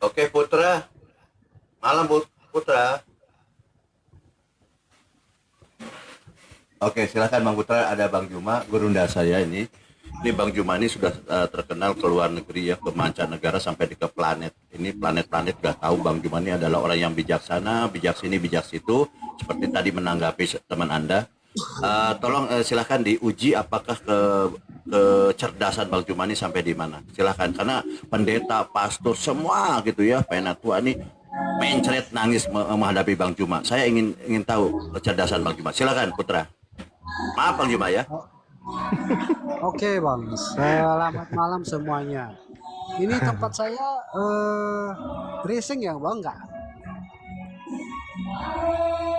Oke Putra, malam Putra. Oke silakan Bang Putra, ada Bang Juma, gurunda saya ini. Ini Bang Juma ini sudah terkenal ke luar negeri ya, ke mancanegara sampai ke planet. Ini planet-planet udah tahu Bang Juma ini adalah orang yang bijaksana, bijak sini, bijak situ. Seperti tadi menanggapi teman Anda. Tolong silahkan diuji apakah kecerdasan Bang Juma ini sampai di mana. Silahkan, karena pendeta, pastor, semua gitu ya, penatua ini mencret nangis menghadapi Bang Juma. Saya ingin tahu kecerdasan Bang Juma. Silakan Putra. Maaf Bang Juma ya. O- Oke Bang, selamat malam semuanya. Ini tempat saya berising ya Bang nggak?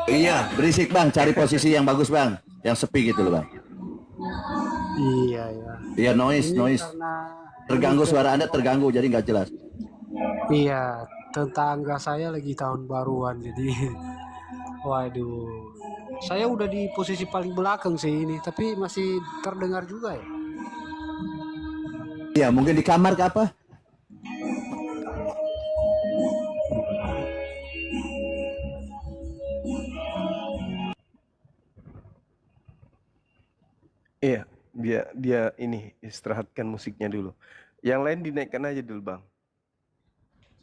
Iya, berisik Bang. Cari posisi yang bagus Bang. Yang sepi gitu loh Bang. Iya ya. Iya, noise, Ini noise. karena ini Terganggu suara Anda kebetulan terganggu jadi nggak jelas. iya tetangga saya lagi tahun baruan jadi waduh. Saya udah di posisi paling belakang sih ini, tapi masih terdengar juga ya. Iya, mungkin di kamar ke apa? Iya, biar dia ini istirahatkan musiknya dulu. Yang lain dinaikkan aja dulu, Bang.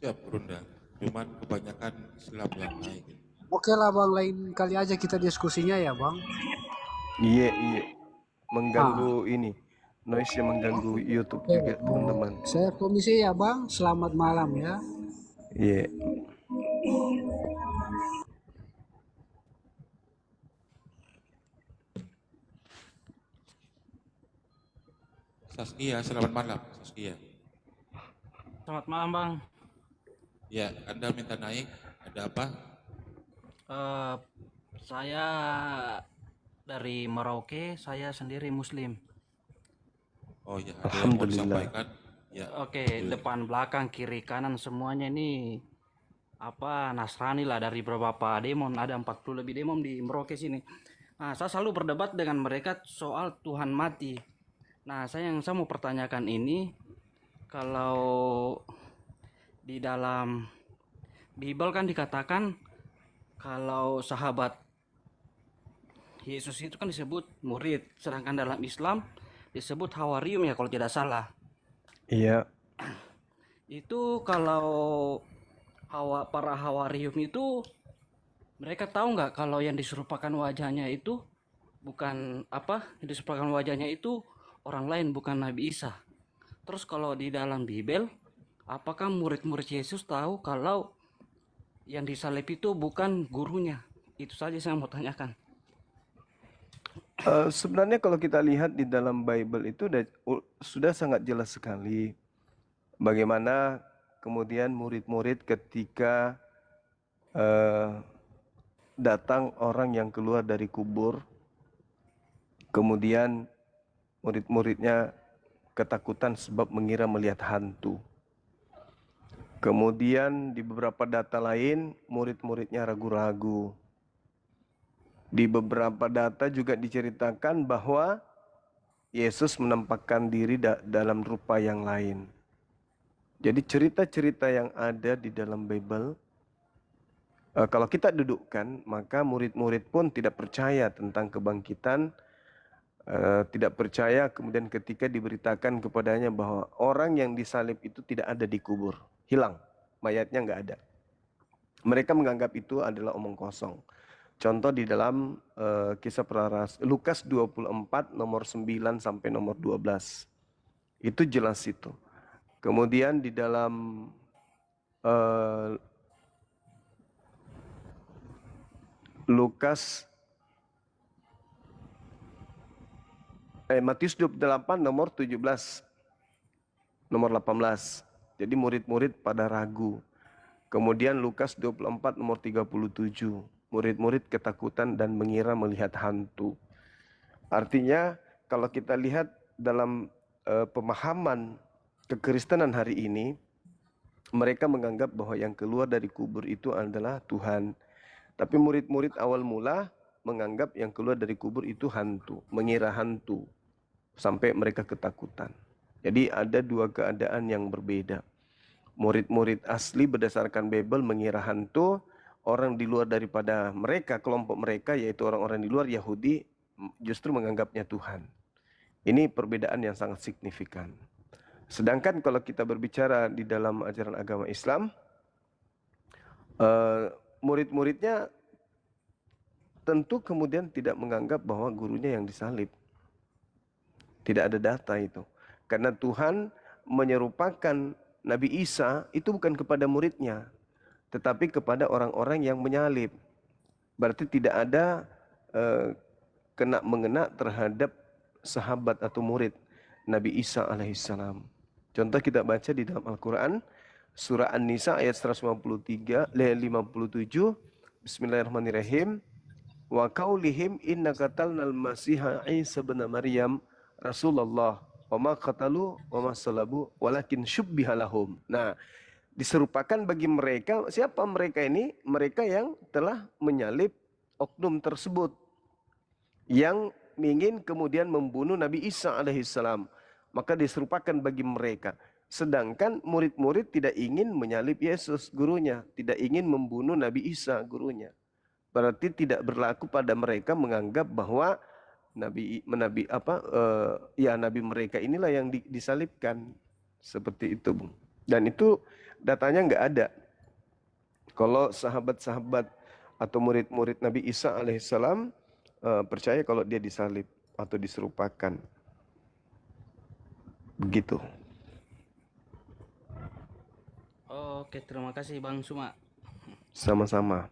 Siap, Bunda. Cuman kebanyakan silap yang naik. Oke lah Bang, lain kali aja kita diskusinya ya Bang. Iya, iya. Ah, Mengganggu ini. Noise yang mengganggu YouTube oke, juga, teman-teman. saya komisi ya Bang. Selamat malam ya. Iya. Saskia, selamat malam, Saskia. Selamat malam Bang. Ya, Anda minta naik, ada apa? Eh, saya dari Merauke, saya sendiri Muslim. Oh ya, ada yang mau Alhamdulillah. disampaikan? Ya, Oke, alhamdulillah. depan, belakang, kiri, kanan semuanya ini apa Nasrani lah, dari beberapa demon, ada 40 lebih demon di Merauke sini. Nah, saya selalu berdebat dengan mereka soal Tuhan mati. Nah, saya mau pertanyakan ini, kalau di dalam Bible kan dikatakan kalau sahabat Yesus itu kan disebut murid, sedangkan dalam Islam disebut hawarium ya kalau tidak salah. Iya. Itu kalau para hawarium itu mereka tahu nggak kalau yang diserupakan wajahnya itu bukan apa? Yang diserupakan wajahnya itu orang lain, bukan Nabi Isa. Terus kalau di dalam Bible, apakah murid-murid Yesus tahu kalau yang disalib itu bukan gurunya? Itu saja saya mau tanyakan. Sebenarnya kalau kita lihat di dalam Bible itu sudah sangat jelas sekali bagaimana kemudian murid-murid ketika uh, datang orang yang keluar dari kubur, kemudian murid-muridnya ketakutan sebab mengira melihat hantu. Kemudian di beberapa data lain, murid-muridnya ragu-ragu. Di beberapa data juga diceritakan bahwa Yesus menampakkan diri dalam rupa yang lain. Jadi cerita-cerita yang ada di dalam Bible, kalau kita dudukkan, maka murid-murid pun tidak percaya tentang kebangkitan, tidak percaya kemudian ketika diberitakan kepadanya bahwa orang yang disalib itu tidak ada di kubur, hilang, mayatnya nggak ada. Mereka menganggap itu adalah omong kosong. Contoh di dalam kisah para Lukas 24 nomor 9 sampai nomor 12. Itu jelas itu. Kemudian di dalam Lukas Matius 28 nomor 17, nomor 18. Jadi murid-murid pada ragu. Kemudian Lukas 24 nomor 37. Murid-murid ketakutan dan mengira melihat hantu. Artinya kalau kita lihat dalam pemahaman kekristenan hari ini, mereka menganggap bahwa yang keluar dari kubur itu adalah Tuhan. Tapi murid-murid awal mula menganggap yang keluar dari kubur itu hantu, mengira hantu, sampai mereka ketakutan. Jadi ada dua keadaan yang berbeda. Murid-murid asli berdasarkan Bible mengira hantu, orang di luar daripada mereka, kelompok mereka yaitu orang-orang di luar Yahudi justru menganggapnya Tuhan. Ini perbedaan yang sangat signifikan. Sedangkan kalau kita berbicara di dalam ajaran agama Islam, murid-muridnya tentu kemudian tidak menganggap bahwa gurunya yang disalib. Tidak ada data itu. Karena Tuhan menyerupakan Nabi Isa itu bukan kepada muridnya, tetapi kepada orang-orang yang menyalib. Berarti tidak ada kena-mengena terhadap sahabat atau murid Nabi Isa alaihissalam. Contoh kita baca di dalam Al-Quran, surah An-Nisa ayat 157, Bismillahirrahmanirrahim. Wa qaulihim inna qatalnal masiha Isa bin Maryam Rasulullah wa ma qatalu wa ma salabu walakin syubbiha lahum. Nah, diserupakan bagi mereka, siapa mereka ini? Mereka yang telah menyalib oknum tersebut yang ingin kemudian membunuh Nabi Isa alaihissalam. Maka diserupakan bagi mereka. Sedangkan murid-murid tidak ingin menyalib Yesus gurunya, tidak ingin membunuh Nabi Isa gurunya. Berarti tidak berlaku pada mereka menganggap bahwa nabi mereka inilah yang disalibkan, seperti itu, Bung. Dan itu datanya nggak ada. Kalau sahabat-sahabat atau murid-murid Nabi Isa alaihissalam percaya kalau dia disalib atau diserupakan, begitu. Oke, terima kasih Bang Suma. Sama-sama.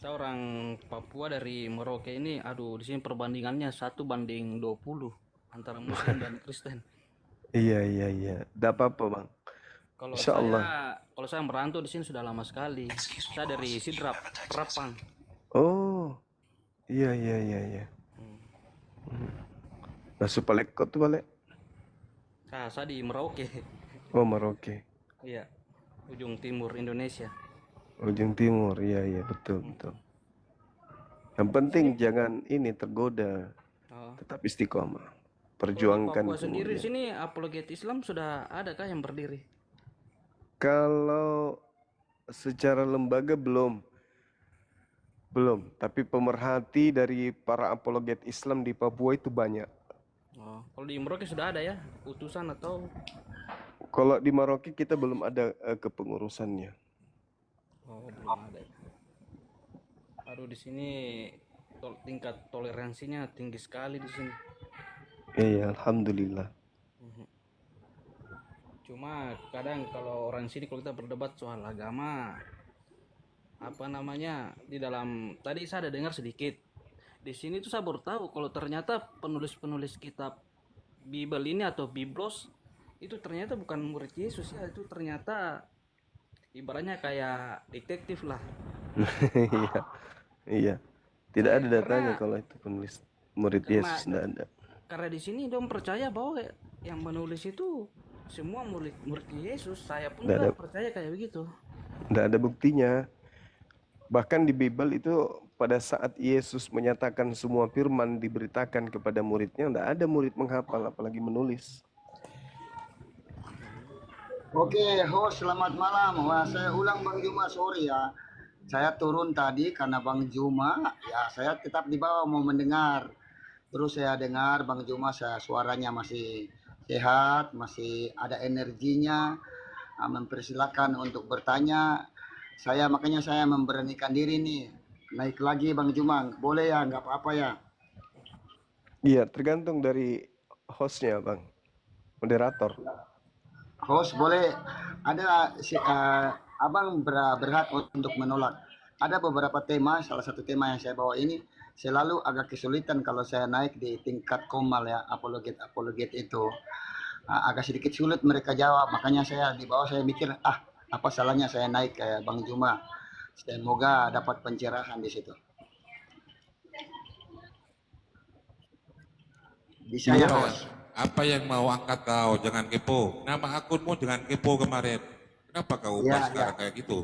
Saya orang Papua dari Merauke ini, aduh di sini perbandingannya 1:20 antara Muslim dan Kristen. Iya. Tidak apa-apa, Bang. Kalau Insya Allah. kalau saya merantau di sini sudah lama sekali. Saya dari Sidrap, Rapang. Oh, iya. Nah, supalek kok tuh balik? Saya di Merauke. Oh, Merauke. Iya, ujung timur Indonesia. Ujung timur, iya betul. Yang penting jangan ini tergoda, tetap istiqomah, perjuangkan. Papua sendiri di sini apologet Islam sudah adakah yang berdiri? Kalau secara lembaga belum, tapi pemerhati dari para apologet Islam di Papua itu banyak. Kalau di Merauke sudah ada ya utusan atau? Kalau di Merauke kita belum ada kepengurusannya. Belum ada. Aduh di sini tingkat toleransinya tinggi sekali di sini. Iya, alhamdulillah. Cuma kadang kalau orang sini kalau kita berdebat soal agama, di dalam tadi saya ada dengar sedikit. Di sini tuh saya baru tahu kalau ternyata penulis-penulis kitab Bible ini atau Biblos itu ternyata bukan murid Yesus ya, itu ternyata ibaratnya kayak detektif lah. Iya. Tidak ada datanya kalau itu penulis murid Yesus, tidak ada. Karena di sini dong percaya bahwa yang menulis itu semua murid Yesus. Saya pun juga percaya kayak begitu. Tidak ada buktinya. Bahkan di Bible itu pada saat Yesus menyatakan semua firman diberitakan kepada muridnya, tidak ada murid menghafal apalagi menulis. Oke, host, selamat malam. Wah, saya ulang Bang Juma, sorry ya. Saya turun tadi karena Bang Juma, ya saya tetap di bawah mau mendengar. Terus saya dengar Bang Juma, suaranya masih sehat, masih ada energinya, mempersilahkan untuk bertanya. Makanya saya memberanikan diri nih, naik lagi Bang Juma. Boleh ya, nggak apa-apa ya? Iya, tergantung dari hostnya Bang, moderator. Host boleh, ada abang berhak untuk menolak. Ada beberapa tema, salah satu tema yang saya bawa ini selalu agak kesulitan kalau saya naik di tingkat komal ya, apologet itu agak sedikit sulit mereka jawab. Makanya saya di bawah saya mikir apa salahnya saya naik kayak Bang Juma, semoga dapat pencerahan di situ. Bisa ya host? Apa yang mau angkat kau? Jangan kepo. Nama akunmu jangan kepo kemarin. Kenapa kau ubah sekarang kayak gitu?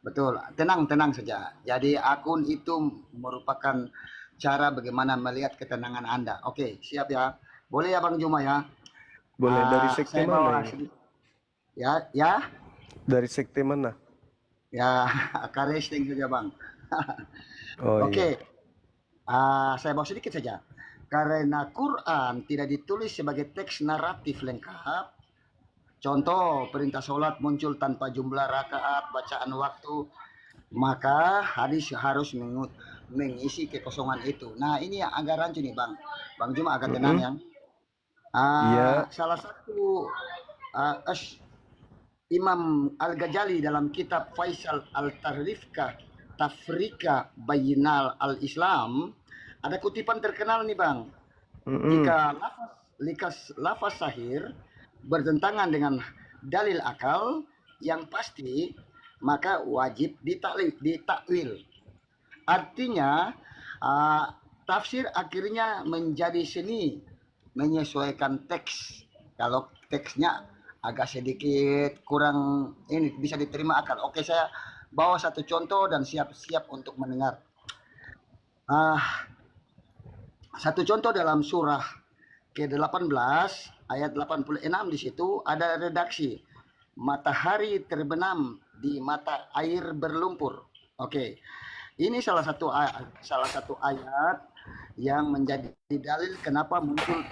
Betul, tenang saja. Jadi akun itu merupakan cara bagaimana melihat ketenangan Anda. Oke, siap ya. Boleh ya Bang Juma ya? Boleh, dari sekte mana ini? Ya, ya, Dari sekte mana? ya, karesting saja Bang. Oh iya. Oke, saya bawa sedikit saja. Karena Quran tidak ditulis sebagai teks naratif lengkap, contoh perintah sholat muncul tanpa jumlah rakaat, bacaan waktu, maka hadis harus mengisi kekosongan itu. Nah ini yang agak rancu nih Bang. Bang Juma agak tenang Mm-mm. ya. Iya. Salah satu Imam Al-Ghazali dalam kitab Faisal Tafrika Bayinal Al-Islam ada kutipan terkenal nih Bang. Mm-mm. Jika lafaz sahir bertentangan dengan dalil akal yang pasti, maka wajib ditakwil. Artinya tafsir akhirnya menjadi seni menyesuaikan teks. Kalau teksnya agak sedikit kurang ini bisa diterima akal. Oke, saya bawa satu contoh dan siap-siap untuk mendengar. Satu contoh dalam surah ke-18 ayat 86 di situ ada redaksi matahari terbenam di mata air berlumpur. Oke. Ini salah satu ayat yang menjadi dalil kenapa muncul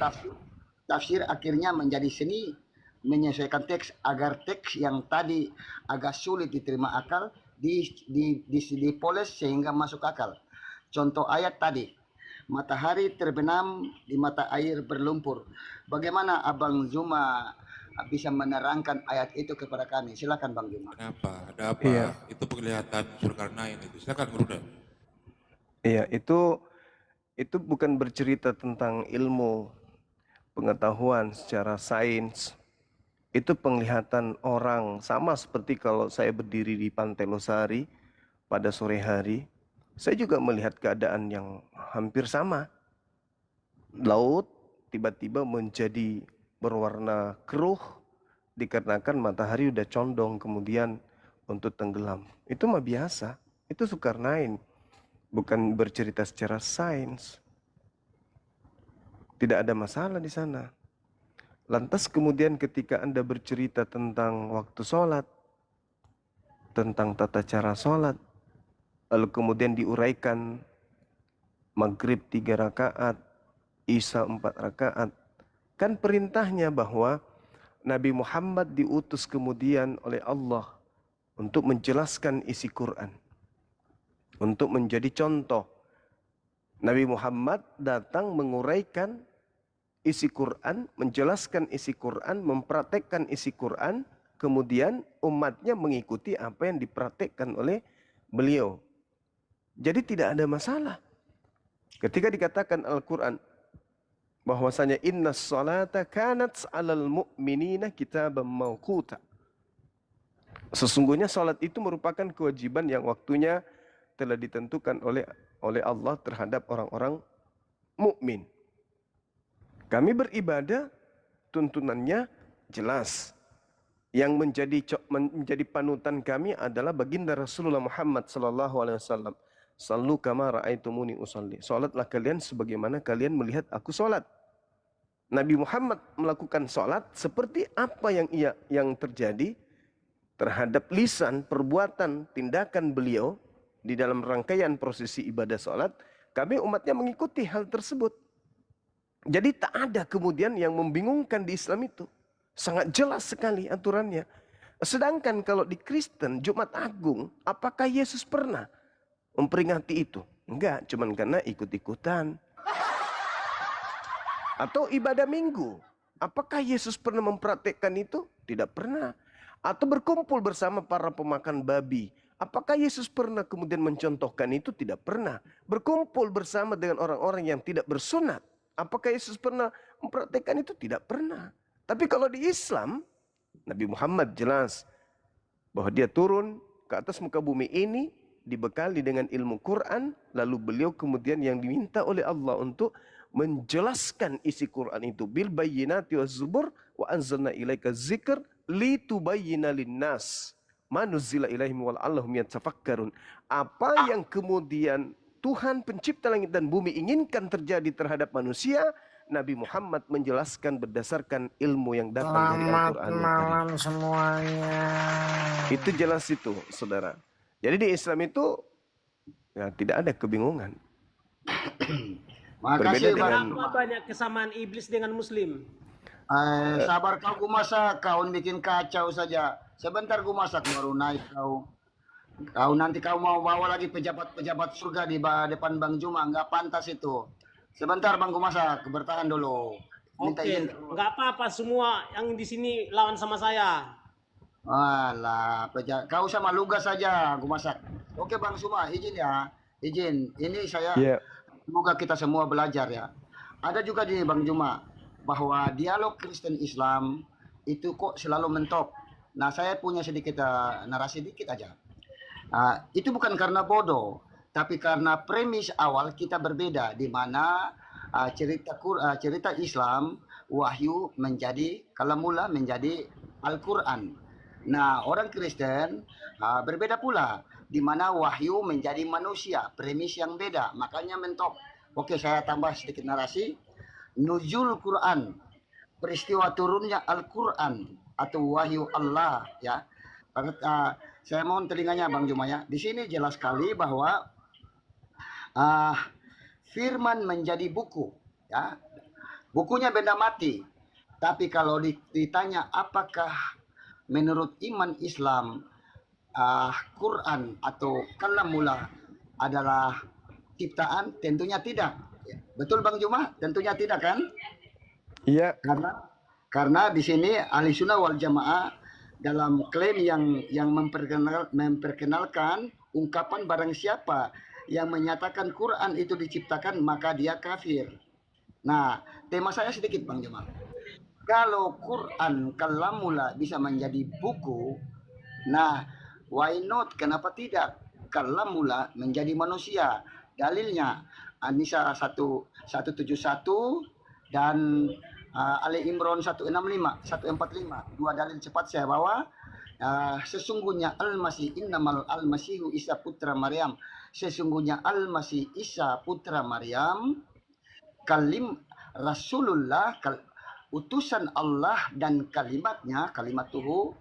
tafsir akhirnya menjadi seni menyesuaikan teks agar teks yang tadi agak sulit diterima akal dipoles sehingga masuk akal. Contoh ayat tadi, matahari terbenam di mata air berlumpur. Bagaimana Abang Zuma bisa menerangkan ayat itu kepada kami? Silakan Bang Zuma. Kenapa? Ada apa? Iya. Itu penglihatan Zulkarnain itu. Silakan Gruda. Iya, itu bukan bercerita tentang ilmu pengetahuan secara sains. Itu penglihatan orang, sama seperti kalau saya berdiri di Pantai Losari pada sore hari, saya juga melihat keadaan yang hampir sama. Laut tiba-tiba menjadi berwarna keruh dikarenakan matahari udah condong kemudian untuk tenggelam. Itu mah biasa, itu Zulkarnain, bukan bercerita secara sains. Tidak ada masalah di sana. Lantas kemudian ketika Anda bercerita tentang waktu sholat, tentang tata cara sholat, lalu kemudian diuraikan maghrib 3 rakaat, isya 4 rakaat, kan perintahnya bahwa Nabi Muhammad diutus kemudian oleh Allah untuk menjelaskan isi Quran, untuk menjadi contoh. Nabi Muhammad datang menguraikan isi Quran, menjelaskan isi Quran, mempraktekkan isi Quran, kemudian umatnya mengikuti apa yang dipraktekkan oleh beliau. Jadi tidak ada masalah. Ketika dikatakan Al-Quran, bahwasanya innas salata kanat 'alal mu'minina kitaban mawquta. Sesungguhnya salat itu merupakan kewajiban yang waktunya telah ditentukan oleh Allah terhadap orang-orang mukmin. Kami beribadah, tuntunannya jelas. Yang menjadi panutan kami adalah baginda Rasulullah Muhammad SAW. Sallu kama ra'aitumuni usalli. Salatlah kalian sebagaimana kalian melihat aku salat. Nabi Muhammad melakukan salat seperti apa yang terjadi terhadap lisan, perbuatan, tindakan beliau di dalam rangkaian prosesi ibadah salat. Kami umatnya mengikuti hal tersebut. Jadi tak ada kemudian yang membingungkan di Islam itu. Sangat jelas sekali aturannya. Sedangkan kalau di Kristen, Jumat Agung, apakah Yesus pernah memperingati itu? Enggak, cuman karena ikut-ikutan. Atau ibadah minggu, apakah Yesus pernah mempraktekkan itu? Tidak pernah. Atau berkumpul bersama para pemakan babi, apakah Yesus pernah kemudian mencontohkan itu? Tidak pernah. Berkumpul bersama dengan orang-orang yang tidak bersunat, apakah Yesus pernah mempraktekkan itu? Tidak pernah. Tapi kalau di Islam, Nabi Muhammad jelas bahwa dia turun ke atas muka bumi ini dibekali dengan ilmu Quran, lalu beliau kemudian yang diminta oleh Allah untuk menjelaskan isi Quran itu bil bayyinati waz zubur wa anzalna ilaika dzikr litubayyana linnas ma nuzila ilaihim wal allahum yatafakkarun. Apa yang kemudian Tuhan pencipta langit dan bumi inginkan terjadi terhadap manusia, Nabi Muhammad menjelaskan berdasarkan ilmu yang datang dari Al-Quran. Selamat malam semuanya. Itu jelas itu, saudara. Jadi di Islam itu ya, tidak ada kebingungan. Makasih Bang. Kenapa banyak kesamaan iblis dengan muslim? Sabar kau, gue masak. Kau bikin kacau saja. Sebentar gue masak baru naik kau. Nanti kau mau bawa lagi pejabat-pejabat surga di depan Bang Juma. Nggak pantas itu. Sebentar Bang, gue masak. Bertahan dulu. Minta Oke, izin. nggak apa-apa, semua yang di sini lawan sama saya. Alah, kau sama lugas saja, gue masak. Oke Bang Suma, izin ya. Izin. Ini saya, Ya, semoga kita semua belajar ya. Ada juga di Bang Juma, bahwa dialog Kristen Islam itu kok selalu mentok. Nah, saya punya sedikit narasi dikit aja. Itu bukan karena bodoh, tapi karena premis awal kita berbeda, di mana cerita Islam, wahyu menjadi kalamullah, menjadi Al-Quran. Nah, orang Kristen berbeda pula, di mana wahyu menjadi manusia, premis yang beda, makanya mentok. Oke, saya tambah sedikit narasi. Nuzul Quran, peristiwa turunnya Al-Quran atau wahyu Allah ya. Saya mohon telinganya Bang Juma ya. Di sini jelas sekali bahwa firman menjadi buku ya. Bukunya benda mati. Tapi kalau ditanya apakah menurut iman Islam Quran atau kalamullah adalah ciptaan, tentunya tidak. Betul Bang Juma? Tentunya tidak kan? iya. Karena di sini Ahli Sunnah wal Jamaah dalam klaim yang memperkenalkan ungkapan barang siapa yang menyatakan Quran itu diciptakan maka dia kafir. Nah, tema saya sedikit Bang Juma. Kalau Quran kalamullah bisa menjadi buku, nah why not? Kenapa tidak? Kalamullah menjadi manusia. Dalilnya An-Nisa 171 dan Ali Imran 145, dua dalil cepat saya bawa. Sesungguhnya Al-Masih, innamal Al-Masihu Isa putra Maryam. Sesungguhnya Al-Masih Isa putra Maryam, Rasulullah, utusan Allah dan kalimatnya, kalimatuhu.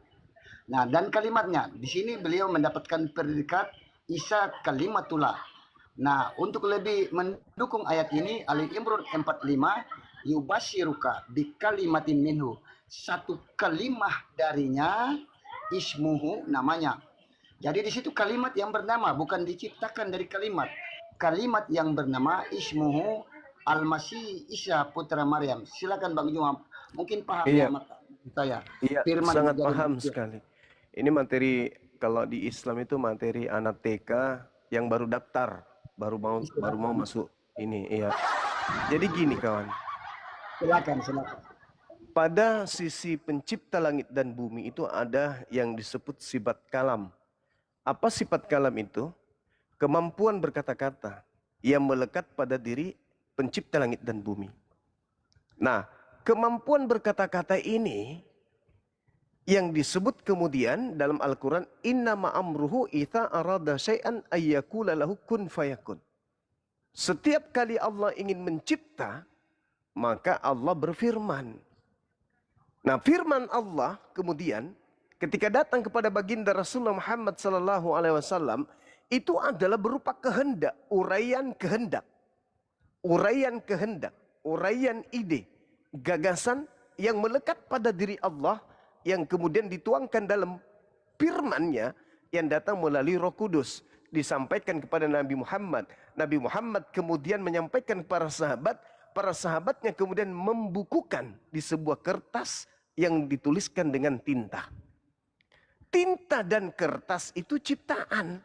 Nah, dan kalimatnya. Di sini beliau mendapatkan predikat Isa kalimatullah. Nah, untuk lebih mendukung ayat ini, Ali Imran 45, yubasyiruka bikalimatin minhu, satu kalimah darinya, ismuhu namanya. Jadi di situ kalimat yang bernama, bukan diciptakan dari kalimat. Kalimat yang bernama ismuhu Al-Masih Isa putra Maryam. Silakan Bang Juma, mungkin paham Iya. ya saya. Iya, Firman sangat menjadi paham manusia. sekali. Ini materi, kalau di Islam itu materi anak TK yang baru daftar, baru mau masuk ini. Iya. Jadi gini kawan, Silakan. pada sisi pencipta langit dan bumi itu ada yang disebut sifat kalam. Apa sifat kalam itu? Kemampuan berkata-kata yang melekat pada diri pencipta langit dan bumi. Nah, kemampuan berkata-kata ini yang disebut kemudian dalam Al-Quran, innama amruhu idza arada syai'an ayyakula lahu kun fayakun. Setiap kali Allah ingin mencipta, maka Allah berfirman. Nah, firman Allah kemudian ketika datang kepada baginda Rasulullah Muhammad SAW itu adalah berupa kehendak, uraian ide, gagasan yang melekat pada diri Allah yang kemudian dituangkan dalam firman-Nya yang datang melalui Roh Kudus disampaikan kepada Nabi Muhammad. Nabi Muhammad kemudian menyampaikan kepada para sahabatnya kemudian membukukan di sebuah kertas yang dituliskan dengan tinta. Tinta dan kertas itu ciptaan.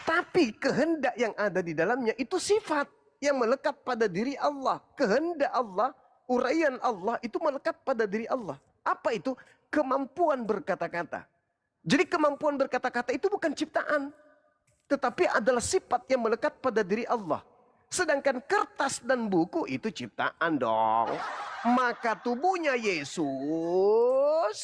Tapi kehendak yang ada di dalamnya itu sifat yang melekat pada diri Allah. Kehendak Allah, uraian Allah itu melekat pada diri Allah. Apa itu? Kemampuan berkata-kata. Jadi kemampuan berkata-kata itu bukan ciptaan. Tetapi adalah sifat yang melekat pada diri Allah. Sedangkan kertas dan buku itu ciptaan dong. Maka tubuhnya Yesus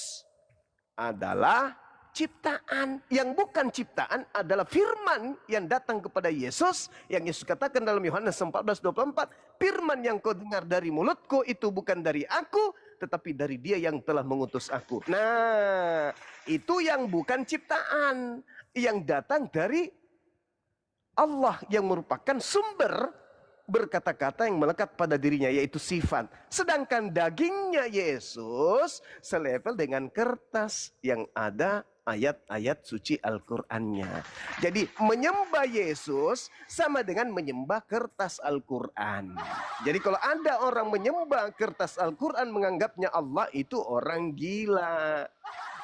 adalah ciptaan. Yang bukan ciptaan adalah firman yang datang kepada Yesus. Yang Yesus katakan dalam Yohanes 14:24. Firman yang kau dengar dari mulutku itu bukan dari aku, tetapi dari Dia yang telah mengutus aku. Nah, itu yang bukan ciptaan. Yang datang dari Allah yang merupakan sumber berkata-kata yang melekat pada dirinya, yaitu sifat. Sedangkan dagingnya Yesus selevel dengan kertas yang ada ayat-ayat suci Al-Qur'annya. Jadi menyembah Yesus sama dengan menyembah kertas Al-Qur'an. Jadi kalau ada orang menyembah kertas Al-Qur'an menganggapnya Allah, itu orang gila.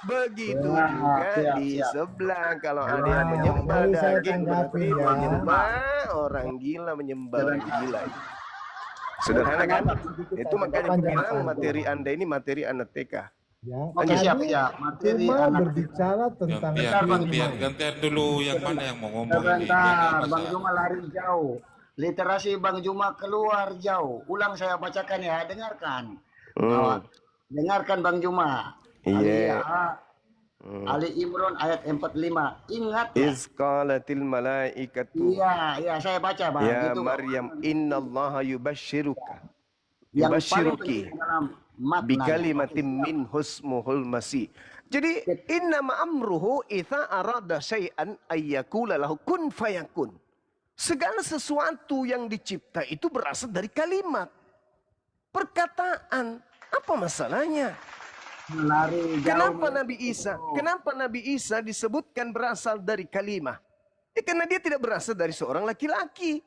Begitu juga di sebelah, kalau ada yang menyembah daging berarti menyembah orang gila, menyembah orang gila. Sederhana kan? Itu makanya aku bilang materi Anda ini materi anak TK. Ya, Oke, siap, siap. Materi cuma anak berbicara tentang Gantian dulu yang mana yang mau ngomong ini. sebentar, Bang Juma lari jauh. Literasi Bang Juma keluar jauh. Ulang saya bacakan ya, dengarkan. Dengarkan Bang Juma. Iya. Ali Imran ayat 45. Ingat ya? Iz qalatil malaikatu. Iya, saya baca Bang. Ya Gitu, Maryam, innallaha yubashshiruka. yang paling Yubashshiruki penting dalam makna. bikalimatin min husmuhul masih. Jadi innama amruhu idza arada syai'an ayyakula lahu kun fayakun. Segala sesuatu yang dicipta itu berasal dari kalimat. Perkataan. Apa masalahnya? Kenapa Nabi Isa? Kenapa Nabi Isa disebutkan berasal dari kalimah? Karena dia tidak berasal dari seorang laki-laki.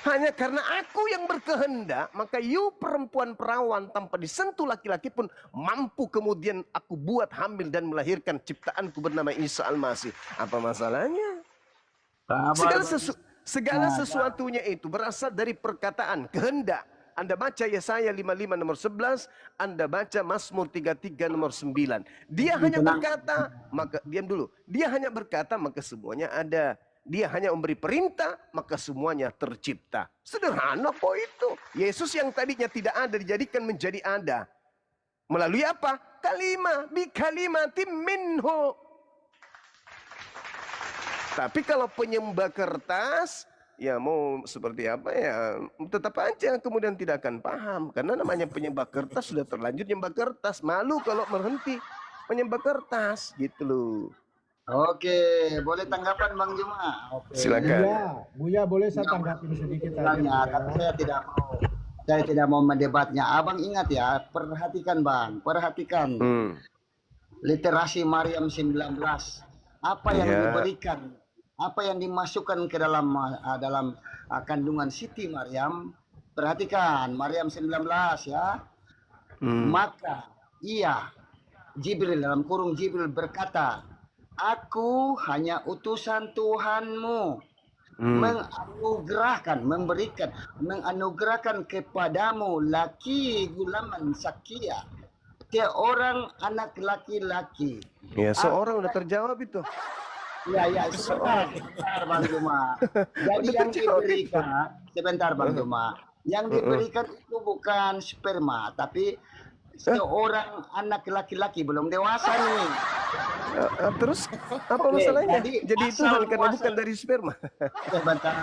Hanya karena aku yang berkehendak, maka you perempuan perawan tanpa disentuh laki-laki pun mampu kemudian aku buat hamil dan melahirkan ciptaanku bernama Isa Al-Masih. Apa masalahnya? Segala sesuatunya itu berasal dari perkataan, kehendak. Anda baca Yesaya 55 nomor 11, Anda baca Mazmur 33 nomor 9. Dia hanya berkata, maka diam dulu. Dia hanya berkata, maka semuanya ada. Dia hanya memberi perintah, maka semuanya tercipta. Sederhana kok itu. Yesus yang tadinya tidak ada dijadikan menjadi ada. Melalui apa? Kalimah, bi kalimatim minhu. Tapi kalau penyembah kertas, ya mau seperti apa ya, tetap aja kemudian tidak akan paham. Karena namanya penyembah kertas sudah terlanjur nyembah kertas. Malu kalau berhenti menyembah kertas gitu loh. Oke, boleh tanggapan Bang Juma? Oke. Silakan. Buya boleh saya tanggapin sedikit aja. Tapi saya tidak mau mendebatnya. Abang ingat ya, perhatikan Bang, perhatikan. Literasi Maryam 19. Apa yang diberikan, apa yang dimasukkan ke dalam kandungan Siti Maryam. Perhatikan Maryam 19 ya. Maka ia Jibril dalam kurung Jibril berkata, aku hanya utusan Tuhanmu, menganugerahkan kepadamu laki gulaman sakia, seorang anak laki-laki. Ya, seorang udah terjawab itu. Ya, sebentar Bang Juma. Jadi yang diberikan, sebentar Bang Juma, yang diberikan itu bukan sperma, tapi seorang anak laki-laki belum dewasa nih. Terus apa masalahnya? Jadi itu karena bukan dari sperma. Sebentar.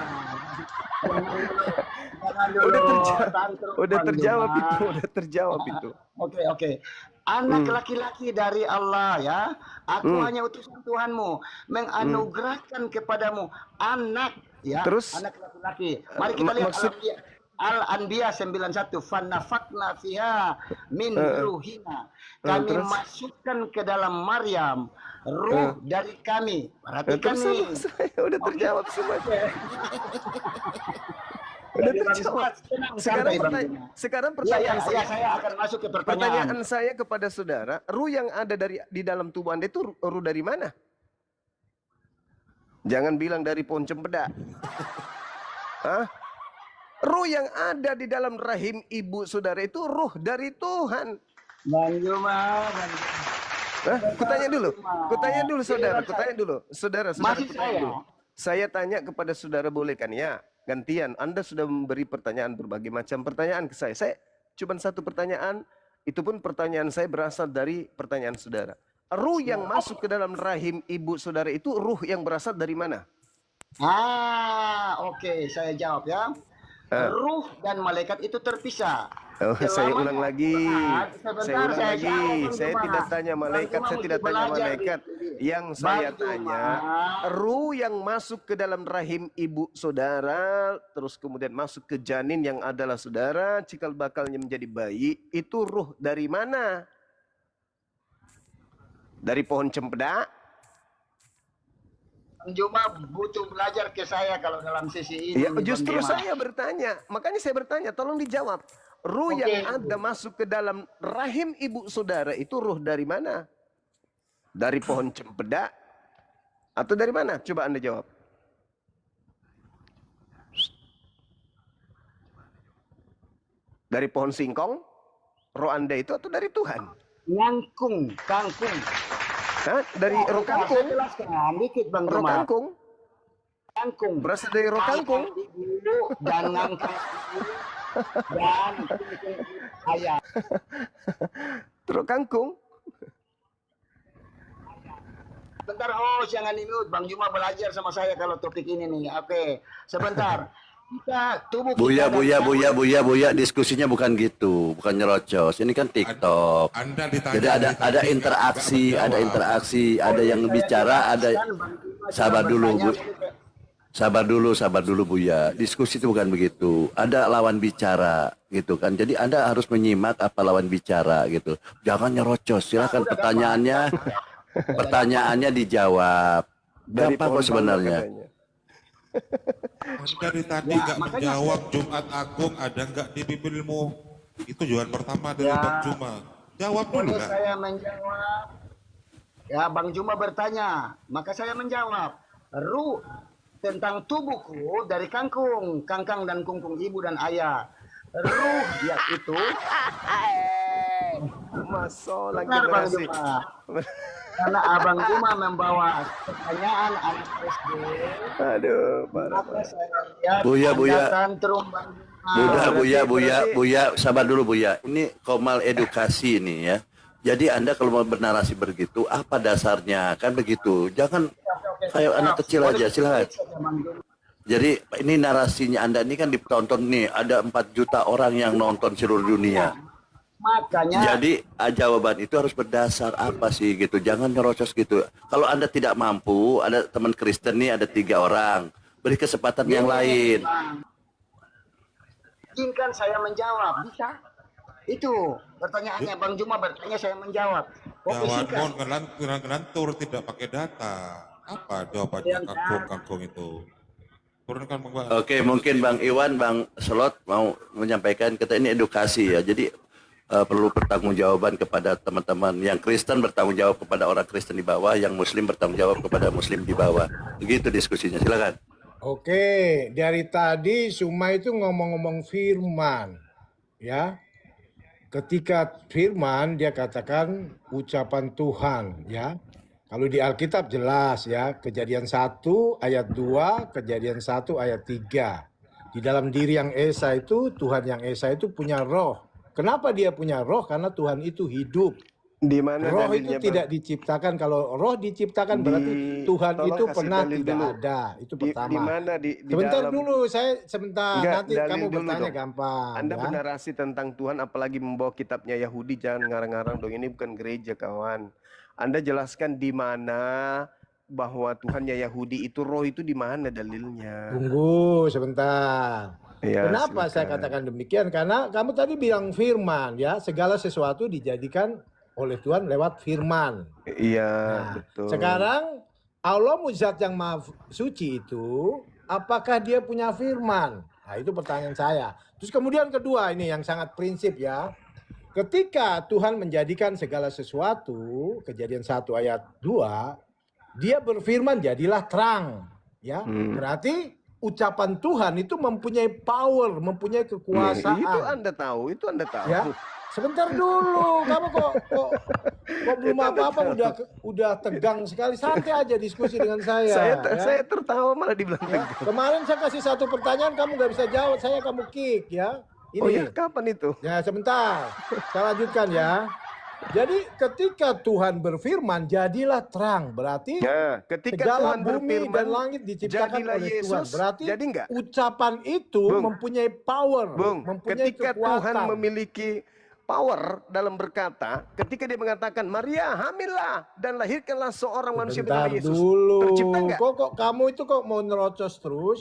Udah terjawab itu. Oke. Anak laki-laki dari Allah ya. Aku hanya utusan Tuhanmu, menganugerahkan kepadamu anak ya. Terus anak laki-laki. Mari kita lihat Al-Anbiya 91, fanafakna fiha min ruhina. Kami masukkan ke dalam Maryam ruh dari kami. Perhatikan nih. Udah terjawab semua. Udah terjawab. Sekarang pertanyaan saya akan masuk ke pertanyaan saya kepada saudara, ruh yang ada di dalam tubuh Anda itu ruh dari mana? Jangan bilang dari pohon cempedak. Hah? Ruh yang ada di dalam rahim ibu saudara itu ruh dari Tuhan. Bang Juma. Kutanya dulu saudara. Saya tanya kepada saudara, boleh kan ya? Gantian, Anda sudah memberi pertanyaan berbagai macam pertanyaan ke saya. Saya cuma satu pertanyaan, itu pun pertanyaan saya berasal dari pertanyaan saudara. ruh yang masuk ke dalam rahim ibu saudara itu ruh yang berasal dari mana? Oke, saya jawab ya. Ruh dan malaikat itu terpisah. Saya ulang lagi. Sebentar, Saya ulang saya lagi. jawab, Bang Saya Juma. tidak tanya malaikat, Bang saya Juma tidak mesti tanya belajar malaikat. di- Yang Bang saya Juma. tanya, ruh yang masuk ke dalam rahim ibu saudara, terus kemudian masuk ke janin yang adalah saudara, cikal bakalnya menjadi bayi, itu ruh dari mana? Dari pohon cempedak? Bang Juma butuh belajar ke saya kalau dalam sesi ini. Ya, Bang justru Juma. saya bertanya, makanya saya bertanya, tolong dijawab. Ruh Oke. yang ada masuk ke dalam rahim ibu saudara itu ruh dari mana? Dari pohon cempedak atau dari mana? Coba Anda jawab. Dari pohon singkong? Roh Anda itu atau dari Tuhan? Kangkung. Hah? Dari roh Saya kangkung? jelaskan dikit Bang Roh Juma. kangkung? Kangkung. Berasal dari roh kangkung? Ibu dan ngangkang ibu dan kungkung ayah. Roh kangkung? Bentar, jangan di-mute. Bang Juma belajar sama saya kalau topik ini nih. Oke, sebentar. Kita tubuh Buya, kita buya, diskusinya bukan gitu, bukan nyerocos. Ini kan TikTok. Anda ditanya. Jadi ada interaksi, ada yang bicara, ada sabar dulu Buya. Diskusi itu bukan begitu. Ada lawan bicara gitu kan. Jadi Anda harus menyimak apa lawan bicara gitu. Jangan nyerocos. Silakan pertanyaannya dijawab. Dari Gampang pohon kok sebenarnya. katanya. Anda tadi nggak menjawab Jumat Agung ada nggak di Bibelmu? Itu jawaban pertama dari Bang Juma. Jawab dulu boleh lah. saya menjawab. Ya, Bang Juma bertanya, maka saya menjawab. Ruh tentang tubuhku dari kangkung dan kungkung ibu dan ayah. Ruh yaitu Masuk lagi benar Bang generasi. Juma. Karena Abang Juma membawa pertanyaan anak SD. Aduh, parah. Maka saya lihat Buya. Anda tantrum Bang Juma. Buya, sabar dulu Buya. Ini Komal edukasi ini ya. Jadi Anda kalau mau bernarasi begitu, apa dasarnya? Kan begitu. Jangan kayak anak kecil aja, silakan. Jadi ini narasinya Anda ini kan ditonton nih, ada 4 juta orang yang nonton seluruh dunia. Makanya Jadi jawaban itu harus berdasar apa sih gitu. Jangan nyerocos gitu. Kalau Anda tidak mampu, ada teman Kristen nih ada 3 orang. Beri kesempatan yang lain. izinkan saya menjawab. Bisa? Itu pertanyaannya Bang Juma bertanya saya menjawab. Oke, Jawabanmu sikat. ngelantur tidak pakai data. Apa jawabannya kangkung itu? Turunkan Bang. Oke, mungkin Bang Iwan, Bang Slot mau menyampaikan kita ini edukasi ya. Jadi perlu pertanggungjawaban kepada teman-teman yang Kristen, bertanggung jawab kepada orang Kristen di bawah, yang Muslim bertanggung jawab kepada Muslim di bawah. Begitu diskusinya. Silakan. Oke, dari tadi Suma itu ngomong-ngomong firman, ya. Ketika firman dia katakan ucapan Tuhan, ya. Kalau di Alkitab jelas ya, Kejadian 1 ayat 2, Kejadian 1 ayat 3. Di dalam diri yang Esa itu, Tuhan yang Esa itu punya roh. Kenapa dia punya roh? Karena Tuhan itu hidup. Di mana Roh dalilnya, itu Bang? tidak diciptakan. Kalau roh diciptakan berarti Tuhan tolong itu kasih pernah dalil tidak dulu. ada. Itu Di pertama. mana di Sebentar dalam, dulu, saya sebentar. Enggak, Nanti dalil kamu dulu bertanya dong. gampang. Anda ya. bernarasi tentang Tuhan apalagi membawa kitabnya Yahudi, jangan ngarang-ngarang dong, ini bukan gereja kawan. Anda jelaskan di mana bahwa Tuhannya Yahudi itu roh itu di mana dalilnya? Tunggu sebentar. Ya, Kenapa saya silakan. katakan demikian? Karena kamu tadi bilang firman, ya, segala sesuatu dijadikan oleh Tuhan lewat firman. Iya, Nah, betul. sekarang Allah Zat yang Maha Suci itu, apakah dia punya firman? Nah, itu pertanyaan saya. Terus kemudian kedua ini yang sangat prinsip ya. Ketika Tuhan menjadikan segala sesuatu, Kejadian 1 ayat 2, dia berfirman jadilah terang. Ya, berarti ucapan Tuhan itu mempunyai power, mempunyai kekuasaan. Itu Anda tahu, itu Anda tahu. Ya, sebentar dulu. Kamu kok belum apa-apa udah tegang sekali. Santai aja diskusi dengan saya. ya. Saya tertawa malah dibilang Ya, kemarin saya kasih satu pertanyaan kamu nggak bisa jawab, saya kamu kick ya. Ini. Oh ya, kapan itu? Ya sebentar, saya lanjutkan ya. Jadi ketika Tuhan berfirman, jadilah terang. Berarti Nah, ketika segala Tuhan bumi berfirman, dan langit diciptakan jadilah oleh Tuhan. Yesus, Berarti jadi enggak? ucapan itu Bung, mempunyai power, Bung, mempunyai ketika Tuhan kekuatan. memiliki power dalam berkata, ketika dia mengatakan, Maria hamillah dan lahirkanlah seorang manusia bernama Bentar Yesus. dulu. Tercipta enggak? Kok kamu itu kok mau nerocos terus?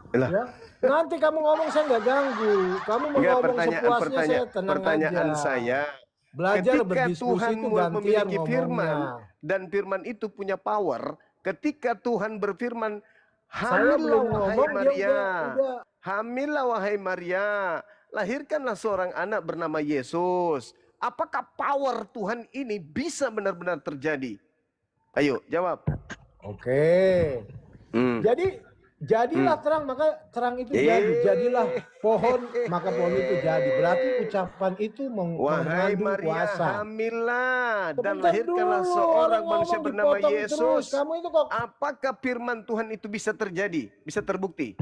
Lah, Ya, nanti kamu ngomong saya nggak ganggu. Kamu mau enggak, ngomong sepuasnya, saya tenang pertanyaan aja. saya. Belajar Ketika berdiskusi Tuhan itu gantian memiliki firman ngomongnya. dan firman itu punya power, ketika Tuhan berfirman, Saya hamillah belum wahai ngomong, dia Maria, udah. hamillah wahai Maria, lahirkanlah seorang anak bernama Yesus. Apakah power Tuhan ini bisa benar-benar terjadi? Ayo jawab. Oke. Jadilah terang, maka terang itu jadi. Jadilah pohon, maka pohon itu jadi. Berarti ucapan itu Wahai mengandung Maria, kuasa. hamillah dan Sebentar lahirkanlah dulu, seorang orang manusia ngomong bernama dipotong terus. Yesus. Kamu itu kok Apakah firman Tuhan itu bisa terjadi? Bisa terbukti?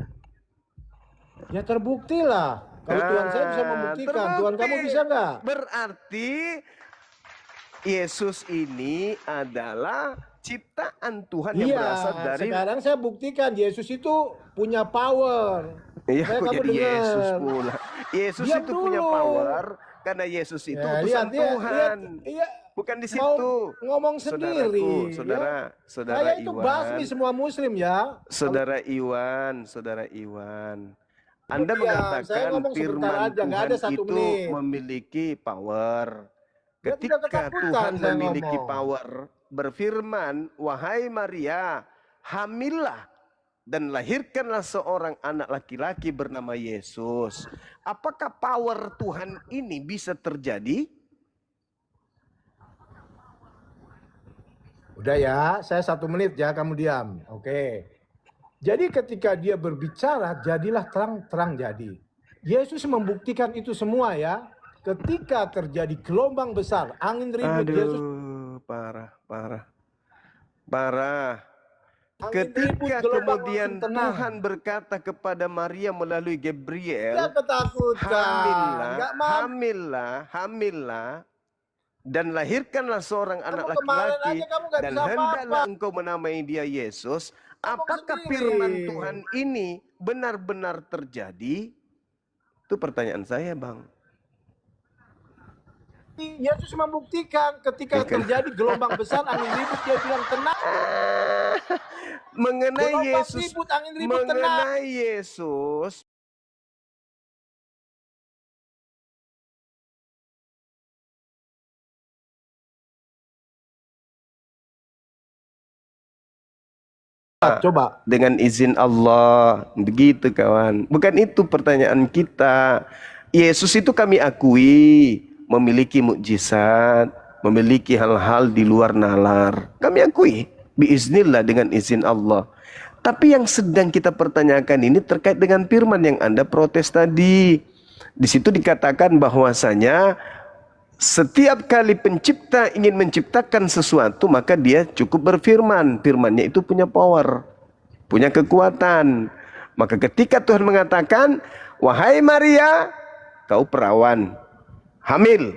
ya terbukti lah. Kalau Tuhan saya bisa membuktikan, Tuhan kamu bisa nggak? Berarti Yesus ini adalah ciptaan Tuhan yang berasal Iya, dari... sekarang saya buktikan Yesus itu punya power. Iya, Saya kok kamu jadi dengar. Yesus pula. Yesus Diam itu punya dulu. power karena Yesus itu Ya, utusan lihat, Tuhan. iya, Bukan di mau situ. ngomong sendiri. Saudara Saya itu Iwan. basmi semua Muslim ya. Saudara Iwan. Anda Diam, saya mengatakan ngomong sebentar firman aja, nggak ada Tuhan 1 itu menit. memiliki power. Ya, tidak Ketika ketakutan Tuhan saya memiliki ngomong. power, berfirman, wahai Maria, hamillah dan lahirkanlah seorang anak laki-laki bernama Yesus. Apakah power Tuhan ini bisa terjadi? Udah ya, saya 1 menit ya, kamu diam. Oke. Jadi ketika dia berbicara, jadilah terang, terang jadi. Yesus membuktikan itu semua ya. Ketika terjadi gelombang besar, angin ribut, Yesus Parah. angin Ketika ribut, gelombang kemudian langsung tenang. Tuhan berkata kepada Maria melalui Tidak Gabriel, ketakutan, nggak mau. hamillah, dan lahirkanlah seorang anak kemarin laki-laki, aja kamu nggak dan bisa hendaklah apa-apa. engkau menamai dia Yesus. Ngomong Apakah sendiri. firman Tuhan ini benar-benar terjadi? Itu pertanyaan saya, Bang. Yesus membuktikan ketika Bukan. terjadi gelombang besar, angin ribut, dia bilang tenang. Mengenai Gelombang Yesus, ribut, angin ribut, tenang. mengenai Yesus, Coba. dengan izin Allah, begitu kawan. Bukan itu pertanyaan kita. Yesus itu kami akui memiliki mukjizat, memiliki hal-hal di luar nalar. Kami akui, biiznillah dengan izin Allah. Tapi yang sedang kita pertanyakan ini terkait dengan firman yang Anda protes tadi. Di situ dikatakan bahwasanya setiap kali pencipta ingin menciptakan sesuatu, maka dia cukup berfirman. Firmannya itu punya power, punya kekuatan. Maka ketika Tuhan mengatakan, wahai Maria, kau perawan, hamil,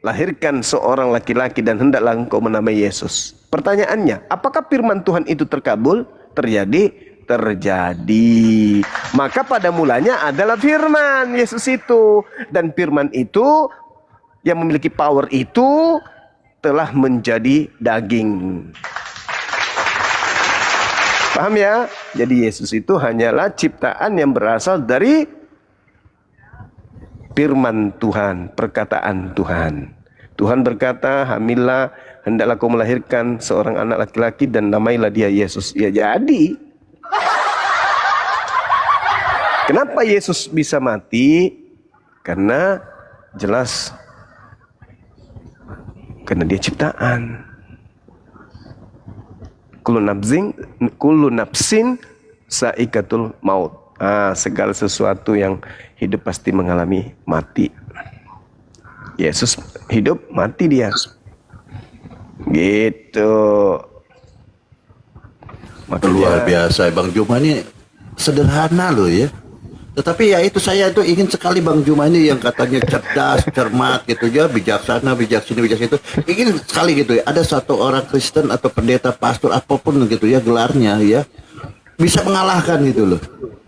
lahirkan seorang laki-laki dan hendaklah engkau menamai Yesus. Pertanyaannya, apakah firman Tuhan itu terkabul? Terjadi? Terjadi. Maka pada mulanya adalah firman Yesus itu. Dan firman itu yang memiliki power itu telah menjadi daging. Paham ya? Jadi Yesus itu hanyalah ciptaan yang berasal dari firman Tuhan, perkataan Tuhan. Tuhan berkata, hamillah, hendaklah kau melahirkan seorang anak laki-laki dan namailah dia Yesus. Ya jadi. Kenapa Yesus bisa mati? Karena jelas karena dia ciptaan. Kullu nafsin saikatul maut. Segala sesuatu yang hidup pasti mengalami mati. Yesus hidup, mati dia. Gitu. Luar biasa, Bang Juma ini sederhana loh ya. Tetapi ya itu saya itu ingin sekali Bang Juma ini yang katanya cerdas, cermat gitu ya, bijaksana, bijaksini, bijaksana itu ingin sekali gitu ya. Ada satu orang Kristen atau pendeta, pastor apapun gitu ya gelarnya ya bisa mengalahkan gitu loh.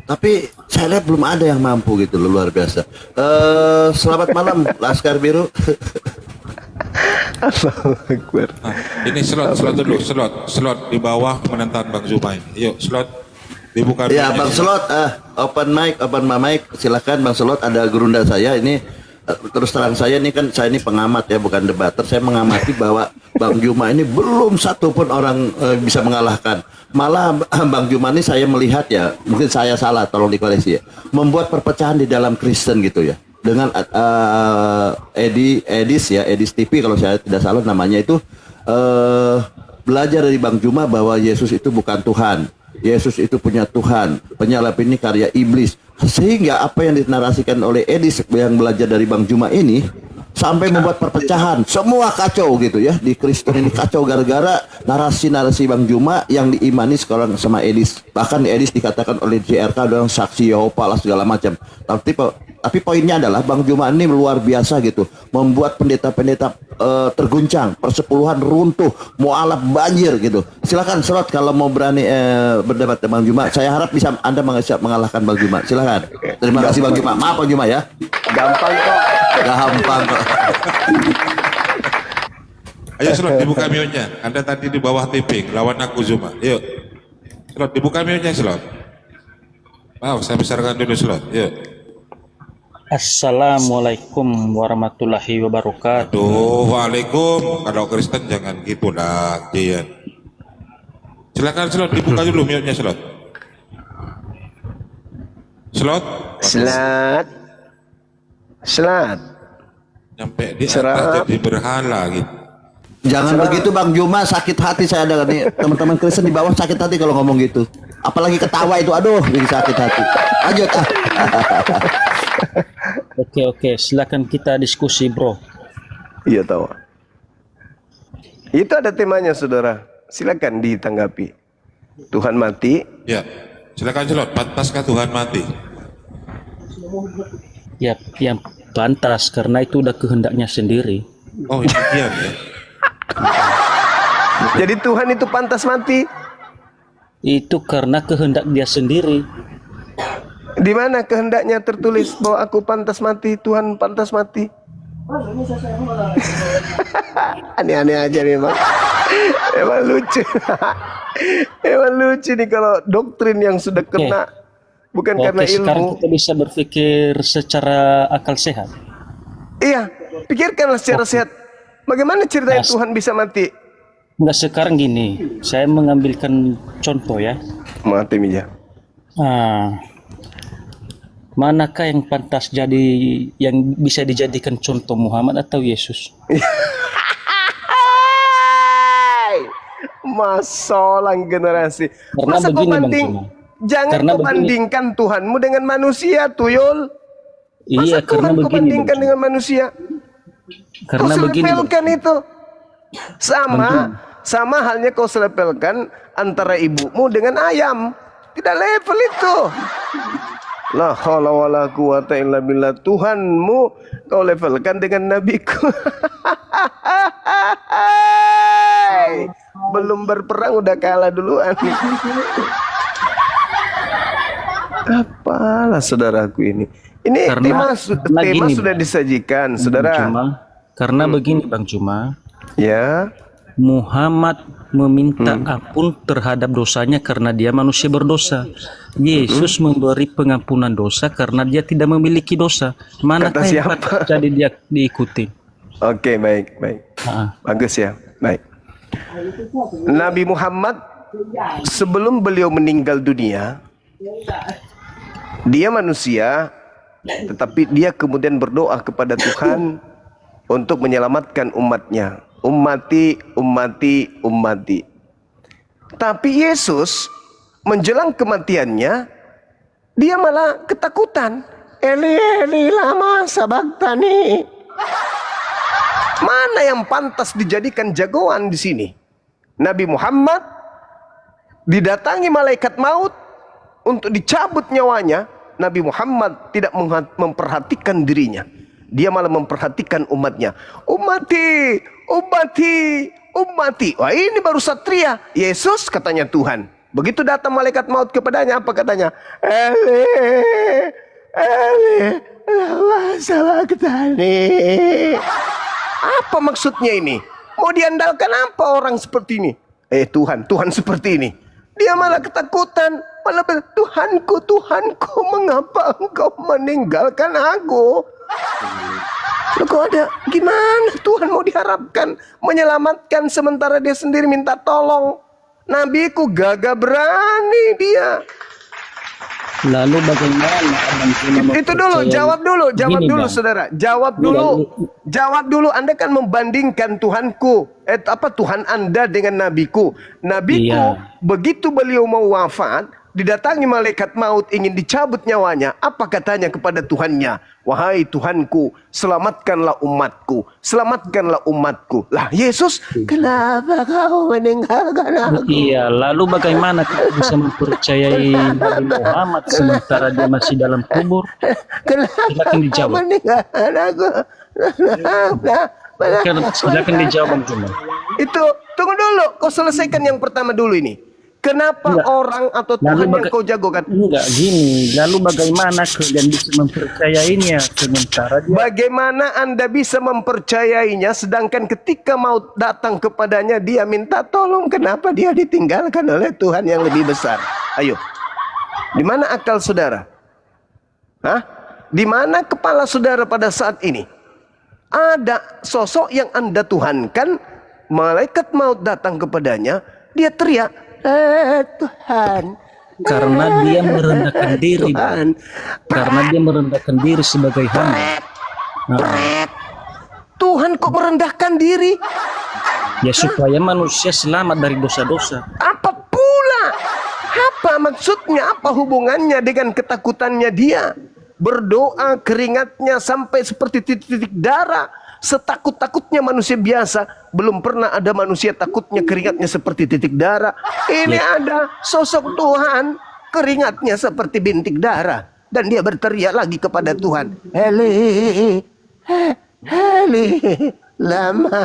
Tapi saya lihat belum ada yang mampu gitu loh, luar biasa. Selamat malam Laskar Biru. Allahu Akbar. Nah, ini slot dulu, slot di bawah menentang Bang Juma ini. Yuk, slot dibuka. Ya mic-nya. Bang Slot, open mic, silakan Bang Slot. Ada gurunda saya ini. Terus terang saya ini kan saya ini pengamat ya, bukan debater. Saya mengamati bahwa Bang Juma ini belum satu pun orang bisa mengalahkan. Malah Bang Juma ini saya melihat ya, mungkin saya salah, tolong dikoreksi ya, membuat perpecahan di dalam Kristen gitu ya. Dengan Edis TV kalau saya tidak salah namanya itu, belajar dari Bang Juma bahwa Yesus itu bukan Tuhan. Yesus itu punya Tuhan, penyalib ini karya iblis. Sehingga apa yang dinarasikan oleh Edis yang belajar dari Bang Juma ini sampai membuat perpecahan, semua kacau gitu ya, di Kristen ini kacau gara-gara narasi-narasi Bang Juma yang diimani sekarang sama Edis. Bahkan Edis dikatakan oleh JRK adalah saksi Yehova lah segala macam. Tapi poinnya adalah Bang Juma ini luar biasa gitu, membuat pendeta-pendeta terguncang, persepuluhan runtuh, mualaf banjir gitu. Silakan Slot kalau mau berani berdebat dengan Bang Juma. Saya harap bisa Anda mengalahkan Bang Juma. Silakan. Terima kasih Bang Juma. Maaf Bang Juma ya. Gampang kok. Gampang kok. Ayo Slot dibuka mute-nya. Anda tadi di bawah tipping lawan aku Juma. Yuk. Slot dibuka mute-nya Slot. Mau saya besarkan dulu Slot. Yuk. Assalamualaikum warahmatullahi wabarakatuh. Aduh, waalaikum. Kalau Kristen jangan gitu lah, Jian. Silakan Slot dibuka dulu mute-nya Slot. Slot. Slat. Nyampe di atas Serap. jadi berhala gitu. Jangan begitu Bang Juma, sakit hati saya ada nih teman-teman Kristen di bawah sakit hati kalau ngomong gitu. Apalagi ketawa itu, aduh, bikin sakit hati. Lanjut. Oke, silakan kita diskusi, bro. Iya tahu. Itu ada temanya saudara. Silakan ditanggapi. Tuhan mati. Ya, silakan Slot. Pantaskah Tuhan mati? Ya, yang pantas karena itu udah kehendaknya sendiri. Oh, ini Jian ya. Jadi Tuhan itu pantas mati. Itu karena kehendak dia sendiri. Di mana kehendaknya tertulis bahwa aku pantas mati, Tuhan pantas mati? Aneh-aneh aja memang. Emang lucu. Emang lucu nih kalau doktrin yang sudah kena. Bukan karena sekarang ilmu. kita bisa berpikir secara akal sehat. Iya, pikirkanlah secara sehat. Bagaimana ceritanya Tuhan bisa mati? Enggak, sekarang gini, saya mengambilkan contoh ya. Mati Mija. Manakah yang pantas jadi, yang bisa dijadikan contoh, Muhammad atau Yesus? Masalah generasi. Karena Masa kau begini, Bang banding? Juma. Jangan Karena kau bandingkan Tuhanmu dengan manusia, tuyul. Iya, Masa karena Tuhan kau begini, bandingkan Bang dengan manusia? Karena Kau begini, selepelkan itu. Sama halnya kau selepelkan antara ibumu dengan ayam. Tidak level itu. La haula wala quwata illa billah. Tuhanmu kau levelkan dengan nabiku. Belum berperang udah kalah duluan. Apalah saudaraku ini. Ini tema gini, sudah disajikan, saudara. Karena begini Bang Juma. Ya. Muhammad meminta ampun terhadap dosanya karena dia manusia berdosa. Yesus memberi pengampunan dosa karena dia tidak memiliki dosa. Manakah yang patut jadi dia diikuti? Oke, baik. Bagus ya, baik. Nabi Muhammad sebelum beliau meninggal dunia, dia manusia, tetapi dia kemudian berdoa kepada Tuhan untuk menyelamatkan umatnya. Ummati. Tapi Yesus menjelang kematiannya, dia malah ketakutan. Eli lama sabaktani. Mana yang pantas dijadikan jagoan di sini? Nabi Muhammad didatangi malaikat maut untuk dicabut nyawanya, Nabi Muhammad tidak memperhatikan dirinya. Dia malah memperhatikan umatnya. Ummati, ummati, ummati. Wah, ini baru satria. Yesus katanya Tuhan. Begitu datang malaikat maut kepadanya, apa katanya? Eli, Eli, lama sabachthani. Apa maksudnya ini? Mau diandalkan apa orang seperti ini? Tuhan seperti ini. Dia malah ketakutan. Malah Tuhanku, Tuhanku, mengapa engkau meninggalkan aku? Loh, kok ada gimana Tuhan mau diharapkan menyelamatkan sementara dia sendiri minta tolong? Nabiku gagah berani dia. Lalu bagaimana Abang Juma Itu dulu, jawab dulu, Gini, Bang. saudara. Jawab dulu. Anda kan membandingkan Tuhanku, Tuhan Anda dengan nabiku. Nabiku, begitu beliau mau wafat, didatangi malaikat maut ingin dicabut nyawanya. Apa katanya kepada Tuhannya? Wahai Tuhanku, selamatkanlah umatku, selamatkanlah umatku. Lah Yesus, kenapa kau meninggalkan aku? Iya, lalu bagaimana kau bisa mempercayai Nabi Muhammad sementara dia masih dalam kubur? Silakan dijawab. Silakan dijawab, Bang Juma. Itu, tunggu dulu, kau selesaikan yang pertama dulu ini. Kenapa orang atau Tuhan yang kau jagokan? Enggak, gini. Lalu bagaimana kalian bisa mempercayainya sementara dia... Bagaimana Anda bisa mempercayainya sedangkan ketika mau datang kepadanya dia minta tolong? Kenapa dia ditinggalkan oleh Tuhan yang lebih besar? Ayo. Di mana akal saudara? Hah? Di mana kepala saudara pada saat ini? Ada sosok yang Anda tuhankan, malaikat maut datang kepadanya, dia teriak, Tuhan. Karena dia merendahkan diri, Bang. Karena dia merendahkan diri sebagai hamba. Tuhan kok merendahkan diri? Ya supaya manusia selamat dari dosa-dosa. Apa pula? Apa maksudnya? Apa hubungannya dengan ketakutannya dia? Berdoa keringatnya sampai seperti titik-titik darah. Setakut-takutnya manusia biasa, belum pernah ada manusia takutnya keringatnya seperti titik darah. Ini ada sosok Tuhan, keringatnya seperti bintik darah. Dan dia berteriak lagi kepada Tuhan. Eli, Eli, lama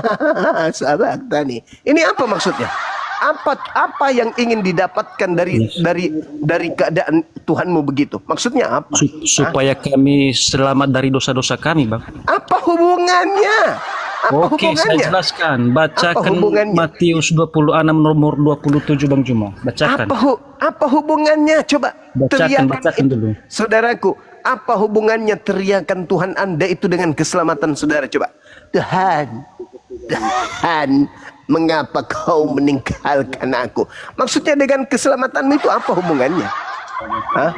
sabachthani. Ini apa maksudnya? Apa yang ingin didapatkan dari keadaan Tuhanmu begitu? Maksudnya apa? Supaya kami selamat dari dosa-dosa kami, Bang. Apa hubungannya? Oke, saya jelaskan. Bacakan Matius 26 nomor 27, Bang Juma. Bacakan. Apa hubungannya? Coba bacakan dulu. Saudaraku, apa hubungannya teriakan Tuhan Anda itu dengan keselamatan saudara? Coba. Tuhan, mengapa kau meninggalkan aku? Maksudnya dengan keselamatanmu itu apa hubungannya? Hah?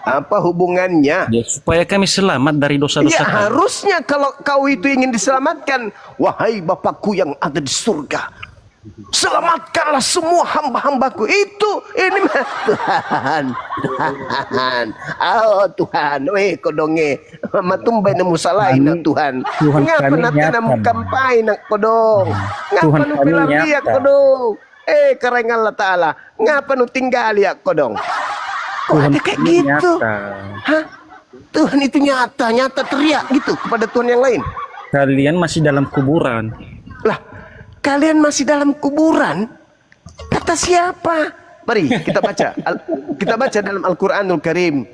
Apa hubungannya? Ya, supaya kami selamat dari dosa-dosa kami. Harusnya kalau kau itu ingin diselamatkan, wahai Bapakku yang ada di surga, selamatkanlah semua hamba-hambaku. Ini Tuhan. Oh Tuhan, kodonge matumbay na musalay na Tuhan. Ngapa natin na mukampay na kodong. Ngapa no pilambiya kodong. Karengan la ta'ala. Ngapa no tinggali ya kodong. Kok ada kayak gitu? Hah? Tuhan itu nyata teriak gitu kepada Tuhan yang lain. Kalian masih dalam kuburan. Lah, kalian masih dalam kuburan? Kata siapa? Mari kita baca. Kita baca dalam Al-Quranul Karim.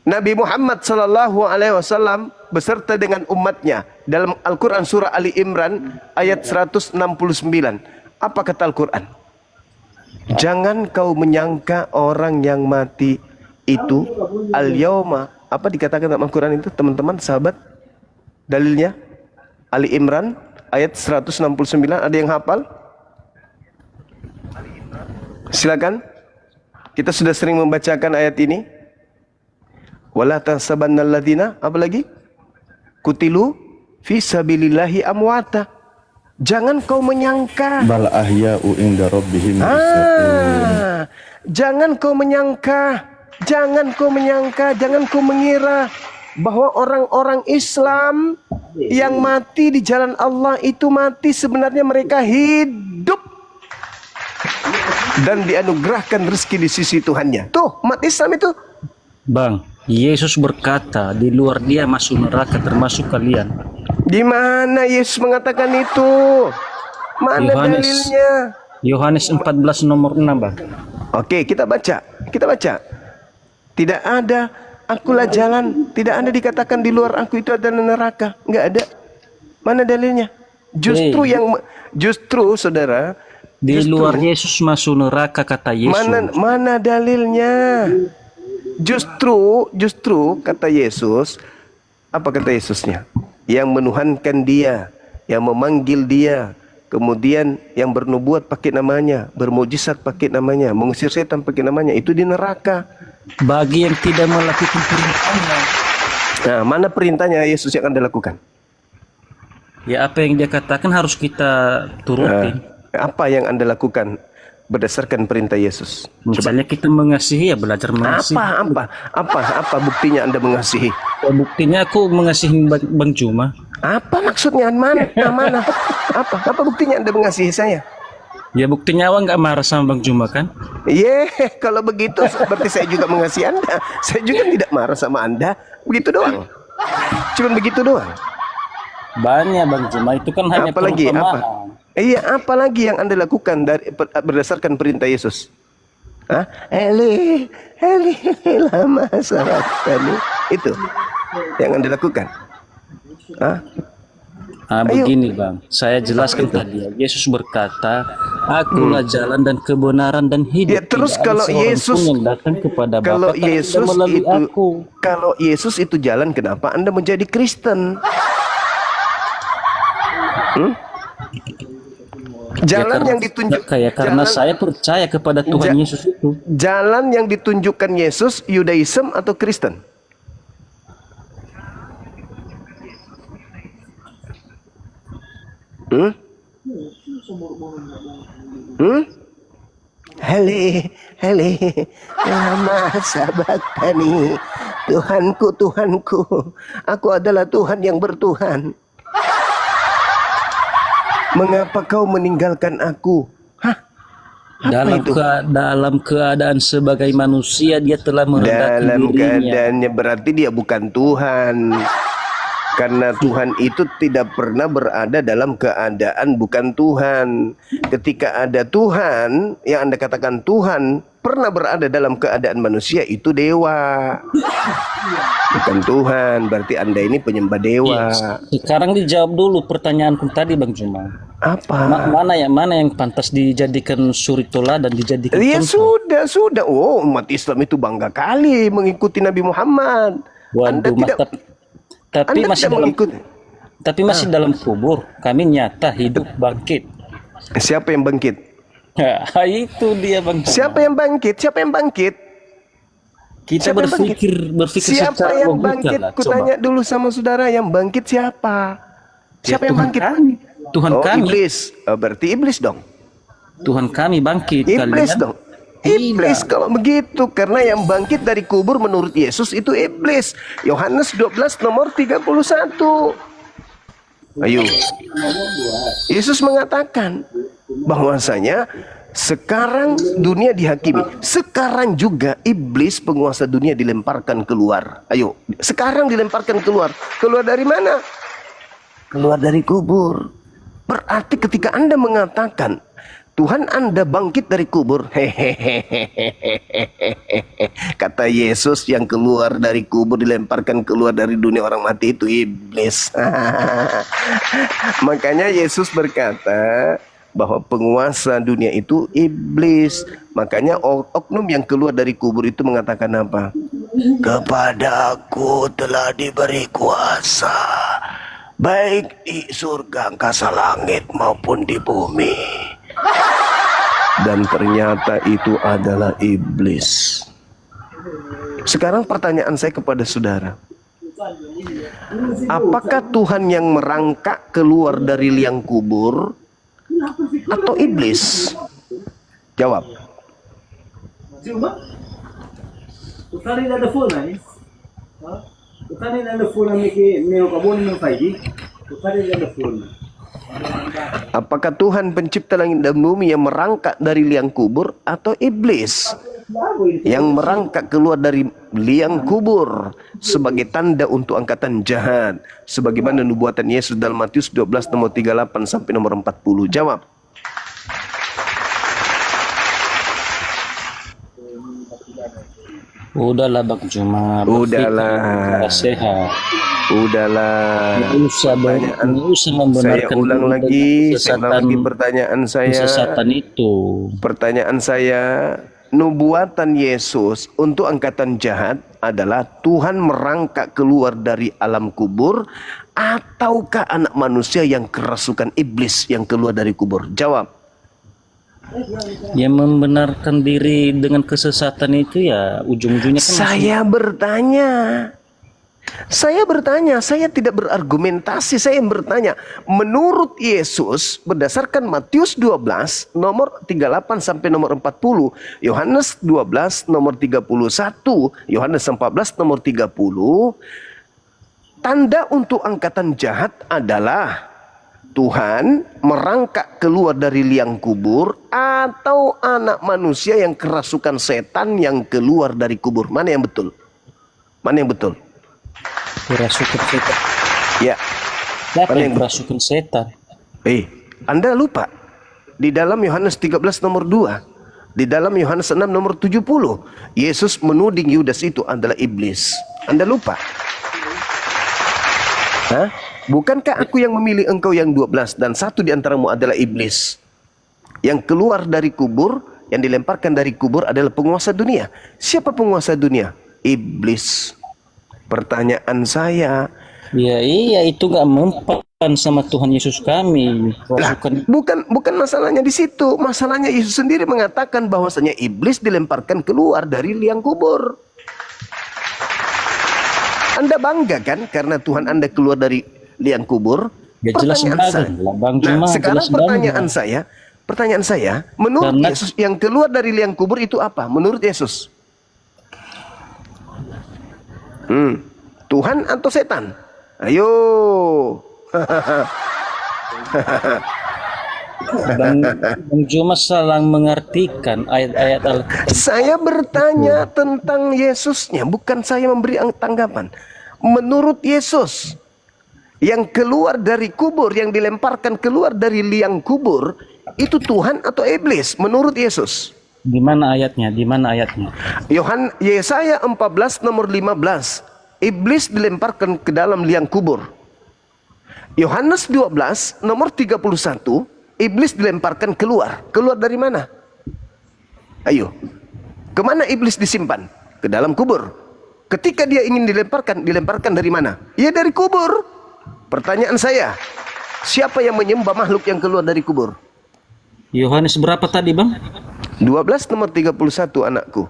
Nabi Muhammad SAW beserta dengan umatnya dalam Al-Quran surah Ali Imran ayat 169. Apa kata Al-Quran? Jangan kau menyangka orang yang mati itu al-yauma. Apa dikatakan dalam Al-Quran itu, teman-teman, sahabat? Dalilnya Ali Imran ayat 169. Ada yang hafal? Silakan. Kita sudah sering membacakan ayat ini. Wala tahsabannal ladzina, apa lagi? Kutilu fi sabilillahi amwata. Jangan kau menyangka. Bal ahya'u inda rabbihim yurzaqun. Jangan kau menyangka, jangan kau mengira bahwa orang-orang Islam yang mati di jalan Allah itu mati, sebenarnya mereka hidup dan dianugerahkan rezeki di sisi Tuhannya. Tuh, umat Islam itu Bang, Yesus berkata di luar dia masuk neraka termasuk kalian. Di mana Yesus mengatakan itu? Mana Yohanes. dalilnya? Yohanes 14 nomor 6, Bang. Oke, kita baca. Kita baca. Tidak ada, akulah jalan. Tidak ada dikatakan di luar aku itu adalah neraka. Enggak ada. Mana dalilnya? Justru saudara, Di luar Yesus masuk neraka kata Yesus. mana dalilnya? Justru kata Yesus, apa kata Yesusnya? Yang menuhankan dia, yang memanggil dia, kemudian yang bernubuat pakai namanya, bermujizat pakai namanya, mengusir setan pakai namanya, itu di neraka. Bagi yang tidak melakukan perintahnya. Nah, mana perintahnya Yesus yang Anda lakukan? Ya apa yang dia katakan harus kita turutin. Apa yang Anda lakukan berdasarkan perintah Yesus? Misalnya kita mengasihi, ya belajar mengasihi. Apa buktinya Anda mengasihi? Ya, buktinya aku mengasihi Bang Juma. Apa maksudnya? Mana? Apa buktinya Anda mengasihi saya? Ya buktinya awak nggak marah sama Bang Juma kan? Kalau begitu berarti saya juga mengasihi Anda. Saya juga tidak marah sama Anda. Begitu doang. Cuman begitu doang. Banyak Bang Juma, itu kan hanya perumpamaan. Apalagi yang Anda lakukan berdasarkan perintah Yesus? Eli lama sabachthani. Itu yang Anda lakukan. Begini Bang, saya jelaskan tadi ya. Yesus berkata, akulah jalan dan kebenaran dan hidup. Ya, terus Tidak ada kalau seorang Yesus pun yang datang kepada kalau Bapa tanpa Yesus melalui itu aku. kalau Yesus itu jalan, kenapa Anda menjadi Kristen? Jalan yang ditunjuk karena saya percaya kepada Tuhan Yesus itu. Jalan yang ditunjukkan Yesus, Yudaism atau Kristen? Heli lama sabachthani. Tuhanku, aku adalah Tuhan yang bertuhan. Mengapa kau meninggalkan aku? Dalam keadaan sebagai manusia dia telah merendahkan Dalam dirinya. keadaannya berarti dia bukan Tuhan. Karena Tuhan itu tidak pernah berada dalam keadaan bukan Tuhan. Ketika ada Tuhan, yang Anda katakan Tuhan pernah berada dalam keadaan manusia, itu dewa. Bukan Tuhan, berarti Anda ini penyembah dewa. Sekarang dijawab dulu pertanyaanku tadi Bang Juma. Apa? Mana yang pantas dijadikan suri toladan, dijadikan contoh? Sudah. Oh, umat Islam itu bangga kali mengikuti Nabi Muhammad. Tapi masih dalam kubur. Kami nyata hidup bangkit. Siapa yang bangkit? Itu dia Bang. Siapa yang bangkit? Kita berpikir siapa secara yang logika bangkit? lah. Kutanya dulu sama saudara, yang bangkit siapa? Siapa yang bangkit? Tuhan kami. Iblis. Berarti iblis dong. Tuhan kami bangkit. Iblis kalian? dong. Iblis kalau begitu, karena yang bangkit dari kubur menurut Yesus itu iblis. Yohanes 12 nomor 31. Ayo. Yesus mengatakan bahwasanya sekarang dunia dihakimi. Sekarang juga iblis penguasa dunia dilemparkan keluar. Ayo, sekarang dilemparkan keluar. Keluar dari mana? Keluar dari kubur. Berarti ketika Anda mengatakan Tuhan Anda bangkit dari kubur, kata Yesus, yang keluar dari kubur dilemparkan keluar dari dunia orang mati itu iblis. Makanya Yesus berkata bahwa penguasa dunia itu iblis. Makanya oknum yang keluar dari kubur itu mengatakan apa? Kepadaku telah diberi kuasa, baik di surga, angkasa langit maupun di bumi. Dan ternyata itu adalah iblis. Sekarang pertanyaan saya kepada saudara, apakah Tuhan yang merangkak keluar dari liang kubur atau iblis? Jawab. Apakah Tuhan pencipta langit dan bumi yang merangkak dari liang kubur atau iblis? yang merangkak keluar dari liang kubur sebagai tanda untuk angkatan jahat, sebagaimana nubuatan Yesus dalam Matius 12 nomor 38 sampai nomor 40. Jawab. Udahlah Bang Juma, Udahlah. sehat. Udahlah. Nggak usah Saya membenarkan ulang lagi, kesesatan, pertanyaan saya. kesesatan itu. Pertanyaan saya, nubuatan Yesus untuk angkatan jahat adalah Tuhan merangkak keluar dari alam kubur, ataukah anak manusia yang kerasukan iblis yang keluar dari kubur? Jawab. Yang membenarkan diri dengan kesesatan itu ya ujung-ujungnya kan Saya bertanya, saya tidak berargumentasi, saya bertanya. Menurut Yesus, berdasarkan Matius 12, nomor 38 sampai nomor 40, Yohanes 12, nomor 31, Yohanes 14, nomor 30, tanda untuk angkatan jahat adalah Tuhan merangkak keluar dari liang kubur, atau anak manusia yang kerasukan setan yang keluar dari kubur. Mana yang betul? Mana yang betul? kerasukan setan. Ya. Siapa Mana yang kerasukan setan? Anda lupa. Di dalam Yohanes 13 nomor 2, di dalam Yohanes 6 nomor 70, Yesus menuding Yudas itu adalah iblis. Anda lupa? Hah? Bukankah aku yang memilih engkau yang 12 dan satu di antaramu adalah iblis? Yang keluar dari kubur, yang dilemparkan dari kubur adalah penguasa dunia. Siapa penguasa dunia? Iblis. Pertanyaan saya, Ya iya, itu nggak mempan sama Tuhan Yesus kami. Kerasukan bukan masalahnya di situ. Masalahnya Yesus sendiri mengatakan bahwasanya iblis dilemparkan keluar dari liang kubur. Anda bangga kan karena Tuhan Anda keluar dari liang kubur? ya jelas bangga lah Bang Juma. Sekarang Jelas pertanyaan saya, menurut Karena- Yesus yang keluar dari liang kubur itu apa? Menurut Yesus? Tuhan atau setan? Ayo. Bang Juma salah mengartikan ayat-ayat Alkitab. Saya bertanya tentang Yesusnya, bukan saya memberi tanggapan. Menurut Yesus, yang keluar dari kubur, yang dilemparkan keluar dari liang kubur, itu Tuhan atau iblis? Menurut Yesus. Di mana ayatnya? Di mana ayatnya? Yesaya 14 nomor 15. Iblis dilemparkan ke dalam liang kubur. Yohanes 12 nomor 31. Iblis dilemparkan keluar. Keluar dari mana? Ayo. Kemana iblis disimpan? Ke dalam kubur. Ketika dia ingin dilemparkan dari mana? Ya dari kubur. Pertanyaan saya, siapa yang menyembah makhluk yang keluar dari kubur? Yohanes berapa tadi Bang? 12 nomor 31 anakku.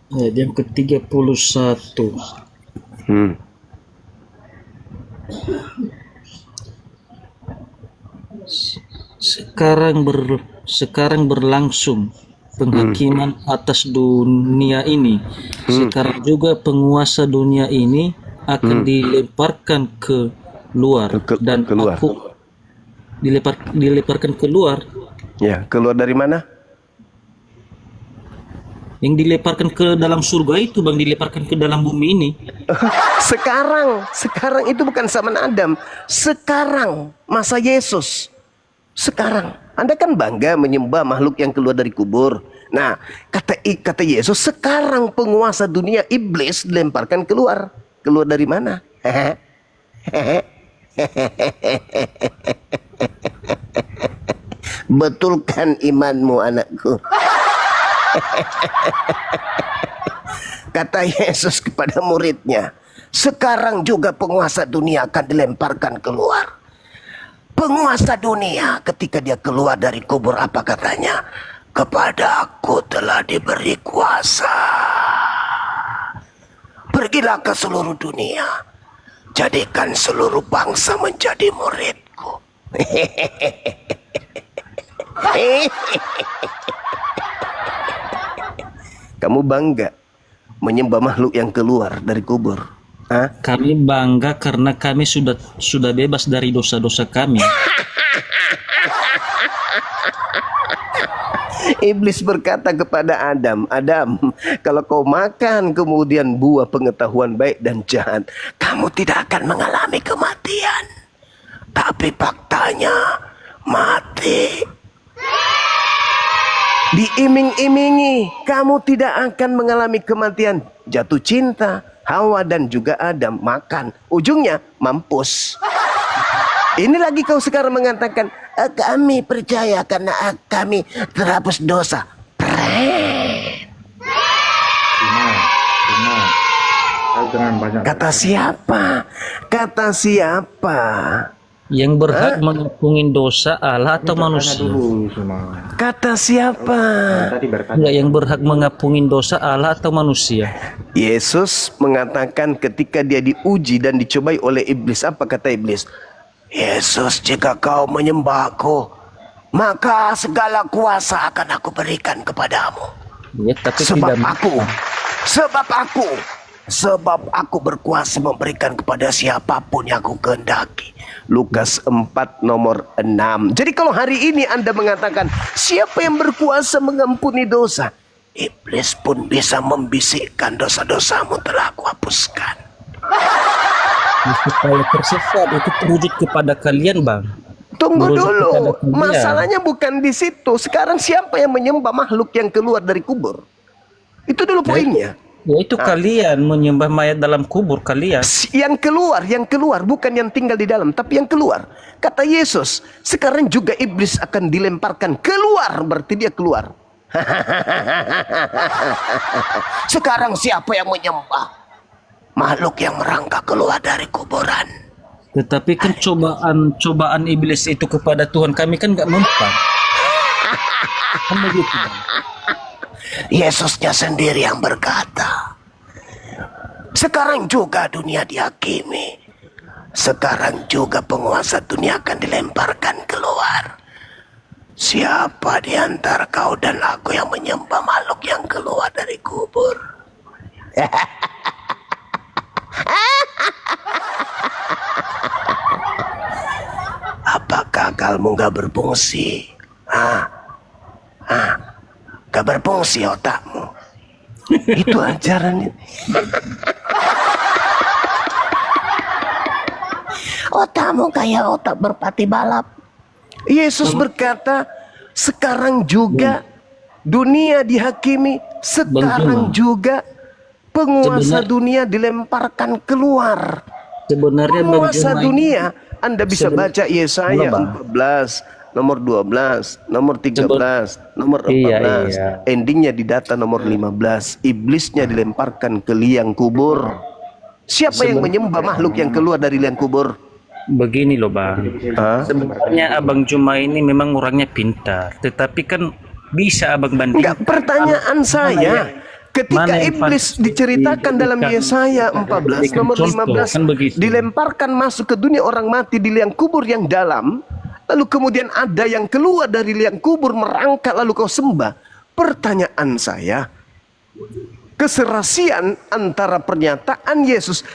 Ayat yang ke-31. Sekarang berlangsung penghakiman atas dunia ini. Sekarang juga penguasa dunia ini akan dilemparkan keluar dan keluar. aku dilemparkan keluar. Ya, keluar dari mana? Yang dilemparkan ke dalam surga itu Bang, dilemparkan ke dalam bumi ini. Sekarang itu bukan zaman Adam. Sekarang masa Yesus. Sekarang Anda kan bangga menyembah makhluk yang keluar dari kubur. Nah, kata Yesus, sekarang penguasa dunia iblis dilemparkan keluar. Keluar dari mana? Betulkan imanmu anakku. Kata Yesus kepada muridnya, sekarang juga penguasa dunia akan dilemparkan keluar. Penguasa dunia ketika dia keluar dari kubur, apa katanya? Kepada aku telah diberi kuasa. Pergilah ke seluruh dunia, jadikan seluruh bangsa menjadi muridku. Kamu bangga menyembah makhluk yang keluar dari kubur? Hah? Kami bangga karena kami sudah bebas dari dosa-dosa kami. Iblis berkata kepada Adam, Adam, kalau kau makan kemudian buah pengetahuan baik dan jahat, kamu tidak akan mengalami kematian. Tapi faktanya mati. Diiming-imingi, kamu tidak akan mengalami kematian. Jatuh cinta, Hawa dan juga Adam makan. Ujungnya mampus. Ini lagi kau sekarang mengatakan, kami percaya karena kami terhapus dosa. Kata siapa? Kata siapa? Yang berhak mengampuni dosa Allah atau manusia? Kata siapa? Enggak, yang berhak mengampuni dosa Allah atau manusia? Yesus mengatakan ketika dia diuji dan dicobai oleh iblis, apa kata iblis? Yesus, jika kau menyembahku, maka segala kuasa akan aku berikan kepadamu. Ya, tapi Sebab tidak sebab aku berkuasa memberikan kepada siapapun yang aku kehendaki. Lukas 4 nomor 6. Jadi kalau hari ini Anda mengatakan, siapa yang berkuasa mengampuni dosa? Iblis pun bisa membisikkan, dosa-dosamu telah aku hapuskan. supaya tersesat itu terwujud kepada kalian, Bang. Tunggu Merujuk dulu, kepada kalian. masalahnya bukan di situ. Sekarang siapa yang menyembah makhluk yang keluar dari kubur? Itu dulu poinnya. Yaitu kalian menyembah mayat dalam kubur kalian. Yang keluar, bukan yang tinggal di dalam, tapi yang keluar. Kata Yesus, sekarang juga iblis akan dilemparkan keluar, berarti dia keluar. Sekarang siapa yang menyembah makhluk yang merangkak keluar dari kuburan? Tetapi kan cobaan iblis itu kepada Tuhan kami kan nggak mempan. Kan begitu, Bang. Yesusnya sendiri yang berkata, sekarang juga dunia dihakimi. Sekarang juga penguasa dunia akan dilemparkan keluar. Siapa di antara kau dan aku yang menyembah makhluk yang keluar dari kubur? Apakah akalmu gak berfungsi? Gak berfungsi otakmu. Itu ajarannya. Otakmu kayak otak berpati balap. Yesus berkata, sekarang juga dunia dihakimi, sekarang juga penguasa dunia dilemparkan keluar. Sebenarnya Penguasa bagaimana- dunia, Anda bisa baca Yesaya 14, nomor 12, nomor 13, nomor 14. Iya. Endingnya di data nomor 15. Iblisnya dilemparkan ke liang kubur. Siapa yang menyembah makhluk yang keluar dari liang kubur? Begini loh, Bang. Sebenarnya Abang Juma ini memang orangnya pintar, tetapi kan bisa Abang bandingkan. Enggak, pertanyaan saya, ketika Mana yang iblis pantas diceritakan dalam dijadikan- Yesaya 14 nomor contoh, 15 kan begitu. dilemparkan masuk ke dunia orang mati di liang kubur yang dalam, lalu kemudian ada yang keluar dari liang kubur merangkak lalu kau sembah. Pertanyaan saya, keserasian antara pernyataan Yesus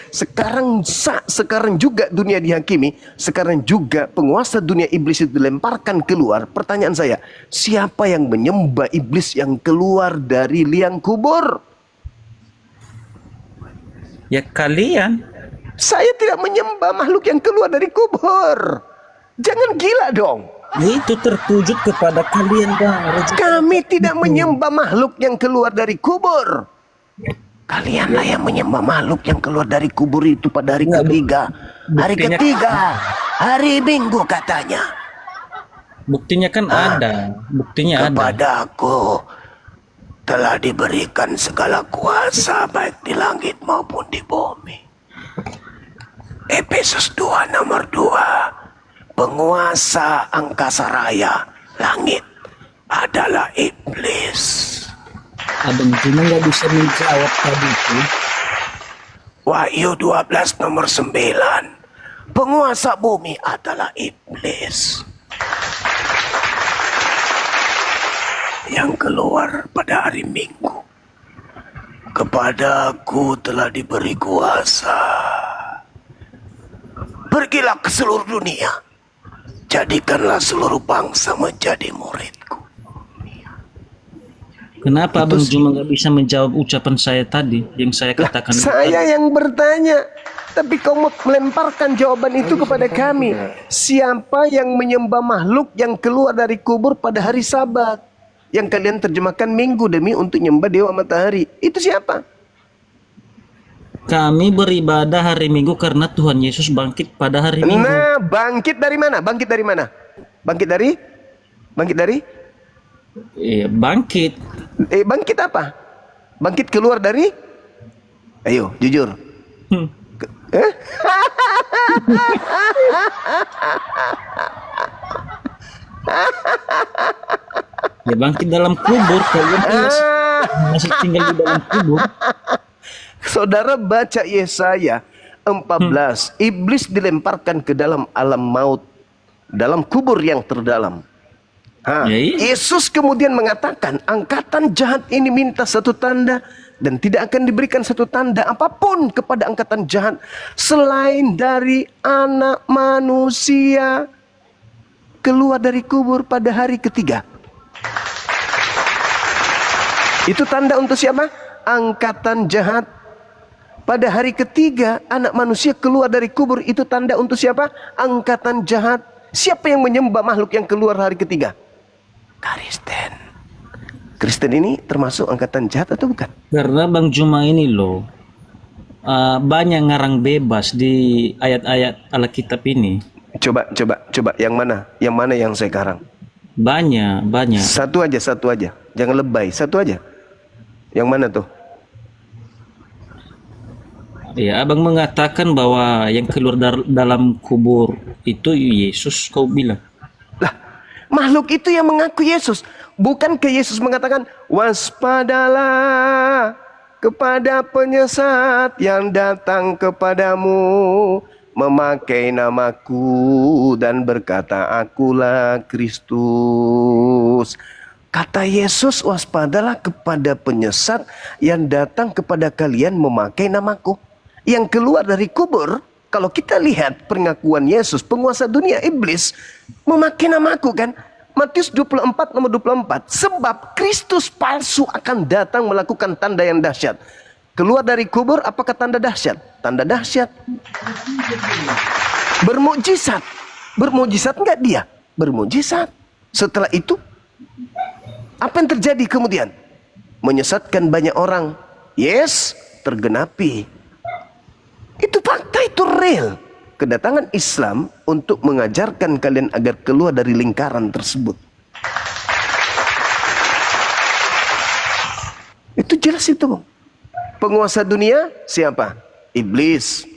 sekarang juga dunia dihakimi, sekarang juga penguasa dunia iblis itu dilemparkan keluar. Pertanyaan saya, siapa yang menyembah iblis yang keluar dari liang kubur? Ya kalian. Saya tidak menyembah makhluk yang keluar dari kubur. Jangan gila dong. Itu terwujud kepada kalian, Bang. Kami tidak menyembah makhluk yang keluar dari kubur. Kalianlah yang menyembah makhluk yang keluar dari kubur itu pada hari ketiga. Hari buktinya- ketiga, hari Minggu katanya. Buktinya kan ada. Buktinya ada. Kepadaku telah diberikan segala kuasa baik di langit maupun di bumi. Efesus 2 nomor 2. Penguasa angkasa raya langit adalah iblis. Abang Juma nggak bisa menjawab tadi itu. Wahyu 12 nomor 9. Penguasa bumi adalah iblis. Yang keluar pada hari Minggu. Kepadaku telah diberi kuasa. Pergilah ke seluruh dunia. Jadikanlah seluruh bangsa menjadi muridku. Kenapa Abang Juma nggak bisa menjawab ucapan saya tadi yang saya katakan? Saya yang bertanya, tapi kau melemparkan jawaban itu kepada kami. Siapa yang menyembah makhluk yang keluar dari kubur pada hari Sabat? Yang kalian terjemahkan minggu demi untuk nyembah dewa matahari. Itu siapa? Kami beribadah hari Minggu karena Tuhan Yesus bangkit pada hari Minggu. Nah, bangkit dari mana? Bangkit dari mana? Bangkit dari? Bangkit dari? Iya, bangkit. Bangkit apa? Bangkit keluar dari? Ayo, jujur. Ya bangkit dalam kubur. Kalian masih tinggal di dalam kubur. Saudara baca Yesaya 14. Iblis dilemparkan ke dalam alam maut, dalam kubur yang terdalam. Yesus kemudian mengatakan, angkatan jahat ini minta satu tanda, dan tidak akan diberikan satu tanda apapun kepada angkatan jahat selain dari Anak Manusia keluar dari kubur pada hari ketiga. Itu tanda untuk siapa? Angkatan jahat. Pada hari ketiga Anak Manusia keluar dari kubur. Itu tanda untuk siapa? Angkatan jahat. Siapa yang menyembah makhluk yang keluar hari ketiga? Kristen. Kristen ini termasuk angkatan jahat atau bukan? Karena Bang Juma ini loh, banyak ngarang bebas di ayat-ayat Alkitab ini. Coba yang mana? Yang mana yang saya karang? Banyak. Satu aja. Jangan lebay, satu aja. Yang mana tuh? Ya, Abang mengatakan bahwa yang keluar dalam kubur itu Yesus, kau bilang. Lah, makhluk itu yang mengaku Yesus. Bukankah Yesus mengatakan, waspadalah kepada penyesat yang datang kepadamu, memakai namaku dan berkata, akulah Kristus. Kata Yesus, waspadalah kepada penyesat yang datang kepada kalian memakai namaku. Yang keluar dari kubur, kalau kita lihat pengakuan Yesus, penguasa dunia iblis, memakai namaku kan. Matius 24 nomor 24. Sebab Kristus palsu akan datang melakukan tanda yang dahsyat. Keluar dari kubur, apakah tanda dahsyat? Tanda dahsyat. Bermukjizat. Bermukjizat enggak dia? Bermukjizat. Setelah itu, apa yang terjadi kemudian? Menyesatkan banyak orang. Yes, tergenapi. Itu fakta, itu real. Kedatangan Islam untuk mengajarkan kalian agar keluar dari lingkaran tersebut. Itu jelas itu. Penguasa dunia siapa? Iblis.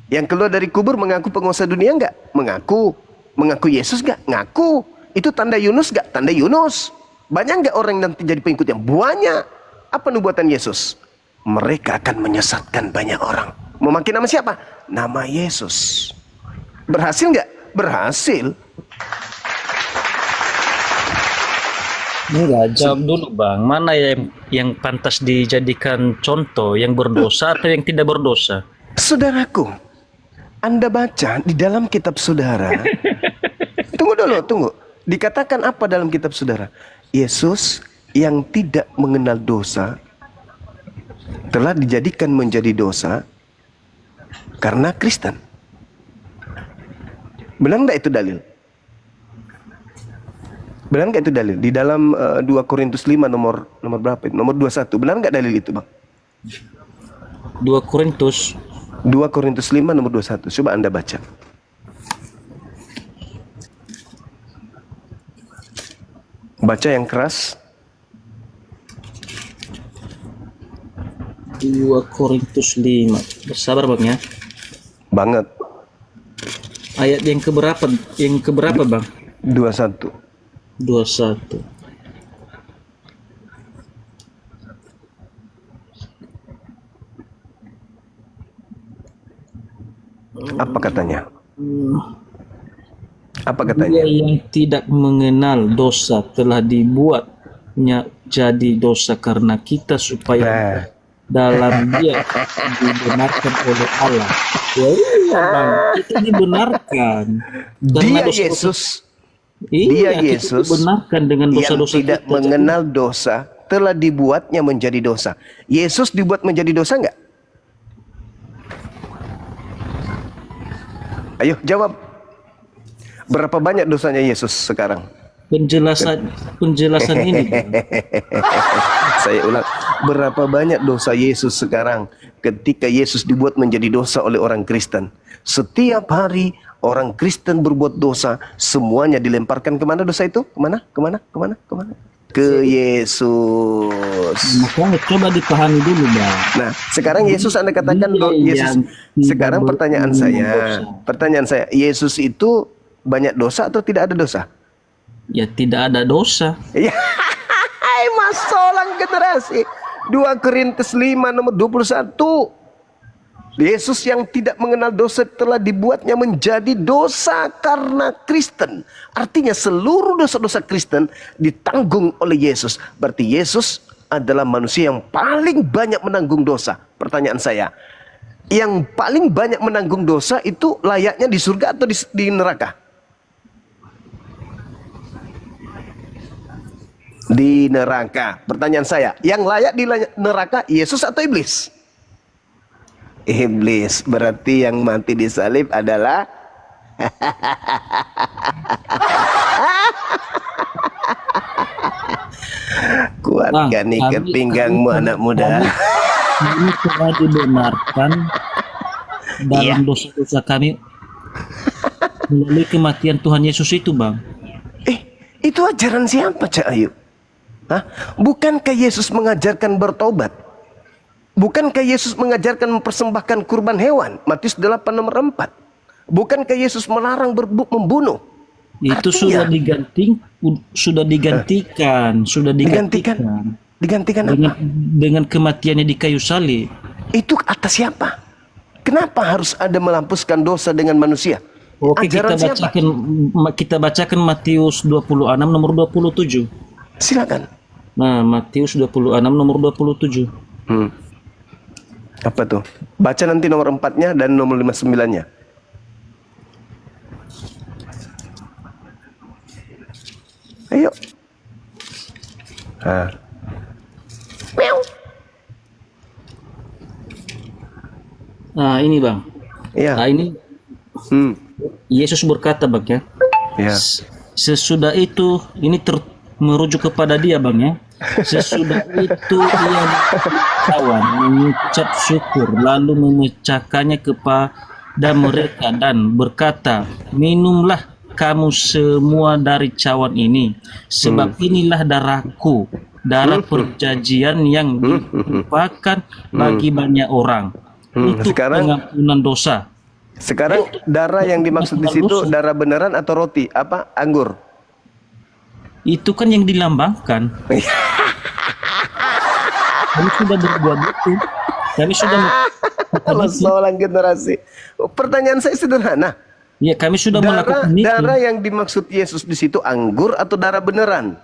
Yang keluar dari kubur mengaku penguasa dunia enggak? Mengaku. Mengaku Yesus enggak? Ngaku. Itu tanda Yunus enggak? Tanda Yunus. Banyak enggak orang yang nanti jadi pengikutnya? Banyak. Apa nubuatan Yesus? Mereka akan menyesatkan banyak orang. Memakai nama siapa? Nama Yesus. Berhasil nggak? Berhasil. Enggak, jawab dulu Bang. Mana yang pantas dijadikan contoh, yang berdosa atau yang tidak berdosa? Saudaraku, Anda baca di dalam kitab saudara. Tunggu dulu, tunggu. Dikatakan apa dalam kitab saudara? Yesus yang tidak mengenal dosa telah dijadikan menjadi dosa karena Kristen. Benar nggak itu dalil? Benar nggak itu dalil? Di dalam 2 Korintus 5 nomor berapa itu? Nomor 21. Benar nggak dalil itu, Bang? 2 Korintus 5 nomor 21. Coba Anda baca. Baca yang keras. 2 Korintus 5. Bersabar Bang ya. Banget. Ayat yang keberapa? Yang keberapa Bang? 21. 21. Apa katanya? Apa katanya? Dia yang tidak mengenal dosa telah dibuatnya jadi dosa karena kita supaya dalam dia dibenarkan oleh Allah. Ya iya bang, kita dibenarkan karena Dia dosa-dosa. Yesus, Iya, kita Yesus dibenarkan dengan yang dosa-dosa tidak kita. mengenal dosa telah dibuatnya menjadi dosa. Yesus dibuat menjadi dosa nggak? Ayo jawab. Berapa banyak dosanya Yesus sekarang? Penjelasan ini Bang. Saya ulang, berapa banyak dosa Yesus sekarang ketika Yesus dibuat menjadi dosa oleh orang Kristen? Setiap hari orang Kristen berbuat dosa, semuanya dilemparkan kemana dosa itu? Kemana? Ke Yesus. Makanya coba dipahami dulu Bang. Nah, sekarang Yesus Anda katakan Yesus. Sekarang pertanyaan saya, Yesus itu banyak dosa atau tidak ada dosa? Ya tidak ada dosa. Ya, masalah generasi. 2 Korintus 5 nomor 21. Yesus yang tidak mengenal dosa telah dibuatnya menjadi dosa karena Kristen. Artinya seluruh dosa-dosa Kristen ditanggung oleh Yesus. Berarti Yesus adalah manusia yang paling banyak menanggung dosa. Pertanyaan saya, yang paling banyak menanggung dosa itu layaknya di surga atau di neraka? Di neraka. Pertanyaan saya, yang layak di neraka Yesus atau iblis? Iblis. Berarti yang mati di salib adalah kuatkan ikat pinggangmu anak muda. Kami telah dibenarkan dalam dosa-dosa kami melalui kematian Tuhan Yesus itu Bang. Itu ajaran siapa Cak Ayu? Hah? Bukankah Yesus mengajarkan bertobat? Bukankah Yesus mengajarkan mempersembahkan kurban hewan? Matius 8 nomor 4. Bukankah Yesus melarang membunuh? Itu Artinya, sudah digantikan. Digantikan apa? Dengan kematiannya di kayu salib. Itu atas siapa? Kenapa harus ada melapuskan dosa dengan manusia? Oke, Ajaran kita bacakan Matius 26 nomor 27. Silakan. Nah, Matius 26 nomor 27. Apa tuh? Baca nanti nomor 4-nya dan nomor 59-nya. Ayo. Nah, ini Bang. Iya. Nah, ini Yesus berkata Bang ya. Ya. Sesudah itu ini merujuk kepada dia Bang ya. Sesudah itu ia kawan mengucap syukur lalu memecahkannya kepada mereka dan berkata, minumlah kamu semua dari cawan ini, sebab inilah darahku, darah perjanjian yang ditumpahkan bagi banyak orang untuk pengampunan dosa. Sekarang darah yang dimaksud di situ darah beneran atau roti? Apa? Anggur? Itu kan yang dilambangkan. Kami sudah berbuat itu. Kami sudah Masalah generasi. Pertanyaan saya sederhana. Ya, kami sudah melakukan itu. Darah yang dimaksud Yesus di situ anggur atau darah beneran?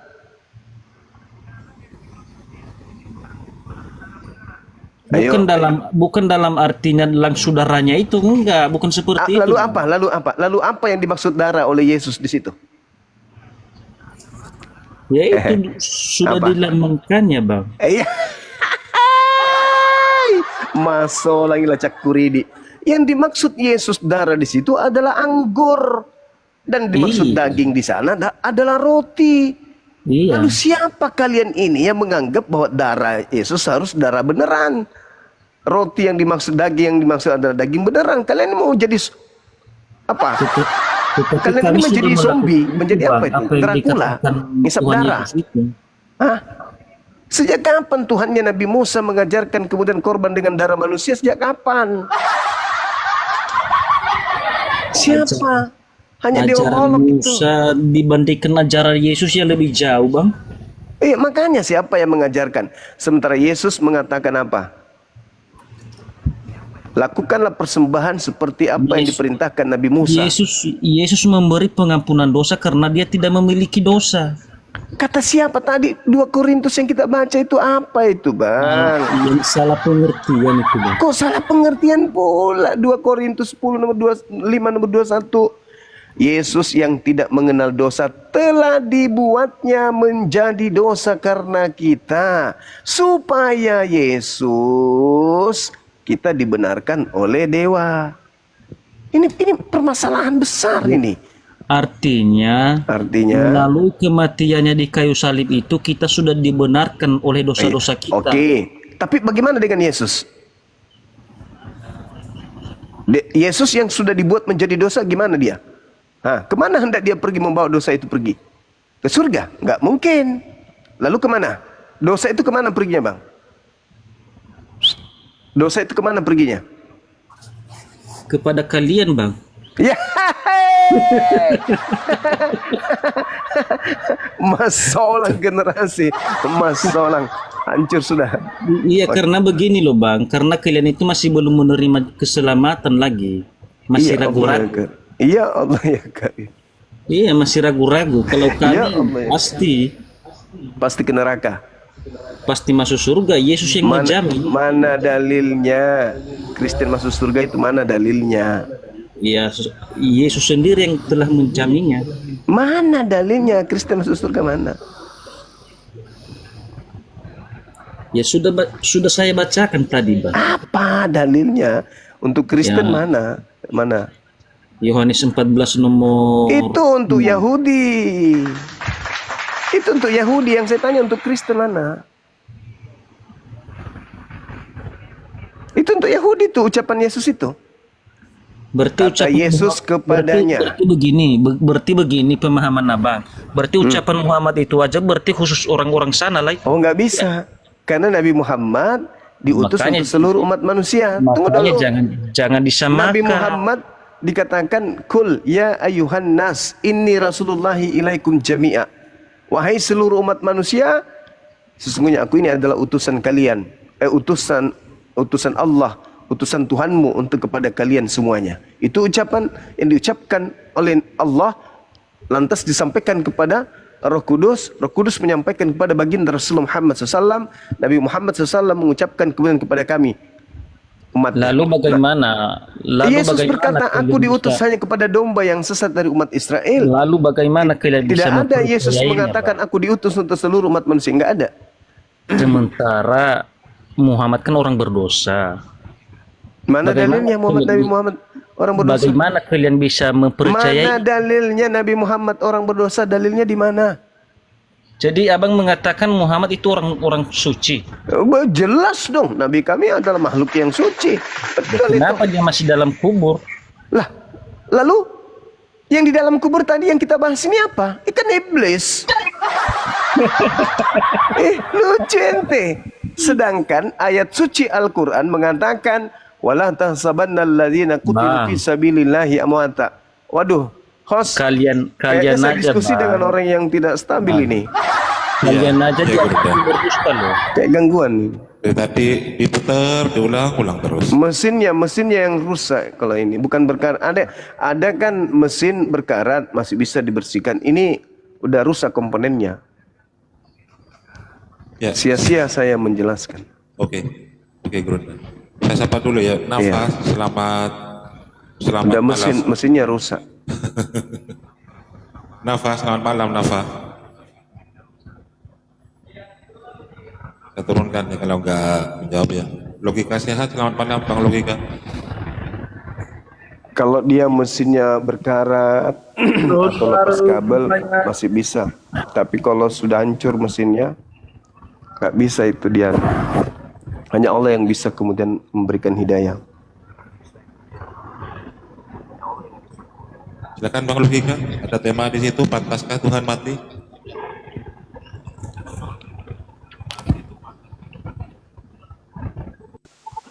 Bukan dalam artinya langsung darahnya itu, enggak, bukan seperti itu. Lalu apa yang dimaksud darah oleh Yesus di situ? Ya itu sudah dilambangkannya Bang. Iya. Masuk lagi lacak kuridi. Yang dimaksud Yesus darah di situ adalah anggur, dan dimaksud daging di sana adalah roti. Iya. Lalu siapa kalian ini yang menganggap bahwa darah Yesus harus darah beneran? Roti yang dimaksud daging yang dimaksud adalah daging beneran. Kalian mau jadi apa? Kalian ini menjadi zombie, menjadi apa itu? Dracula, ngisap darah. Hah? Sejak kapan Tuhannya Nabi Musa mengajarkan kemudian korban dengan darah manusia? Sejak kapan? Siapa? Hanya ajaran Musa dibandingkan ajaran Yesus yang lebih jauh Bang. Makanya siapa yang mengajarkan? Sementara Yesus mengatakan apa? Lakukanlah persembahan seperti apa yang diperintahkan Nabi Musa. Yesus memberi pengampunan dosa karena dia tidak memiliki dosa. Kata siapa tadi? 2 Korintus yang kita baca itu apa itu, Bang? Yang salah pengertian itu, Bang. Kok salah pengertian pula? 2 Korintus 10 nomor 25 nomor 21. Yesus yang tidak mengenal dosa telah dibuatnya menjadi dosa karena kita, supaya Yesus kita dibenarkan oleh dewa. Ini permasalahan besar ini. Artinya melalui kematiannya di kayu salib itu kita sudah dibenarkan oleh dosa-dosa kita. Oke, tapi bagaimana dengan Yesus? Yesus yang sudah dibuat menjadi dosa gimana dia? Kemana hendak dia pergi membawa dosa itu pergi? Ke surga? Nggak mungkin. Lalu kemana? Dosa itu kemana perginya, Bang? Dosa itu kemana perginya? Kepada kalian, Bang. Ya, Mas Solang generasi, Mas Solang hancur sudah. Iya, karena begini loh, Bang. Karena kalian itu masih belum menerima keselamatan lagi, masih ragu-ragu. Iya Allah ya Karim. Iya, masih ragu-ragu. Kalau kami pasti ke neraka, pasti masuk surga. Yesus yang menjamin. Mana dalilnya? Kristen masuk surga itu mana dalilnya? Iya, Yesus sendiri yang telah menjaminnya. Mana dalilnya Kristen masuk surga mana? Ya sudah saya bacakan tadi, Bang. Apa dalilnya? Untuk Kristen mana? Mana? Yohanes 14 nomor. Itu untuk Yahudi. Itu untuk Yahudi. Yang saya tanya untuk Kristen mana? Itu untuk Yahudi tuh ucapan Yesus itu. Berarti kata Yesus kepadanya. Berarti begini pemahaman Abang. Berarti ucapan Muhammad itu aja berarti khusus orang-orang sana lah. Oh, nggak bisa. Karena Nabi Muhammad diutus untuk seluruh umat manusia. Tunggu dulu. Jangan disamakan. Nabi Muhammad dikatakan kul ya ayuhan nas inni rasulullahi ilaikum jami'a. Wahai seluruh umat manusia, sesungguhnya aku ini adalah utusan kalian. Utusan Allah, utusan Tuhanmu untuk kepada kalian semuanya. Itu ucapan yang diucapkan oleh Allah, lantas disampaikan kepada Roh Kudus. Roh Kudus menyampaikan kepada baginda Rasulullah Muhammad SAW. Nabi Muhammad SAW mengucapkan kemudian kepada kami umat. Lalu bagaimana? Yesus berkata, aku diutus hanya kepada domba yang sesat dari umat Israel. Lalu bagaimana kalian bisa Tidak ada Yesus mengatakan aku diutus untuk seluruh umat manusia. Enggak ada. Sementara Muhammad kan orang berdosa. Mana dalilnya Nabi Muhammad orang berdosa? Bagaimana kalian bisa mempercayai? Mana dalilnya Nabi Muhammad orang berdosa? Dalilnya di mana? Jadi abang mengatakan Muhammad itu orang suci? Jelas dong, Nabi kami adalah makhluk yang suci. Betul. Kenapa dia masih dalam kubur? Lah, lalu yang di dalam kubur tadi yang kita bahas ini apa? Ikan iblis. Lucu ente. Sedangkan ayat suci Al-Quran mengatakan wala tahsabanna alladzina qutilu fi sabilillahi amwata. Waduh, host, kalian saya aja diskusi dengan orang yang tidak stabil ini. Kalian aja berdusta loh. Kayak gangguan nih. Tadi diputar, diulang-ulang terus. Mesinnya yang rusak kalau ini. Bukan berkarat. Ada kan mesin berkarat masih bisa dibersihkan. Ini udah rusak komponennya. Ya. Sia-sia saya menjelaskan. Oke, Guru. Saya sapa dulu ya. Nafas, selamat udah malam. Mesinnya rusak. Nafas, selamat malam Nafas. Saya turunkan ya kalau nggak menjawab ya. Logika sehat, selamat malam Bang Logika. Kalau dia mesinnya berkarat atau lepas kabel masih bisa. Tapi kalau sudah hancur mesinnya, nggak bisa itu dia. Hanya Allah yang bisa kemudian memberikan hidayah. Silakan Bang Logika, ada tema di situ, pantaskah Tuhan mati?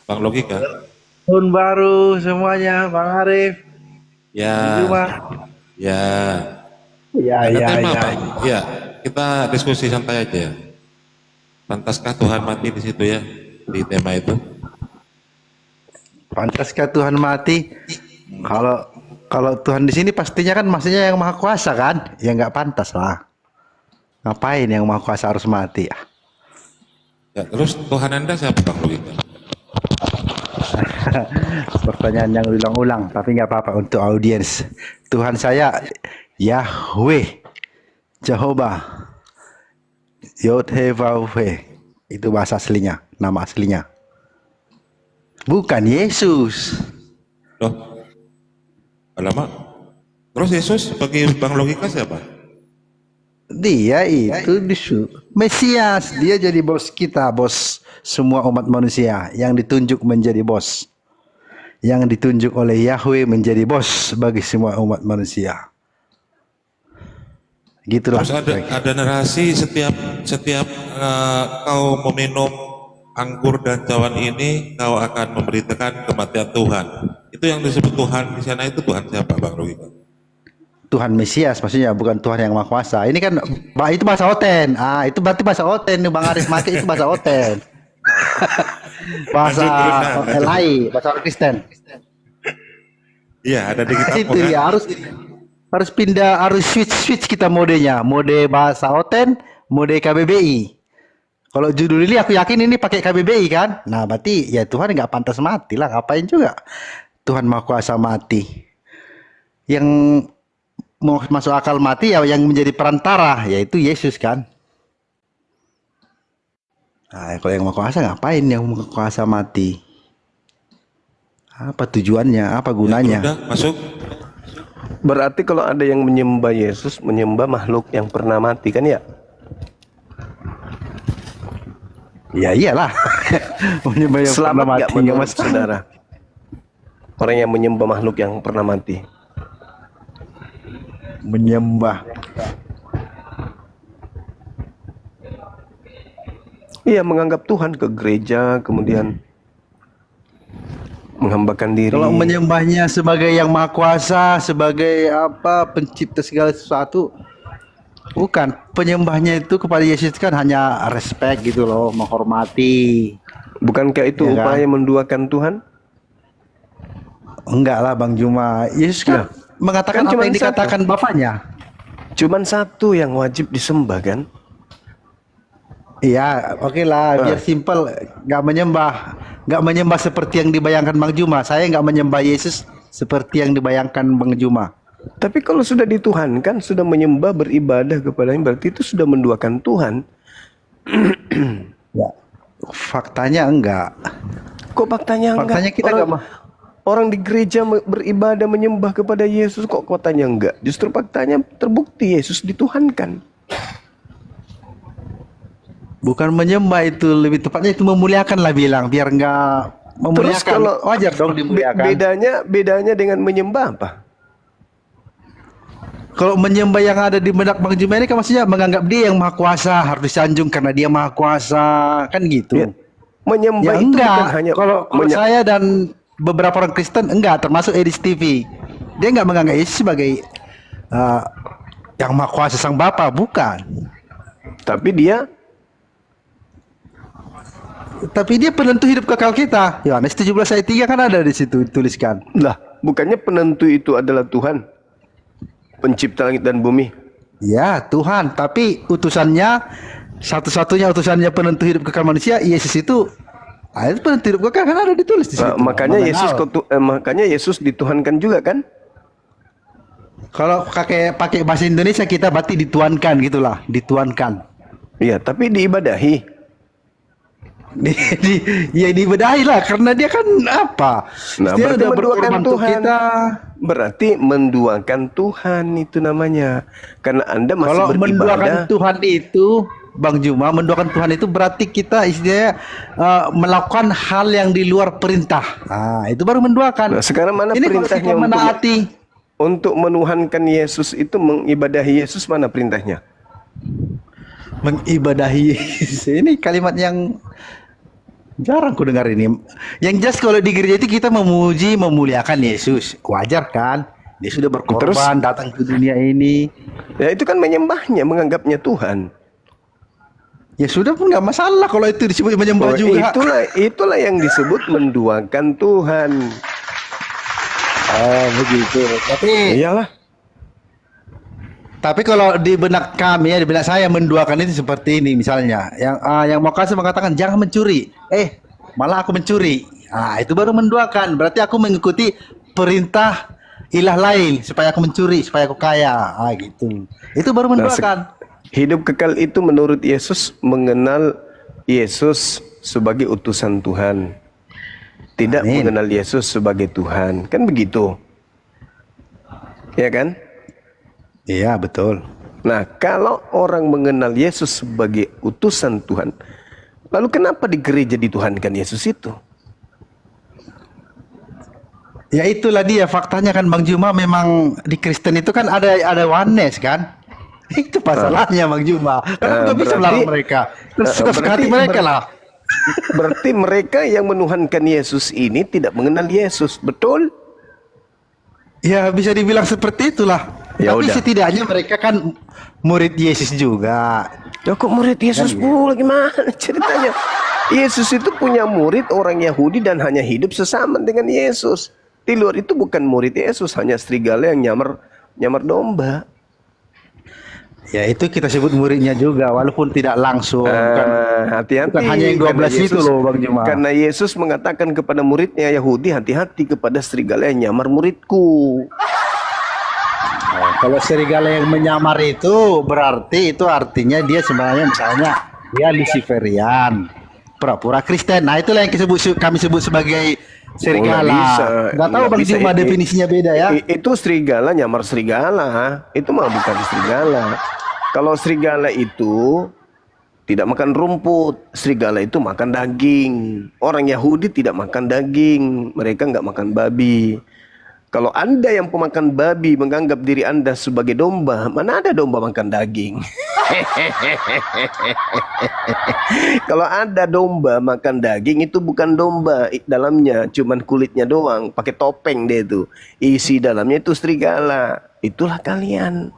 Bang Logika. Tahun baru semuanya, Bang Arif. Ya. Ya. Ada tema, Bang. Ya, kita diskusi santai aja ya. Pantaskah Tuhan mati di situ ya, di tema itu? Pantaskah Tuhan mati? Kalau Tuhan di sini pastinya kan maksudnya yang maha kuasa kan? Ya nggak pantas lah. Ngapain yang Maha Kuasa harus mati? Ya, terus Tuhan Anda siapa Bang Logika? Pertanyaan yang ulang-ulang, tapi nggak apa-apa untuk audiens. Tuhan saya Yahweh, Jehovah, Yod-Heh-Vav-Heh. Itu bahasa aslinya, nama aslinya. Bukan Yesus. Loh, alamak. Terus Yesus bagi Bang Logika siapa? Dia itu Mesias. Dia jadi bos kita, bos semua umat manusia yang ditunjuk menjadi bos. Yang ditunjuk oleh Yahweh menjadi bos bagi semua umat manusia. Gitulah. Terus ada narasi setiap kau meminum anggur dan cawan ini, kau akan memberitakan kematian Tuhan. Itu yang disebut Tuhan di sana, itu Tuhan siapa Bang Logika? Tuhan Mesias maksudnya, bukan Tuhan yang Maha Kuasa. Ini kan itu bahasa Oten. Itu berarti bahasa Oten nih Bang Arif pakai itu bahasa Oten. Bahasa lain, bahasa orang Kristen. Iya, ada di kitab Itu ya harus pindah, harus switch kita modenya, mode bahasa Oten, mode KBBI. Kalau judul ini aku yakin ini pakai KBBI kan. Nah, berarti ya Tuhan nggak pantas mati lah, ngapain juga Tuhan Maha Kuasa mati. Yang mau masuk akal mati ya yang menjadi perantara, yaitu Yesus kan. Nah, kalau yang Maha Kuasa ngapain yang Maha Kuasa mati? Apa tujuannya? Apa gunanya? Ya, udah, masuk. Berarti kalau ada yang menyembah Yesus, menyembah makhluk yang pernah mati kan ya? Ya iyalah. Menyembah yang Selamat pernah nggak mati, menurut nggak masalah. saudara? Orang yang menyembah makhluk yang pernah mati. Menyembah. Iya, menganggap Tuhan ke gereja, kemudian menghambakan diri. Kalau menyembahnya sebagai yang Maha Kuasa, sebagai apa pencipta segala sesuatu, bukan. Penyembahnya itu kepada Yesus kan hanya respect gitu loh, menghormati. Bukankah itu Ya kan? upaya menduakan Tuhan? Enggak lah Bang Juma. Yesus kan mengatakan kan apa cuman yang dikatakan satu. Bapaknya. Cuman satu yang wajib disembah kan? Iya, oke lah, biar simpel, nggak menyembah seperti yang dibayangkan Bang Juma. Saya nggak menyembah Yesus seperti yang dibayangkan Bang Juma. Tapi kalau sudah dituhankan, sudah menyembah, beribadah kepadanya, berarti itu sudah menduakan Tuhan. Ya, faktanya enggak. Kok faktanya enggak? Faktanya kita orang, orang di gereja beribadah menyembah kepada Yesus, kok faktanya enggak? Justru faktanya terbukti Yesus dituhankan. Bukan menyembah, itu lebih tepatnya itu memuliakan lah bilang, biar enggak memuliakan. Terus kalau wajar dong dimuliakan. bedanya dengan menyembah apa? Kalau menyembah yang ada di benak Bang Juma ini kan maksudnya menganggap dia yang Maha Kuasa, harus disanjung karena dia Maha Kuasa, kan gitu. Ya, menyembah Ya, itu enggak. bukan hanya Kalau saya dan beberapa orang Kristen enggak, termasuk Edis TV, dia enggak menganggap Yesus sebagai yang Maha Kuasa Sang Bapa, bukan. Tapi dia penentu hidup kekal kita. Yohanes 17 ayat 3 kan ada di situ dituliskan. Lah, bukannya penentu itu adalah Tuhan, pencipta langit dan bumi? Ya, Tuhan, tapi utusannya, satu-satunya utusannya penentu hidup kekal manusia, Yesus itu penentu hidup kekal kan ada ditulis di situ. Makanya Yesus dituhankan juga kan? Kalau pakai bahasa Indonesia kita berarti dituankan gitulah, dituankan. Iya, tapi diibadahi. Ya dibedahi lah, karena dia kan apa? Nah, dia berarti udah menduakan berkorban untuk Tuhan. kita. Berarti menduakan Tuhan itu namanya. Karena Anda masih Kalau beribadah. menduakan Tuhan itu, Bang Juma, menduakan Tuhan itu berarti kita istilahnya melakukan hal yang di luar perintah. Nah, itu baru menduakan. Nah, sekarang mana ini perintahnya menaati? Untuk menuhankan Yesus itu, mengibadahi Yesus, mana perintahnya? Mengibadahi Yesus. Ini kalimat yang jarang ku dengar ini. Yang jelas kalau di gereja itu kita memuji, memuliakan Yesus. Wajar kan? Dia sudah berkorban, datang ke dunia ini. Ya itu kan menyembahnya, menganggapnya Tuhan. Ya sudah pun nggak masalah kalau itu disebut menyembah juga. Itulah yang disebut menduakan Tuhan. Oh begitu. Tapi iyalah. Tapi kalau di benak kami ya, di benak saya menduakan itu seperti ini misalnya. Yang mau kasih mengatakan jangan mencuri. Malah aku mencuri. Itu baru menduakan. Berarti aku mengikuti perintah ilah lain supaya aku mencuri, supaya aku kaya. Gitu. Itu baru menduakan. Hidup kekal itu menurut Yesus mengenal Yesus sebagai utusan Tuhan. Tidak mengenal Yesus sebagai Tuhan. Kan begitu. Ya kan? Iya, betul. Nah, kalau orang mengenal Yesus sebagai utusan Tuhan, lalu kenapa di gereja dituhankan Yesus itu? Ya itulah dia faktanya kan Bang Juma, memang di Kristen itu kan ada oneness kan. Itu masalahnya Bang Juma. Karena nggak bisa melarang mereka. Suka hati mereka lah. Berarti mereka yang menuhankan Yesus ini tidak mengenal Yesus, betul? Ya bisa dibilang seperti itulah. Ya Tapi udah. setidaknya mereka kan murid Yesus juga. Ya kok murid Yesus pula, gimana ceritanya? Yesus itu punya murid orang Yahudi dan hanya hidup sesama dengan Yesus. Di luar itu bukan murid Yesus, hanya serigala yang nyamar domba. Ya itu kita sebut muridnya juga walaupun tidak langsung. Hati-hati. Bukan hanya yang 12 itu loh Bang Juma. Karena Yesus mengatakan kepada muridnya Yahudi, hati-hati kepada serigala yang nyamar muridku. Kalau serigala yang menyamar itu berarti itu artinya dia sebenarnya misalnya dia Luciferian, pura-pura Kristen. Nah itulah yang kami sebut sebagai serigala. Nggak tahu Bang Juma definisinya beda ya. Itu serigala nyamar serigala. Itu mah bukan serigala. Kalau serigala itu tidak makan rumput, serigala itu makan daging. Orang Yahudi tidak makan daging, mereka nggak makan babi. Kalau Anda yang pemakan babi menganggap diri Anda sebagai domba, mana ada domba makan daging? Kalau ada domba makan daging, itu bukan domba, dalamnya cuman kulitnya doang, pakai topeng dia itu. Isi dalamnya itu serigala. Itulah kalian.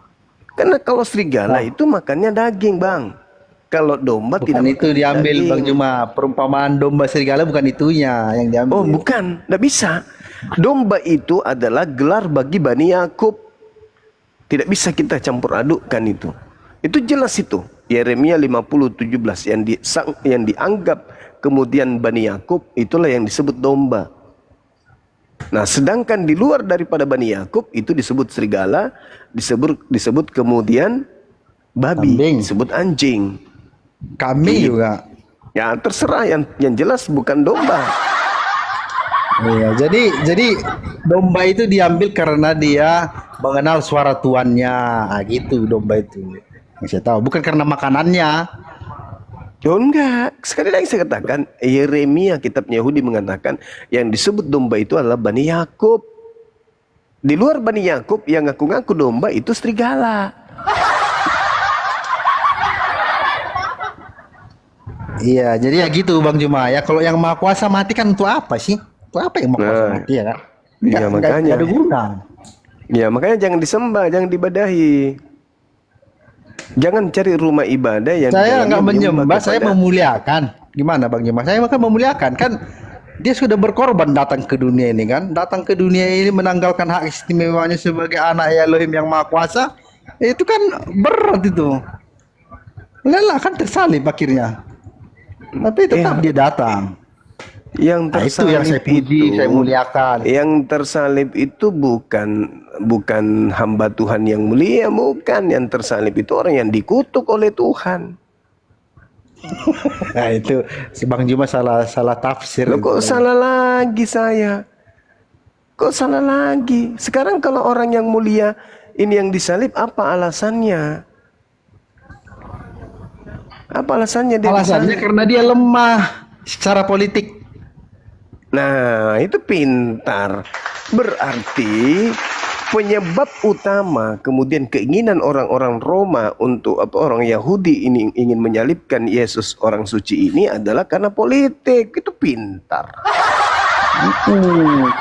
Karena kalau serigala itu makannya daging, Bang. Kalau domba Bukan tidak itu makan diambil daging. Bang Juma. Perumpamaan domba serigala bukan itunya yang diambil. Oh bukan, tidak bisa. Domba itu adalah gelar bagi Bani Yakub. Tidak bisa kita campur adukkan itu. Itu jelas itu. Yeremia 50:17 yang dianggap kemudian Bani Yakub, itulah yang disebut domba. Nah, sedangkan di luar daripada Bani Yakub itu disebut serigala, disebut kemudian babi, Kambing. disebut anjing. Kami juga. Ya terserah, yang jelas bukan domba. Iya, jadi domba itu diambil karena dia mengenal suara tuannya. Gitu domba itu. Yang saya tahu, bukan karena makanannya. Oh enggak, sekali lagi saya katakan, Yeremia kitab Yahudi mengatakan yang disebut domba itu adalah Bani Yakub. Di luar Bani Yakub yang ngaku-ngaku domba itu serigala. Iya, jadi ya gitu Bang Juma ya. Kalau yang Maha Kuasa mati kan untuk apa sih? Untuk apa yang Maha Kuasa mati ya kan? Iya, makanya. Nggak ada guna. Ya makanya jangan disembah, jangan dibadahi. Jangan cari rumah ibadah yang Saya nggak menyembah, saya kepada- memuliakan. Gimana Bang Juma? Saya akan memuliakan kan. Dia sudah berkorban datang ke dunia ini kan. Datang ke dunia ini menanggalkan hak istimewanya sebagai anak Elohim yang Maha Kuasa. Itu kan berat itu. Lelah kan tersalib akhirnya. Tapi tetap dia datang. Yang Nah, itu tersalib yang saya puji, saya muliakan. Yang tersalib itu bukan hamba Tuhan yang mulia, bukan. Yang tersalib itu orang yang dikutuk oleh Tuhan. Nah itu si Bang Juma salah tafsir. Loh, kok salah lagi saya? Kok salah lagi? Sekarang kalau orang yang mulia ini yang disalib, apa alasannya? Apa alasannya dia Alasannya disalib? karena dia lemah secara politik. Nah, itu pintar. Berarti penyebab utama kemudian keinginan orang-orang Roma untuk orang Yahudi ini ingin menyalibkan Yesus orang suci ini adalah karena politik. Itu pintar.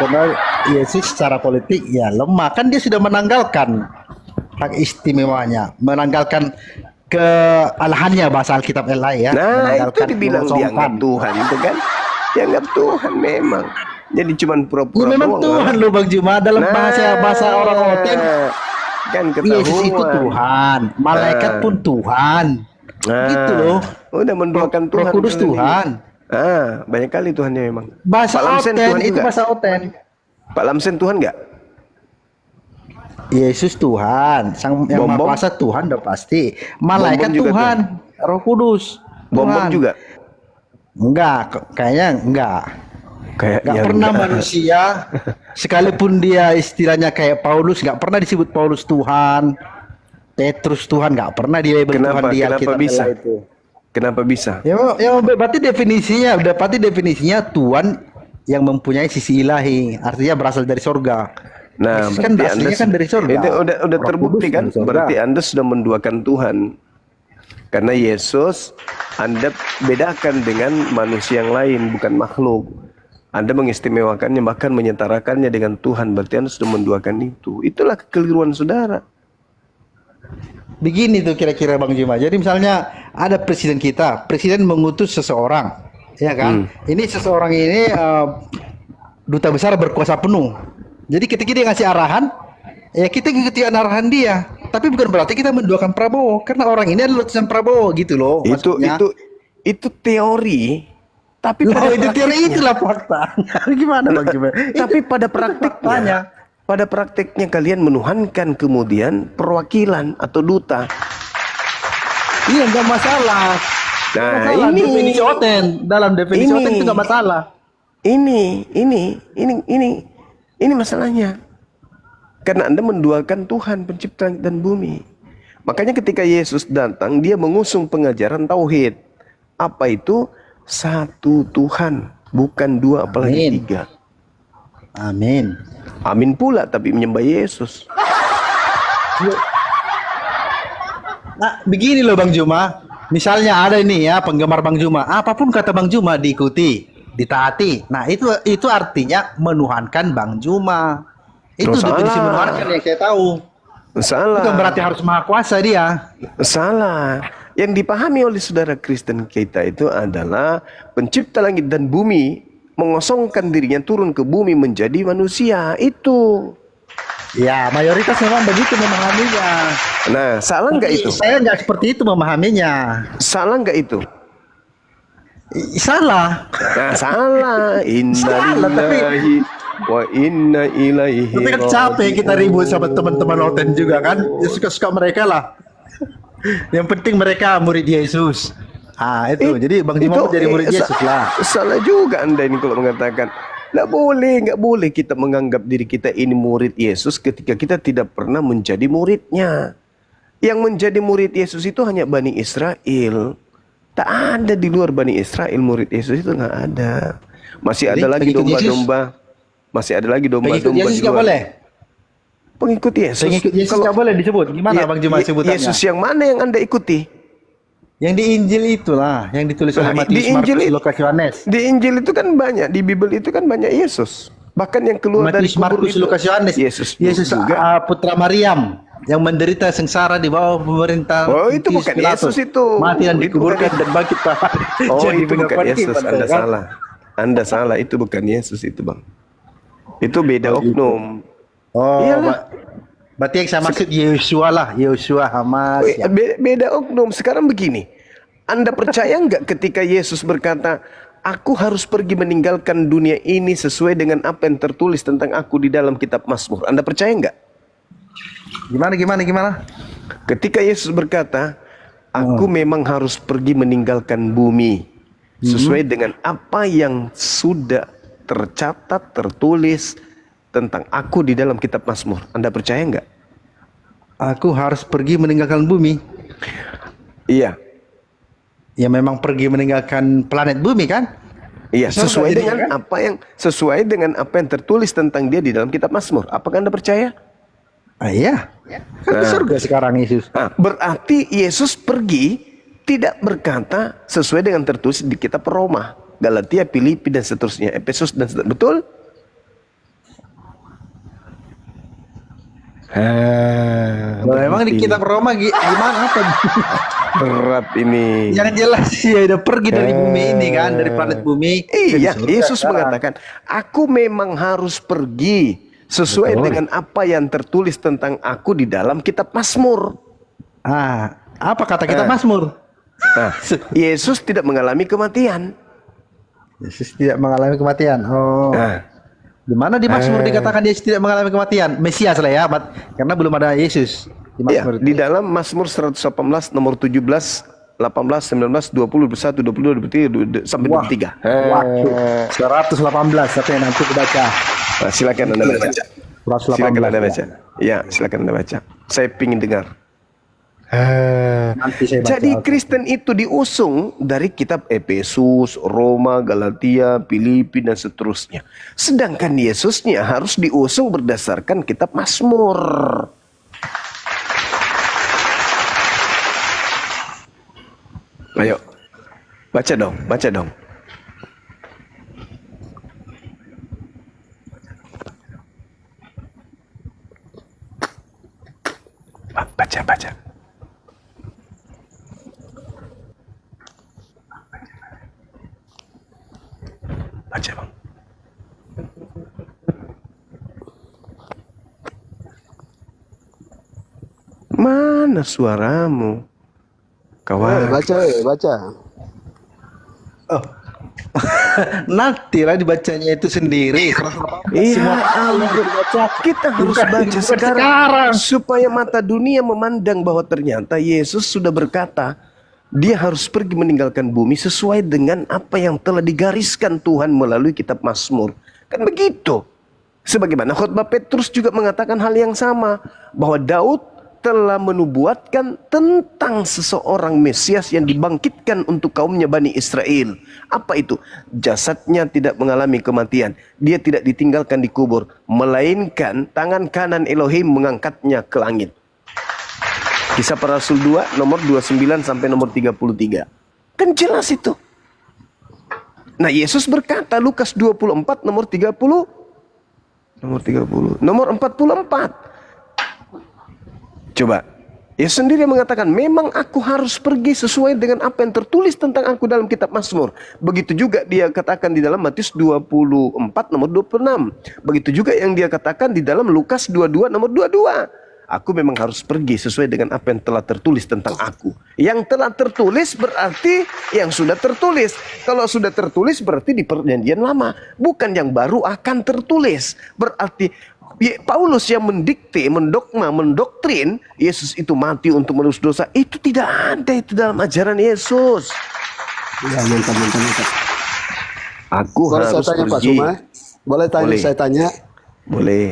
Karena Yesus secara politik ya lemah. Kan dia sudah menanggalkan hak istimewanya, menanggalkan kealahannya bahasa Alkitab lain ya. Nah, itu Menanggalkan dibilang dianggap mengosongkan. Tuhan itu kan. Dianggap Tuhan memang. Jadi cuman Ya pura-pura memang doang. Tuhan loh Bang Juma dalam bahasa orang Oten. Kan Yesus itu ketahuan. Tuhan, malaikat Ah. pun Tuhan. Gitu loh. Udah menduakan Roh Tuhan. Kudus kali ini. Tuhan. Banyak kali Tuhannya memang. Bahasa Pak Lamsen Oten, Tuhan itu juga. bahasa Oten. Pak Lamsen Tuhan nggak? Yesus Tuhan, Sang yang Maha Bom-bom? Kuasa Tuhan udah pasti. Malaikat Bom-bom juga Tuhan, Roh Kudus. Bom-bom Tuhan. juga. Enggak, kayaknya enggak. Kayak Nggak ya pernah enggak. manusia, sekalipun dia istilahnya kayak Paulus, nggak pernah disebut Paulus Tuhan, Petrus Tuhan, nggak pernah dia label Tuhan Kenapa? di Kenapa Alkitab bisa? itu. Kenapa bisa? Ya berarti definisinya Tuhan yang mempunyai sisi ilahi, artinya berasal dari sorga. Nah, Yesus kan berarti aslinya kan dari sorga. Itu udah Roh terbukti Kudus kan? dari sorga. Berarti Anda sudah menduakan Tuhan. Karena Yesus Anda bedakan dengan manusia yang lain, bukan makhluk. Anda mengistimewakannya, bahkan menyetarakannya dengan Tuhan. Berarti Anda sudah menduakan itu. Itulah kekeliruan saudara. Begini tuh kira-kira Bang Juma. Jadi misalnya ada presiden kita, presiden mengutus seseorang, ya kan? Ini seseorang ini duta besar berkuasa penuh. Jadi ketika dia ngasih arahan, ya kita ngikuti arahan dia. Tapi bukan berarti kita menduakan Prabowo, karena orang ini adalah utusan Prabowo gitu loh. maksudnya. Itu teori. Tapi Loh, itu teori itulah fakta. Gimana Bang Juma? Tapi pada praktiknya, kalian menuhankan kemudian perwakilan atau duta. Iya, nggak masalah. Nggak Nah, masalah. ini Definisi Oten, dalam definisi Ini. Oten itu nggak masalah. Ini masalahnya. Karena Anda menduakan Tuhan pencipta langit dan bumi. Makanya ketika Yesus datang, dia mengusung pengajaran tauhid. Apa itu? Satu Tuhan, bukan dua apalagi Amin. tiga. Amin. Amin pula, tapi menyembah Yesus. Nah, begini loh Bang Juma. Misalnya ada ini ya penggemar Bang Juma, apapun kata Bang Juma diikuti, ditaati. Nah, itu artinya menuhankan Bang Juma. Itu definisi menuhankan yang saya tahu. Salah. Bukan berarti harus maha kuasa dia. Salah. Yang dipahami oleh saudara Kristen kita itu adalah pencipta langit dan bumi mengosongkan dirinya turun ke bumi menjadi manusia. Itu. Ya, mayoritas memang begitu memahaminya. Nah, salah nggak itu? Saya nggak seperti itu memahaminya. Salah nggak itu? Salah. Nah, salah. Salah, tapi- Innalillahi wa inna ilaihi Tapi kan capek kita ribut sama teman-teman Oten juga kan. Ya suka-suka mereka lah. Yang penting mereka murid Yesus. Ah itu. Jadi Bang Juma pun jadi murid Yesus lah. Salah juga Anda ini kalau mengatakan nggak boleh kita menganggap diri kita ini murid Yesus ketika kita tidak pernah menjadi muridnya. Yang menjadi murid Yesus itu hanya Bani Israel. Tak ada di luar Bani Israel murid Yesus itu nggak ada. Masih Jadi, ada lagi pengikut Yesus? domba-domba. Masih ada lagi Pengikut domba-domba Yesus di nggak luar. boleh. Pengikut Yesus. Pengikut Yesus nggak boleh disebut. Gimana Bang Juma sebutannya? Yesus yang mana yang Anda ikuti? Yang di Injil itulah, yang ditulis oleh Nah, Matius, di Injil Markus, itu- Lukas, Yohanes. Di Injil itu kan banyak, di Bible itu kan banyak Yesus. Bahkan yang keluar dari Matius, kubur Markus, itu Lukas, Yohanes. Yesus juga. Putra Maryam yang menderita sengsara di bawah pemerintah. Oh, itu Pontius bukan Pilatus. Yesus itu. Mati dan Itu dikuburkan bukan- dan bangkit Pak. Oh, Jadi itu bukan pengakuan Yesus. iman, Anda kan? salah. Anda salah. Itu bukan Yesus itu, Bang. Itu beda Oh, gitu. oknum. Oh, Iyalah. berarti yang saya maksud Yosua lah, Yosua Hamas. Ya. Beda oknum. Sekarang begini. Anda percaya nggak ketika Yesus berkata, aku harus pergi meninggalkan dunia ini sesuai dengan apa yang tertulis tentang aku di dalam kitab Mazmur. Anda percaya nggak? Gimana? Ketika Yesus berkata, aku memang harus pergi meninggalkan bumi sesuai dengan apa yang sudah tercatat, tertulis tentang aku di dalam kitab Mazmur. Anda percaya nggak? Aku harus pergi meninggalkan bumi. Iya. Ya memang pergi meninggalkan planet bumi kan? Iya, Betul sesuai nggak dengan jadinya, apa yang tertulis tentang dia di dalam kitab Mazmur. Apakah Anda percaya? Ah iya. Kan di surga sekarang Yesus. Nah, berarti Yesus pergi tidak berkata sesuai dengan tertulis di kitab Roma, Galatia, Filipi dan seterusnya, Efesus dan seterusnya. Betul? Memang di kitab Roma gimana apa? Berat ini. Yang jelas ya udah pergi dari bumi ini kan, dari planet bumi. Iya, ke surga Yesus sekarang. mengatakan, aku memang harus pergi sesuai Betul. dengan apa yang tertulis tentang aku di dalam kitab Mazmur. Apa kata kita Mazmur? Nah, Yesus tidak mengalami kematian. Yesus tidak mengalami kematian. Oh. Nah, Di mana di Mazmur dikatakan Yesus tidak mengalami kematian? Mesias lah ya, karena belum ada Yesus di ya, Mazmur. di dalam Mazmur 118 nomor 17, 18, 19, 20, 21, 22, 23 sampai 23. Waduh, 118 tapi nanti kita baca. Nah, silakan Anda baca. 118. Silakan Anda baca. Ya, silakan Anda baca. Saya pingin dengar. Nanti saya baca. Jadi Kristen itu diusung dari kitab Efesus, Roma, Galatia, Filipi dan seterusnya. Sedangkan Yesusnya harus diusung berdasarkan kitab Mazmur. Ayo, baca dong, baca dong. Baca, baca. Baca, Bang. Mana suaramu? Kawan. Baca. Nanti lah dibacanya itu sendiri. Iya, kita harus baca sekarang supaya mata dunia memandang bahwa ternyata Yesus sudah berkata dia harus pergi meninggalkan bumi sesuai dengan apa yang telah digariskan Tuhan melalui kitab Mazmur. Kan begitu. Sebagaimana khotbah Petrus juga mengatakan hal yang sama, bahwa Daud telah menubuatkan tentang seseorang Mesias yang dibangkitkan untuk kaumnya Bani Israel. Apa itu? Jasadnya tidak mengalami kematian. Dia tidak ditinggalkan di kubur, melainkan tangan kanan Elohim mengangkatnya ke langit. Kisah Para Rasul 2 nomor 29 sampai nomor 33. Kan jelas itu. Nah, Yesus berkata Lukas 24 nomor 30 nomor 44. Coba, Yesus sendiri mengatakan, memang aku harus pergi sesuai dengan apa yang tertulis tentang aku dalam kitab Mazmur. Begitu juga dia katakan di dalam Matius 24 nomor 26. Begitu juga yang dia katakan di dalam Lukas 22 nomor 22. Aku memang harus pergi sesuai dengan apa yang telah tertulis tentang aku. Yang telah tertulis berarti yang sudah tertulis. Kalau sudah tertulis berarti di perjanjian lama. Bukan yang baru akan tertulis. Berarti Paulus yang mendikte, mendogma, mendoktrin Yesus itu mati untuk menebus dosa, itu tidak ada itu dalam ajaran Yesus. Ya, mantap. Aku Boleh harus saya tanya Pak pergi. Suma? Boleh tanya Boleh. saya tanya? Boleh.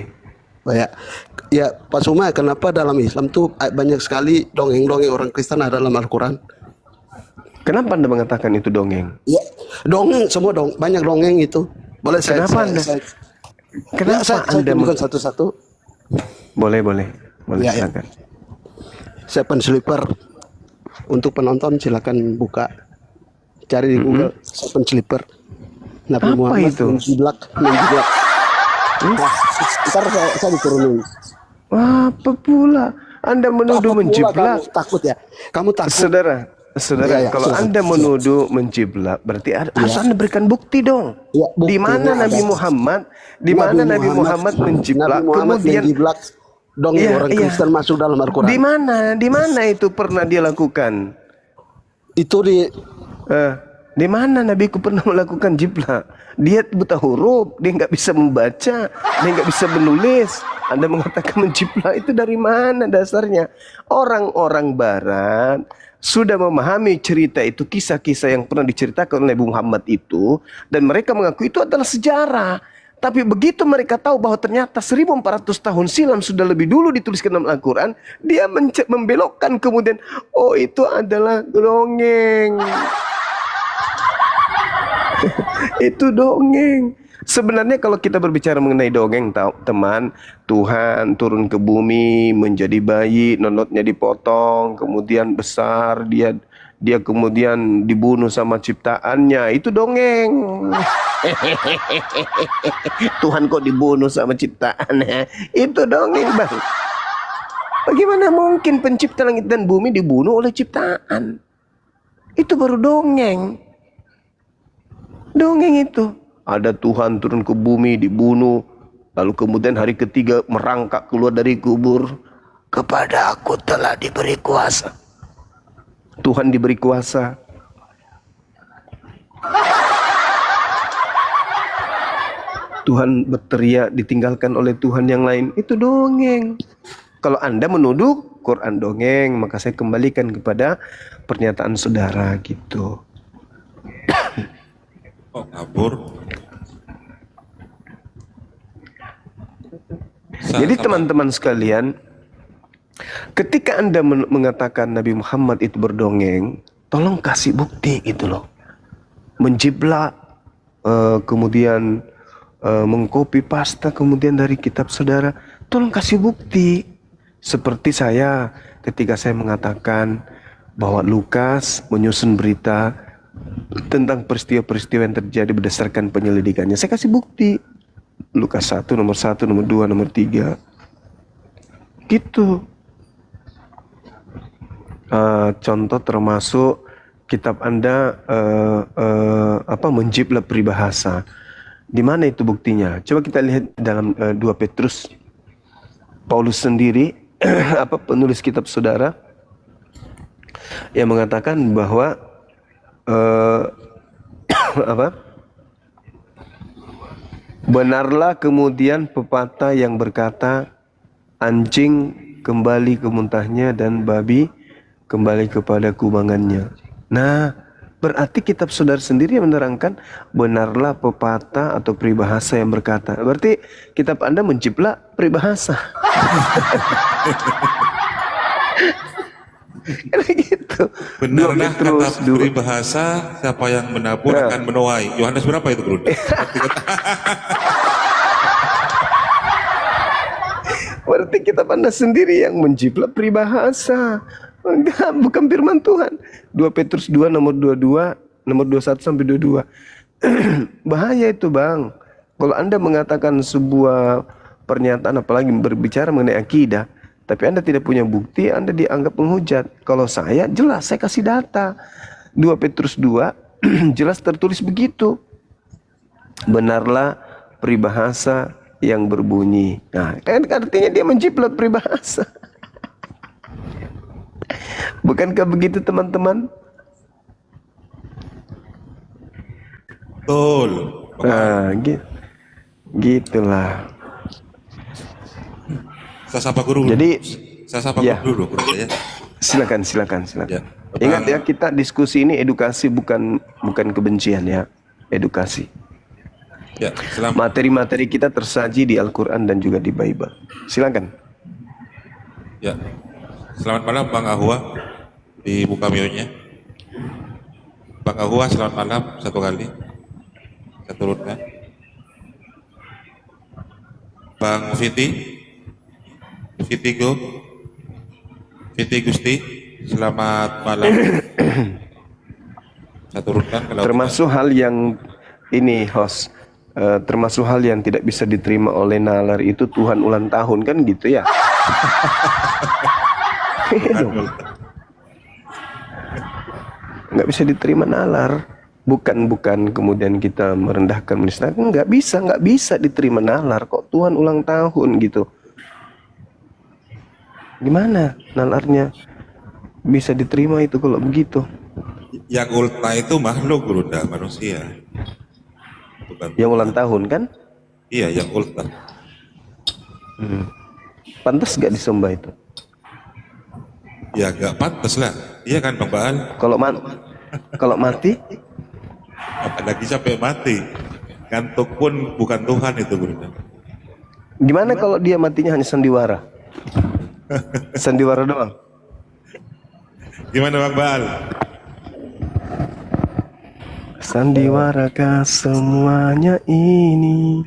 Ya, Pak Suma, kenapa dalam Islam tuh banyak sekali dongeng-dongeng orang Kristen ada dalam Al-Quran? Kenapa Anda mengatakan itu dongeng? Ya, dongeng semua banyak dongeng itu. Boleh Kenapa Anda? Kenapa saya Anda tunjukkan satu-satu? Boleh, Ya. silakan. Seven Sleeper. Untuk penonton silakan buka. Cari di Google Seven Sleeper. Nabi Apa Muhammad itu? menjiblak. Nah, ntar saya diturunin. Apa pula? Anda menuduh Takut pula menjiplak. kamu, takut ya? Kamu takut? Saudara, Ya, kalau silakan. Anda menuduh menjiplak, berarti harus Anda berikan bukti dong. Ya, Di mana buktinya Nabi ada. Muhammad, Nabi Muhammad menjiplak, Nabi Muhammad kemudian menjiblak dongeng Iya, orang iya. Kristen masuk dalam Al-Quran. Di mana itu pernah dia lakukan? Itu Di mana Nabiku pernah melakukan jiplak? Dia buta huruf, dia nggak bisa membaca, dia nggak bisa menulis. Anda mengatakan menjiplak itu dari mana dasarnya? Orang-orang Barat sudah memahami cerita itu, kisah-kisah yang pernah diceritakan oleh Nabi Muhammad itu, dan mereka mengaku itu adalah sejarah. Tapi begitu mereka tahu bahwa ternyata 1400 tahun silam sudah lebih dulu dituliskan dalam Al-Quran, dia membelokkan kemudian, oh itu adalah dongeng. Itu dongeng. Sebenarnya kalau kita berbicara mengenai dongeng, teman, Tuhan turun ke bumi menjadi bayi, nonotnya dipotong, kemudian besar, dia kemudian dibunuh sama ciptaannya, itu dongeng. Tuhan kok dibunuh sama ciptaannya, itu dongeng, Bang. Bagaimana mungkin pencipta langit dan bumi dibunuh oleh ciptaan? Itu baru dongeng. Dongeng itu. Ada Tuhan turun ke bumi, dibunuh, Lalu kemudian hari ketiga merangkak keluar dari kubur. Kepada aku telah diberi kuasa. Tuhan diberi kuasa. Tuhan berteriak ditinggalkan oleh Tuhan yang lain. Itu dongeng. Kalau Anda menuduh Quran dongeng, maka saya kembalikan kepada pernyataan saudara gitu. Oh, kabur. Jadi teman-teman sekalian, ketika Anda mengatakan Nabi Muhammad itu berdongeng, tolong kasih bukti gitu loh. Menjiplak, kemudian mengcopy paste kemudian dari kitab saudara, tolong kasih bukti. Seperti saya ketika saya mengatakan bahwa Lukas menyusun berita tentang peristiwa-peristiwa yang terjadi berdasarkan penyelidikannya. Saya kasih bukti. Lukas 1, nomor 1, nomor 2, nomor 3. Gitu. Contoh termasuk kitab Anda menjiplak peribahasa. Di mana itu buktinya? Coba kita lihat dalam 2 Petrus. Paulus sendiri penulis kitab saudara yang mengatakan bahwa benarlah kemudian pepatah yang berkata anjing kembali ke muntahnya dan babi kembali kepada kubangannya. Nah, berarti kitab saudara sendiri yang menerangkan benarlah pepatah atau peribahasa yang berkata. Berarti kitab Anda menjiplak peribahasa. Karena gitu. Benarlah kata peribahasa, siapa yang menabur akan menuai. Yohanes berapa itu, Bro? Berarti kitab Anda sendiri yang menjiplak peribahasa. Enggak, bukan firman Tuhan. 2 Petrus 2 nomor 22, nomor 21 sampai 22. Bahaya itu, Bang. Kalau Anda mengatakan sebuah pernyataan apalagi berbicara mengenai akidah, tapi Anda tidak punya bukti, Anda dianggap penghujat. Kalau saya jelas, saya kasih data. 2 Petrus 2 jelas tertulis begitu. Benarlah peribahasa yang berbunyi. Nah, kan artinya dia menjiplak peribahasa. Bukankah begitu, teman-teman? Betul. Nah, gitulah. Saya sapa guru. Jadi, saya sapa guru dulu, ya. Silakan. Ya. Ingat ya, kita diskusi ini edukasi, bukan kebencian ya, edukasi. Ya, materi-materi kita tersaji di Al-Quran dan juga di Bible. Silakan. Ya. Selamat malam Bang Ahwa, dibuka mionya. Bang Ahwa, selamat malam satu kali. Saya turunkan. Bang Fiti Gusti, selamat malam. Saya turunkan. Termasuk hal yang ini, host, termasuk hal yang tidak bisa diterima oleh nalar itu Tuhan ulang tahun, kan gitu ya. Nggak bisa diterima nalar. Bukan kemudian kita merendahkan, menista-, nggak bisa diterima nalar kok Tuhan ulang tahun gitu. Gimana nalarnya bisa diterima itu kalau begitu? Yang ulta itu makhluk, Bro, manusia. Bukan yang ulang tahun kan? Iya, yang ulta. Pantas gak disembah itu? Ya gak pantas lah. Iya kan Bang Baal? Kalau mati? Apalagi sampai mati. Ngantuk pun bukan Tuhan itu, Bro. Gimana kalau dia matinya hanya sandiwara? Sandiwara doang? Gimana Bang Baal? Sandiwarakah semuanya ini?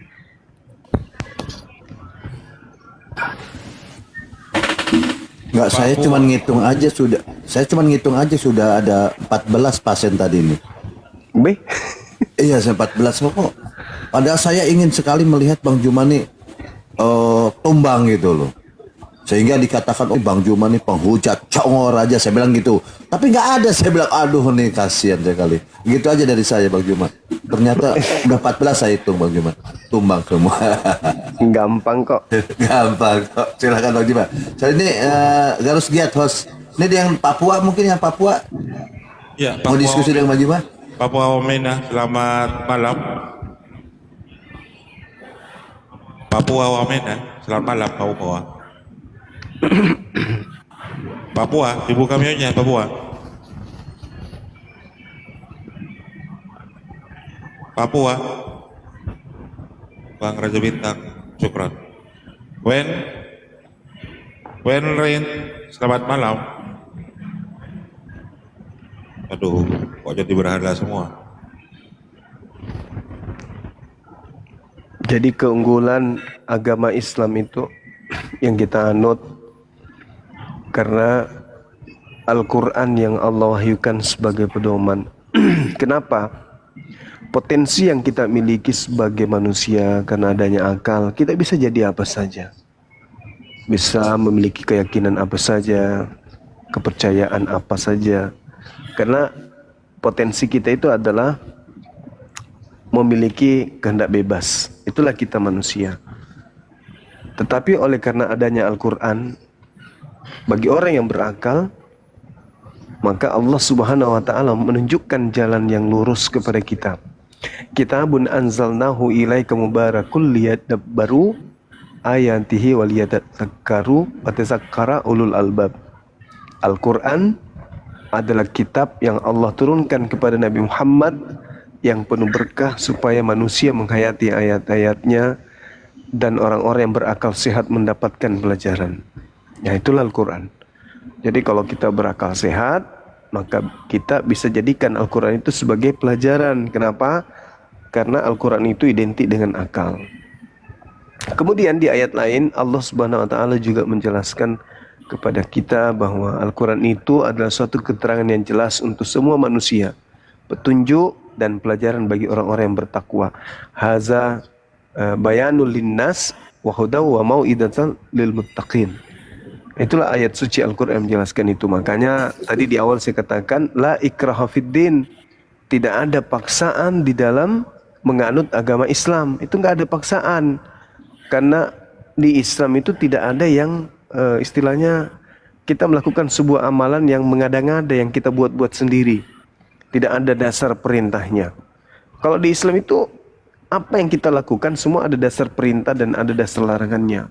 Enggak, saya cuma ngitung aja sudah ada 14 pasien tadi ini. Iya, saya 14 kok. Padahal saya ingin sekali melihat Bang Juma nih tumbang gitu loh. Sehingga dikatakan, oh Bang Juma nih penghujat, congor aja, saya bilang gitu. Tapi nggak ada, saya bilang, aduh nih kasihan sekali. Gitu aja dari saya Bang Juma. Ternyata udah 14 saya hitung Bang Juma. Tumbang semua. Gampang kok. Gampang kok. Silakan Bang Juma. Saya ini Garus Giat host. Ini yang Papua mungkin yang Papua. Ya, Mau diskusi dengan Bang Juma? Papua Wamena, selamat malam. Papua Wamena, selamat malam Papua. Papua, dibuka mute-nya Papua. Papua. Bang Raja Bintang, syukran. Wen Rain, selamat malam. Aduh, kok jadi berhala semua. Jadi keunggulan agama Islam itu yang kita anut karena Al-Quran yang Allah wahyukan sebagai pedoman. Kenapa? Potensi yang kita miliki sebagai manusia karena adanya akal, kita bisa jadi apa saja. Bisa memiliki keyakinan apa saja, kepercayaan apa saja. Karena potensi kita itu adalah memiliki kehendak bebas. Itulah kita manusia. Tetapi oleh karena adanya Al-Quran, bagi orang yang berakal, maka Allah Subhanahu wa Ta'ala menunjukkan jalan yang lurus kepada kita. Kitabun anzalnahu ilaika mubarakul liyadabbaru ayatihi waliyatadzakkaru watazakkara ulul albab. Al-Quran adalah kitab yang Allah turunkan kepada Nabi Muhammad yang penuh berkah supaya manusia menghayati ayat-ayatnya dan orang-orang yang berakal sehat mendapatkan pelajaran. Ya, itulah Al-Quran. Jadi kalau kita berakal sehat, maka kita bisa jadikan Al-Quran itu sebagai pelajaran. Kenapa? Karena Al-Quran itu identik dengan akal. Kemudian di ayat lain Allah Subhanahu wa Ta'ala juga menjelaskan kepada kita bahwa Al-Quran itu adalah suatu keterangan yang jelas untuk semua manusia, petunjuk dan pelajaran bagi orang-orang yang bertakwa. Haza bayanul linnas wa hudaw wa mau'idatan lil muttaqin. Itulah ayat suci Al-Quran menjelaskan itu. Makanya tadi di awal saya katakan la ikraha fiddin, tidak ada paksaan di dalam menganut agama Islam. Itu enggak ada paksaan. Karena di Islam itu tidak ada yang istilahnya kita melakukan sebuah amalan yang mengada-ngada, yang kita buat-buat sendiri. Tidak ada dasar perintahnya. Kalau di Islam itu apa yang kita lakukan semua ada dasar perintah dan ada dasar larangannya.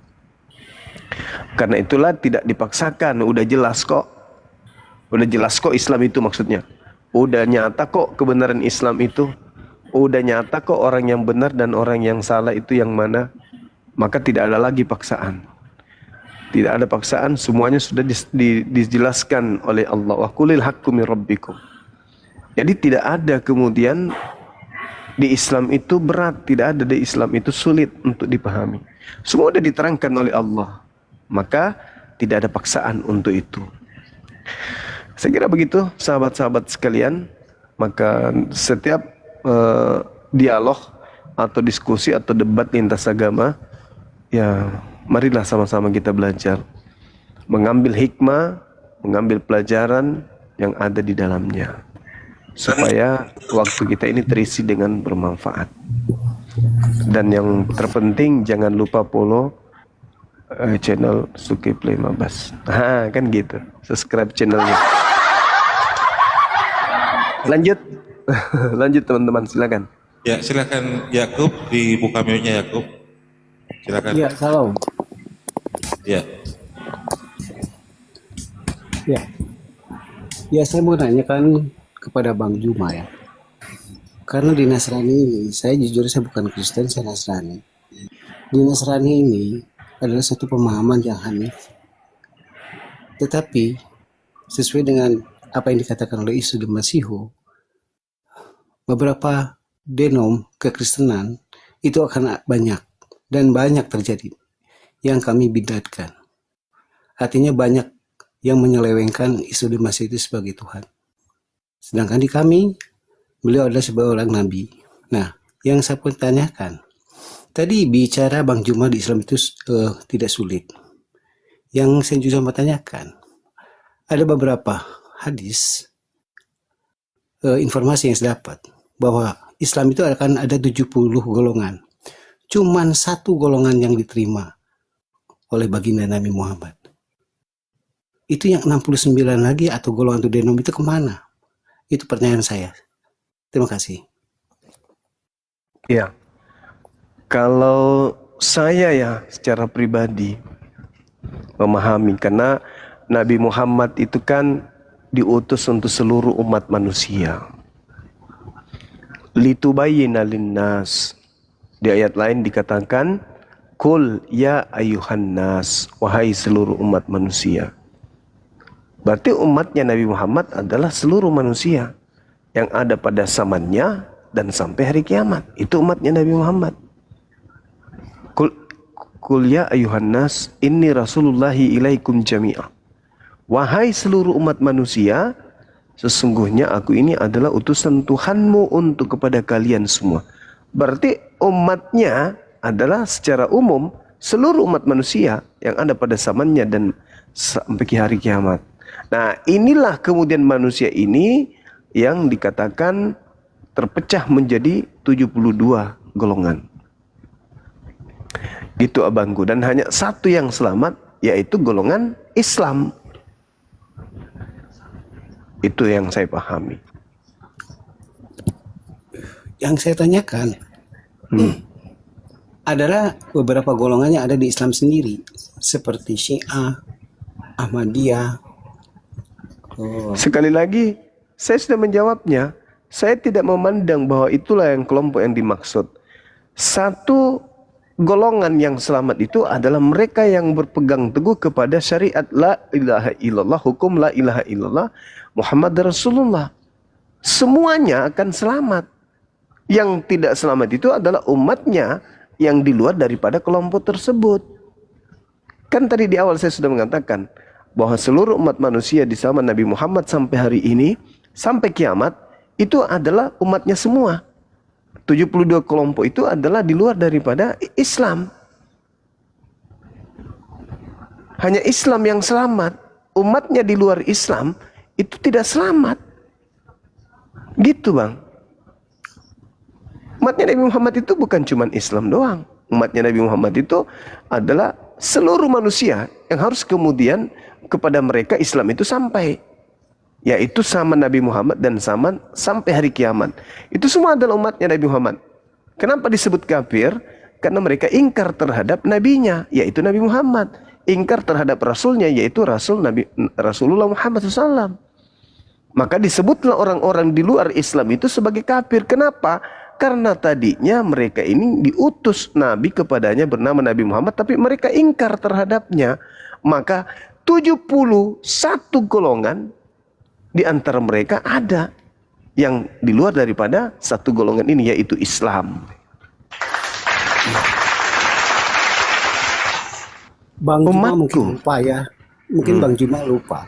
Karena itulah tidak dipaksakan, udah jelas kok. Udah jelas kok Islam itu maksudnya. Udah nyata kok kebenaran Islam itu. Udah nyata kok orang yang benar dan orang yang salah itu yang mana. Maka tidak ada lagi paksaan. Tidak ada paksaan, semuanya sudah dijelaskan oleh Allah. Wa qulil haqqu min rabbikum. Jadi tidak ada kemudian di Islam itu berat, tidak ada di Islam itu sulit untuk dipahami. Semua sudah diterangkan oleh Allah. Maka tidak ada paksaan untuk itu. Saya kira begitu sahabat-sahabat sekalian. Maka setiap dialog atau diskusi atau debat lintas agama, ya marilah sama-sama kita belajar, mengambil hikmah, mengambil pelajaran yang ada di dalamnya, supaya waktu kita ini terisi dengan bermanfaat. Dan yang terpenting jangan lupa follow channel Sukiplay Mabas. Kan gitu, subscribe channelnya. Lanjut. Lanjut teman-teman, silakan. Ya, silakan Yakub, dibuka mute-nya Yakub. Silakan. Ya, salam. Ya. Ya. Ya, saya mau nanyakan kepada Bang Juma ya. Karena di Nasrani ini, saya jujur saya bukan Kristen, saya Nasrani. Di Nasrani ini adalah satu pemahaman yang hanif. Tetapi sesuai dengan apa yang dikatakan oleh Isa dan Masihu, beberapa denom kekristenan itu akan banyak dan banyak terjadi yang kami bidatkan. Artinya banyak yang menyelewengkan Isa dan Masihu itu sebagai Tuhan. Sedangkan di kami, beliau adalah sebagai orang nabi. Nah, yang saya pun tanyakan, tadi bicara Bang Juma di Islam itu tidak sulit. Yang saya juga mau tanyakan, ada beberapa hadis, informasi yang saya dapat, bahwa Islam itu akan ada 70 golongan. Cuman satu golongan yang diterima oleh baginda Nabi Muhammad. Itu yang 69 lagi atau golongan denom itu kemana? Itu pertanyaan saya. Terima kasih. Ya, kalau saya ya secara pribadi memahami, karena Nabi Muhammad itu kan diutus untuk seluruh umat manusia. Litubayyina linnas. Di ayat lain dikatakan, Kul ya ayuhan nas, wahai seluruh umat manusia. Berarti umatnya Nabi Muhammad adalah seluruh manusia yang ada pada zamannya dan sampai hari kiamat. Itu umatnya Nabi Muhammad. Kul ya ayuhan nas, inni rasulullahi ilaikum jami'a. Wahai seluruh umat manusia, sesungguhnya aku ini adalah utusan Tuhanmu untuk kepada kalian semua. Berarti umatnya adalah secara umum seluruh umat manusia yang ada pada zamannya dan sampai hari kiamat. Nah, inilah kemudian manusia ini yang dikatakan terpecah menjadi 72 golongan. Gitu abangku. Dan hanya satu yang selamat, yaitu golongan Islam. Itu yang saya pahami. Yang saya tanyakan adalah beberapa golongannya ada di Islam sendiri, seperti Syiah, Ahmadiyah. Sekali lagi, saya sudah menjawabnya. Saya tidak memandang bahwa itulah yang kelompok yang dimaksud. Satu golongan yang selamat itu adalah mereka yang berpegang teguh kepada syariat la ilaha illallah, hukum la ilaha illallah, Muhammad Rasulullah. Semuanya akan selamat. Yang tidak selamat itu adalah umatnya yang di luar daripada kelompok tersebut. Kan tadi di awal saya sudah mengatakan bahwa seluruh umat manusia di zaman Nabi Muhammad sampai hari ini, sampai kiamat, itu adalah umatnya semua. 72 kelompok itu adalah di luar daripada Islam. Hanya Islam yang selamat. Umatnya di luar Islam itu tidak selamat. Gitu bang. Umatnya Nabi Muhammad itu bukan cuma Islam doang. Umatnya Nabi Muhammad itu adalah seluruh manusia yang harus kemudian kepada mereka Islam itu sampai. Yaitu sama Nabi Muhammad dan sama sampai hari kiamat. Itu semua adalah umatnya Nabi Muhammad. Kenapa disebut kafir? Karena mereka ingkar terhadap nabinya, yaitu Nabi Muhammad. Ingkar terhadap rasulnya, yaitu Rasulullah Muhammad SAW. Maka disebutlah orang-orang di luar Islam itu sebagai kafir. Kenapa? Karena tadinya mereka ini diutus Nabi kepadanya bernama Nabi Muhammad, tapi mereka ingkar terhadapnya. Maka 71 golongan di antara mereka ada yang di luar daripada satu golongan ini, yaitu Islam. Bang Juma mungkin lupa ya. Mungkin Bang Juma lupa.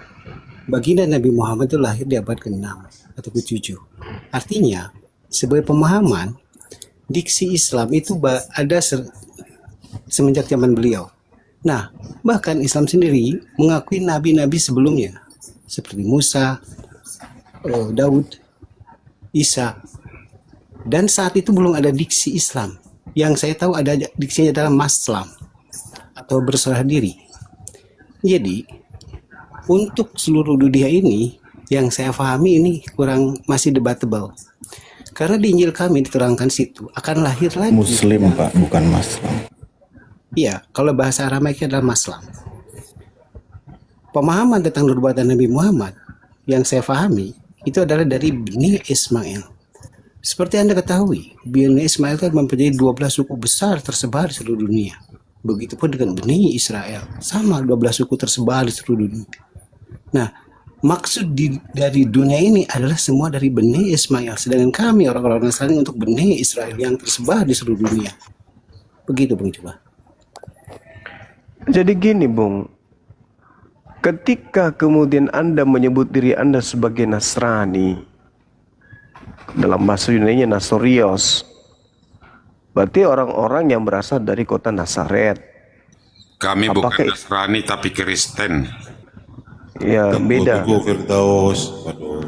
Baginda Nabi Muhammad itu lahir di abad ke-6 atau ke-7. Artinya, sebagai pemahaman, diksi Islam itu ada semenjak zaman beliau. Nah, bahkan Islam sendiri mengakui nabi-nabi sebelumnya, seperti Musa, Daud, Isa. Dan saat itu belum ada diksi Islam. Yang saya tahu ada diksinya adalah maslam atau berserah diri. Jadi, untuk seluruh dunia ini, yang saya pahami ini masih debatable. Karena di Injil kami diterangkan situ akan lahir lagi. Muslim Pak, bukan maslam. Iya, kalau bahasa Aramaiknya adalah maslam. Pemahaman tentang nubuatan Nabi Muhammad yang saya pahami itu adalah dari Bani Ismail. Seperti Anda ketahui, Bani Ismail kan mempunyai 12 suku besar tersebar di seluruh dunia. Begitupun dengan Bani Israel, sama 12 suku tersebar di seluruh dunia. Nah, maksud dari dunia ini adalah semua dari Bani Ismail, sedangkan kami orang-orang Nasrani untuk Bani Israel yang tersebar di seluruh dunia. Begitu Bung coba. Jadi gini Bung, ketika kemudian Anda menyebut diri Anda sebagai Nasrani, dalam bahasa Yunani Nasorios, berarti orang-orang yang berasal dari kota Nazaret. Kami bukan Nasrani tapi Kristen. Ya, beda.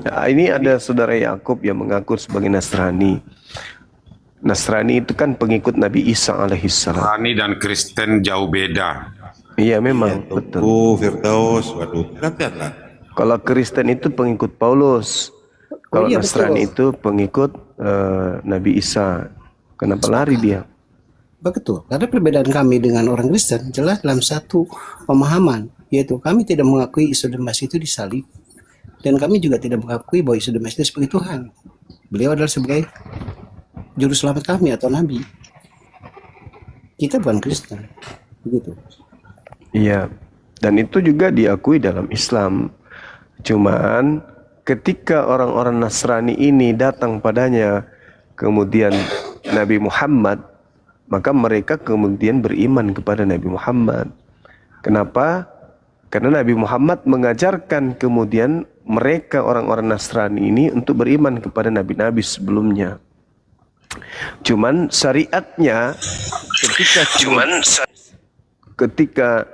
Nah, ini ada saudara Yakub yang mengaku sebagai Nasrani. Nasrani itu kan pengikut Nabi Isa alaihissalam. Nasrani dan Kristen jauh beda. Iya memang, betul. Firdaus, waduh, lah. Kalau Kristen itu pengikut Paulus, kalau iya, Nasrani betul. itu pengikut Nabi Isa. Kenapa lari dia? Betul, karena perbedaan kami dengan orang Kristen jelas dalam satu pemahaman, yaitu kami tidak mengakui Yesus dan Mesias itu disalib, dan kami juga tidak mengakui bahwa Yesus dan Mesias itu sebagai Tuhan. Beliau adalah sebagai juru selamat kami atau Nabi. Kita bukan Kristen, begitu. Iya, dan itu juga diakui dalam Islam. Cuman ketika orang-orang Nasrani ini datang padanya, kemudian Nabi Muhammad, maka mereka kemudian beriman kepada Nabi Muhammad. Kenapa? Karena Nabi Muhammad mengajarkan kemudian mereka orang-orang Nasrani ini untuk beriman kepada nabi-nabi sebelumnya. Cuman syariatnya ketika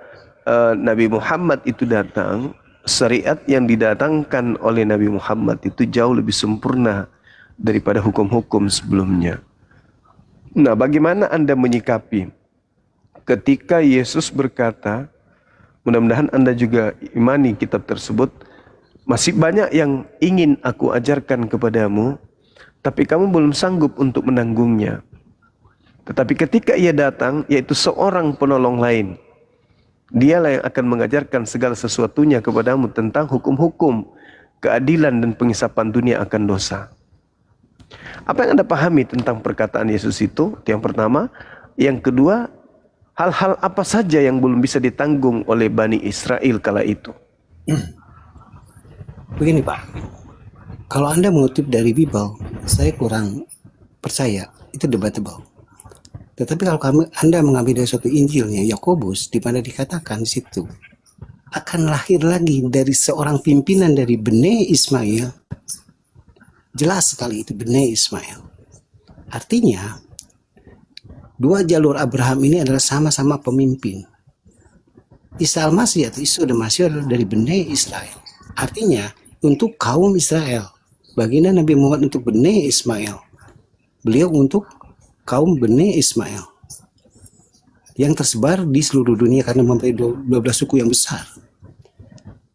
Nabi Muhammad itu datang, syariat yang didatangkan oleh Nabi Muhammad itu jauh lebih sempurna daripada hukum-hukum sebelumnya. Nah, bagaimana Anda menyikapi ketika Yesus berkata, mudah-mudahan Anda juga imani kitab tersebut, masih banyak yang ingin aku ajarkan kepadamu, tapi kamu belum sanggup untuk menanggungnya. Tetapi ketika ia datang, yaitu seorang penolong lain, dialah yang akan mengajarkan segala sesuatunya kepadamu tentang hukum-hukum, keadilan dan pengisapan dunia akan dosa. Apa yang Anda pahami tentang perkataan Yesus itu? Yang pertama. Yang kedua, hal-hal apa saja yang belum bisa ditanggung oleh Bani Israel kala itu? Begini Pak, kalau Anda mengutip dari Bible, saya kurang percaya, itu debatable. Tetapi kalau Anda mengambil dari suatu Injilnya Yakobus, di mana dikatakan di situ akan lahir lagi dari seorang pimpinan dari Bene Ismail, jelas sekali itu Bene Ismail. Artinya dua jalur Abraham ini adalah sama-sama pemimpin. Isa al-Masih atau Yesus dan Mesias adalah dari Bene Israel. Artinya untuk kaum Israel, baginda Nabi Muhammad untuk Bene Ismail, beliau untuk kaum Bene Ismail yang tersebar di seluruh dunia karena mempunyai 12 suku yang besar.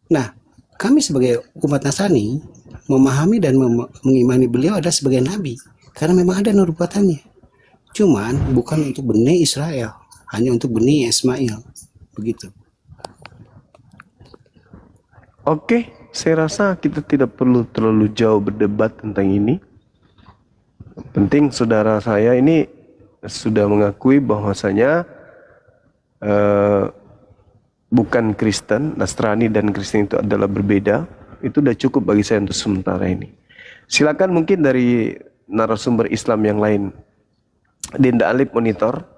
Nah, kami sebagai umat Nasrani memahami dan mengimani beliau adalah sebagai nabi karena memang ada nubuatannya. Cuman bukan untuk Bene Israel, hanya untuk Bene Ismail. Begitu. Oke, saya rasa kita tidak perlu terlalu jauh berdebat tentang ini. Penting saudara saya ini sudah mengakui bahwasanya bukan Kristen, Nasrani dan Kristen itu adalah berbeda. Itu sudah cukup bagi saya untuk sementara ini. Silakan mungkin dari narasumber Islam yang lain. Dinda Alif monitor.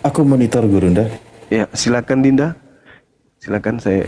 Aku monitor Gurunda. Ya, silakan Dinda. Silakan saya